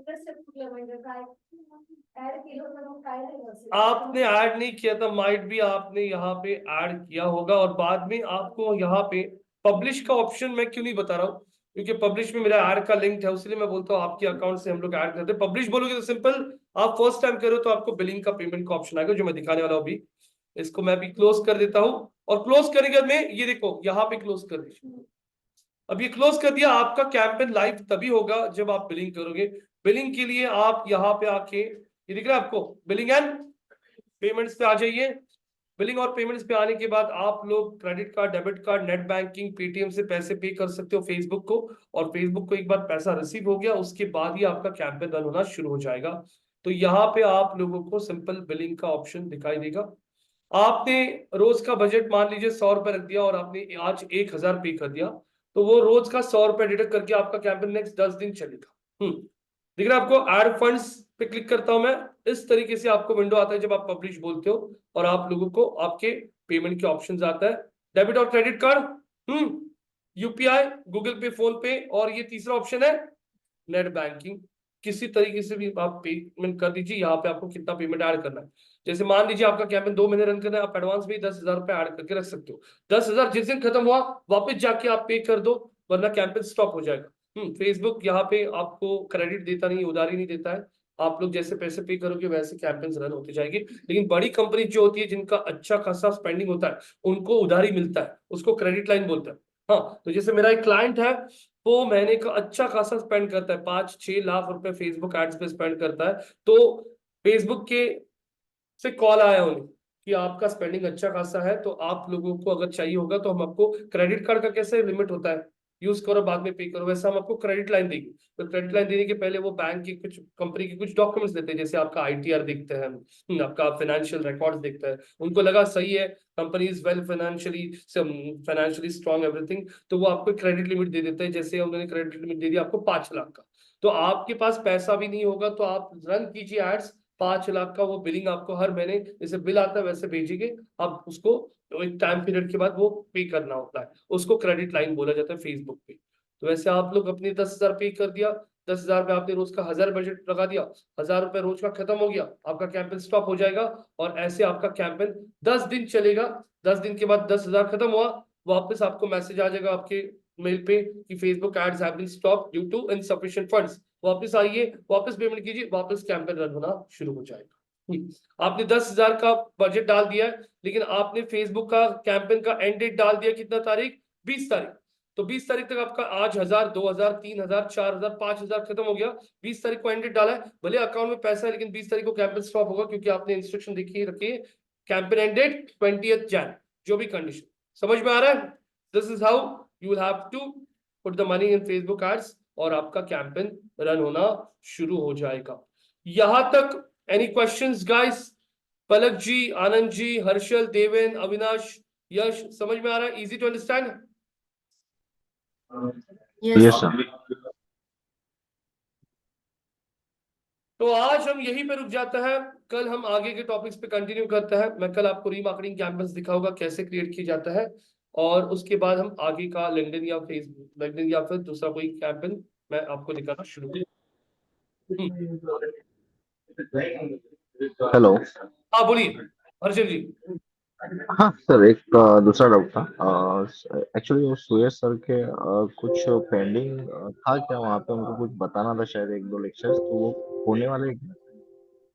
[SPEAKER 6] म्हणजे काय ऍड केलं तर मग काय झालं असेल?
[SPEAKER 1] आपने ऐड नहीं किया था, माइट भी आपने यहाँ पे ऐड किया होगा और बाद में आपको यहाँ पे पब्लिश का ऑप्शन मैं क्यों नहीं बता रहा हूँ, क्योंकि पब्लिश में मेरा ऐड का लिंक है, इसलिए मैं बोलता हूँ आपके अकाउंट से हम लोग ऐड करते हैं। पब्लिश बोलोगे तो सिंपल, आप फर्स्ट टाइम करो तो आपको बिलिंग का पेमेंट का ऑप्शन आएगा, जो मैं दिखाने वाला हूँ अभी। इसको मैं भी क्लोज कर देता हूँ, और क्लोज करने के बाद में ये देखो यहाँ पे क्लोज कर दीजिए। अब ये क्लोज कर दिया, आपका कैंपेन लाइव तभी होगा जब आप बिलिंग करोगे। बिलिंग के लिए आप यहाँ पे आके, ये दिख रहा है आपको, बिलिंग एंड पेमेंट्स पे आ जाइए। बिलिंग और पेमेंट्स पे आने के बाद आप लोग credit card, debit card, net banking, Paytm से पैसे पे कर सकते हो फेसबुक को, और फेसबुक को एक बार पैसा रिसीव हो गया उसके बाद ही आपका कैंपेन रन होना शुरू हो जाएगा। तो यहाँ पे आप लोगों को सिंपल बिलिंग का ऑप्शन दिखाई देगा। आपने रोज का बजट मान लीजिए 100 रुपए रख दिया और आपने आज 1000 पे कर दिया, तो वो रोज का 100 रुपए डिडक्ट करके आपका कैंपेन नेक्स्ट 10 दिन चलेगा। दिख रहा है आपको? ऐड फंड्स पे क्लिक करता हूं मैं, इस तरीके से आपको विंडो आता है जब आप पब्लिश बोलते हो, और आप लोगों को आपके पेमेंट के ऑप्शंस आता है, डेबिट और क्रेडिट कार्ड, यूपीआई, गूगल पे, फोन पे, और ये तीसरा ऑप्शन है नेट बैंकिंग। किसी तरीके से भी आप पेमेंट कर दीजिए। यहाँ पे आपको कितना पेमेंट ऐड करना है, जैसे मान लीजिए आपका कैंपेन 2 महीने रन करना है, आप एडवांस में 10,000 रुपए ऐड करके रख सकते हो। 10,000 जिस दिन खत्म हुआ वापस जाके आप पे कर दो, वरना कैंपेन स्टॉप हो जाएगा। फेसबुक यहाँ पे आपको क्रेडिट देता नहीं, उधारी नहीं देता है। आप लोग जैसे पैसे पे करोगे वैसे कैंपेन्स रन होते जाएंगे। लेकिन बड़ी कंपनी जो होती है, जिनका अच्छा खासा स्पेंडिंग होता है, उनको उधारी मिलता है, उसको क्रेडिट लाइन बोलता है। हाँ, तो जैसे मेरा एक क्लाइंट है, वो महीने का अच्छा खासा स्पेंड करता है, 5-6 लाख रुपए फेसबुक एड्स पे स्पेंड करता है। तो फेसबुक के से कॉल आया उन्हें कि आपका स्पेंडिंग अच्छा खासा है, तो आप लोगों को अगर चाहिए होगा तो हम आपको, क्रेडिट कार्ड का कैसे लिमिट होता है, यूज करो बाद में पे करो, वैसा हम आपको क्रेडिट लाइन देंगे। तो क्रेडिट लाइन देने के पहले वो बैंक की कुछ, कंपनी के कुछ डॉक्यूमेंट्स देते हैं, जैसे आपका आईटीआर देखते हैं, आपका फाइनेंशियल रिकॉर्ड्स देखते हैं, उनको लगा सही है, company is well financially strong everything, तो वो आपको क्रेडिट लिमिट दे देते हैं। जैसे उन्होंने क्रेडिट लिमिट दे दिया आपको 5 लाख का, तो आपके पास पैसा भी नहीं होगा, तो आप रन कीजिए एड्स, 5 लाख का वो बिलिंग आपको हर महीने जैसे बिल आता है वैसे भेजेंगे, आप उसको एक टाइम पीरियड के बाद वो पे करना होता है, उसको क्रेडिट लाइन बोला जाता है फेसबुक पे। तो वैसे आप लोग अपने 10,000 पे कर दिया, 10,000 में आपने रोज का 1000 बजट लगा दिया, 1000 रुपए रोज का खत्म हो गया, आपका कैंपेन स्टॉप हो जाएगा, और ऐसे आपका कैंपेन 10 दिन चलेगा। 10 दिन के बाद 10,000 खत्म हुआ, वापस आपको मैसेज आ जाएगा आपके मेल पे कि Facebook ads have been stop due to insufficient funds. वापस आइए, वापस पेमेंट कीजिए, वापस कैंपेन रन होना शुरू हो जाएगा। आपने 10,000 का बजट डाल दिया है, लेकिन आपने फेसबुक का कैंपेन का एंड डेट डाल दिया कितना तारीख, 20 तारीख। तो 20 तारीख तक आपका आज 1000, 2000, 3000, 4000, 5000 खत्म हो गया, 20 तारीख को एंड डेट डाला है, भले अकाउंट में पैसा है, लेकिन 20 तारीख को कैंपेन स्टॉप होगा, क्योंकि आपने इंस्ट्रक्शन देखी रखी है, campaign and date 20th Jan, जो भी कंडीशन। समझ में आ रहा है? This is how you will have to put the money in Facebook ads, और आपका कैंपेन रन होना शुरू हो जाएगा। यहां तक any questions guys? Palak ji, Anand ji, Harshal, Deven, Avinash, Yash, समझ में आ रहा है? Easy to understand?
[SPEAKER 4] Yes sir.
[SPEAKER 1] तो आज हम यहीं पे रुक जाते हैं, कल हम आगे के टॉपिक्स पे कंटिन्यू करते हैं। मैं कल आपको रीमार्केटिंग कैंपस दिखाऊंगा कैसे क्रिएट किया जाता है, और उसके बाद हम आगे का लिंक्डइन या फेसबुक, लिंक्डइन या फिर दूसरा कोई कैंपेन मैं आपको दिखाना शुरू करूँ।
[SPEAKER 4] हेलो।
[SPEAKER 1] हाँ बोलिए हर्षल जी।
[SPEAKER 4] हाँ सर, एक दूसरा डाउट था। एक्चुअली वो सुयश सर के कुछ पेंडिंग था क्या वहाँ पे, उनको कुछ बताना था शायद, 1-2 लेक्चर्स, तो वो होने वाले हैं क्या?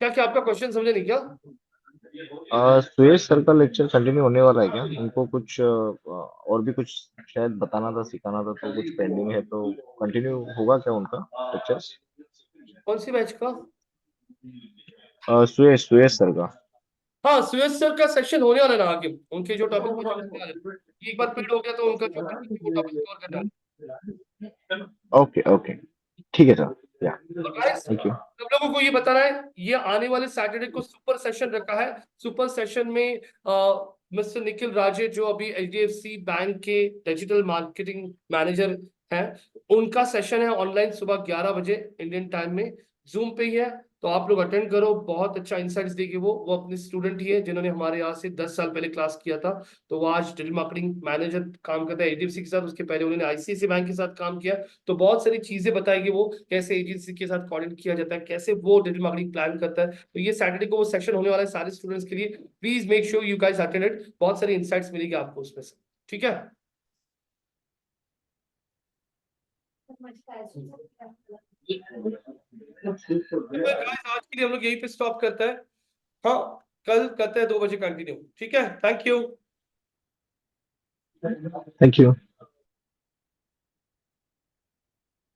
[SPEAKER 1] क्या क्या आपका क्वेश्चन समझे नहीं क्या?
[SPEAKER 4] सुयश सर का लेक्चर कंटिन्यू होने वाला है क्या? उनको कुछ और भी कुछ शायद बताना था, सिखाना था, तो कुछ पेंडिंग है, तो कंटिन्यू होगा क्या उनका लेक्चर्स?
[SPEAKER 1] कौन सी बैच का?
[SPEAKER 4] सुयश सर का।
[SPEAKER 1] हाँ, सुयश सर का सेशन होने वाला है ना आगे, उनके जो टॉपिक एक बार पेड हो गया तो उनका जो टॉपिक कवर करना है।
[SPEAKER 4] ओके ओके, ठीक है सर, या
[SPEAKER 1] और guys,
[SPEAKER 4] थैंक यू।
[SPEAKER 1] सब लोगों को ये बताना है, ये आने वाले सैटरडे को सुपर सेशन रखा है। सुपर सेशन में मिस्टर निखिल राजे, जो अभी HDFC बैंक के डिजिटल मार्केटिंग मैनेजर हैं, उनका सेशन है ऑनलाइन सुबह 11 बजे इंडियन टाइम में, जूम पे ही है। तो आप लोग अटेंड करो, बहुत अच्छा इंसाइट्स देगी वो अपने स्टूडेंट ही है जिन्होंने हमारे यहाँ से 10 साल पहले क्लास किया था। तो वो आज डिजिटल मार्केटिंग मैनेजर काम करता है एचडीएफसी के साथ, उसके पहले उन्होंने आईसीआईसी बैंक के साथ काम किया। तो बहुत सारी चीजें बताएगी वो, कैसे एजेंसी के साथ कोऑर्डिनेट किया जाता है, कैसे वो डिजिटल मार्केटिंग प्लान करता है। तो ये सैटरडे को वो सेक्शन होने वाला है सारे स्टूडेंट्स के लिए, please make sure you guys attend it, बहुत सारी इंसाइट्स मिलेगी आपको उसमें से, ठीक है। आज के लिए हम लोग यहीं पे स्टॉप करते हैं, हाँ कल करते हैं 2 बजे कंटिन्यू, ठीक है। Thank you.
[SPEAKER 4] Thank you.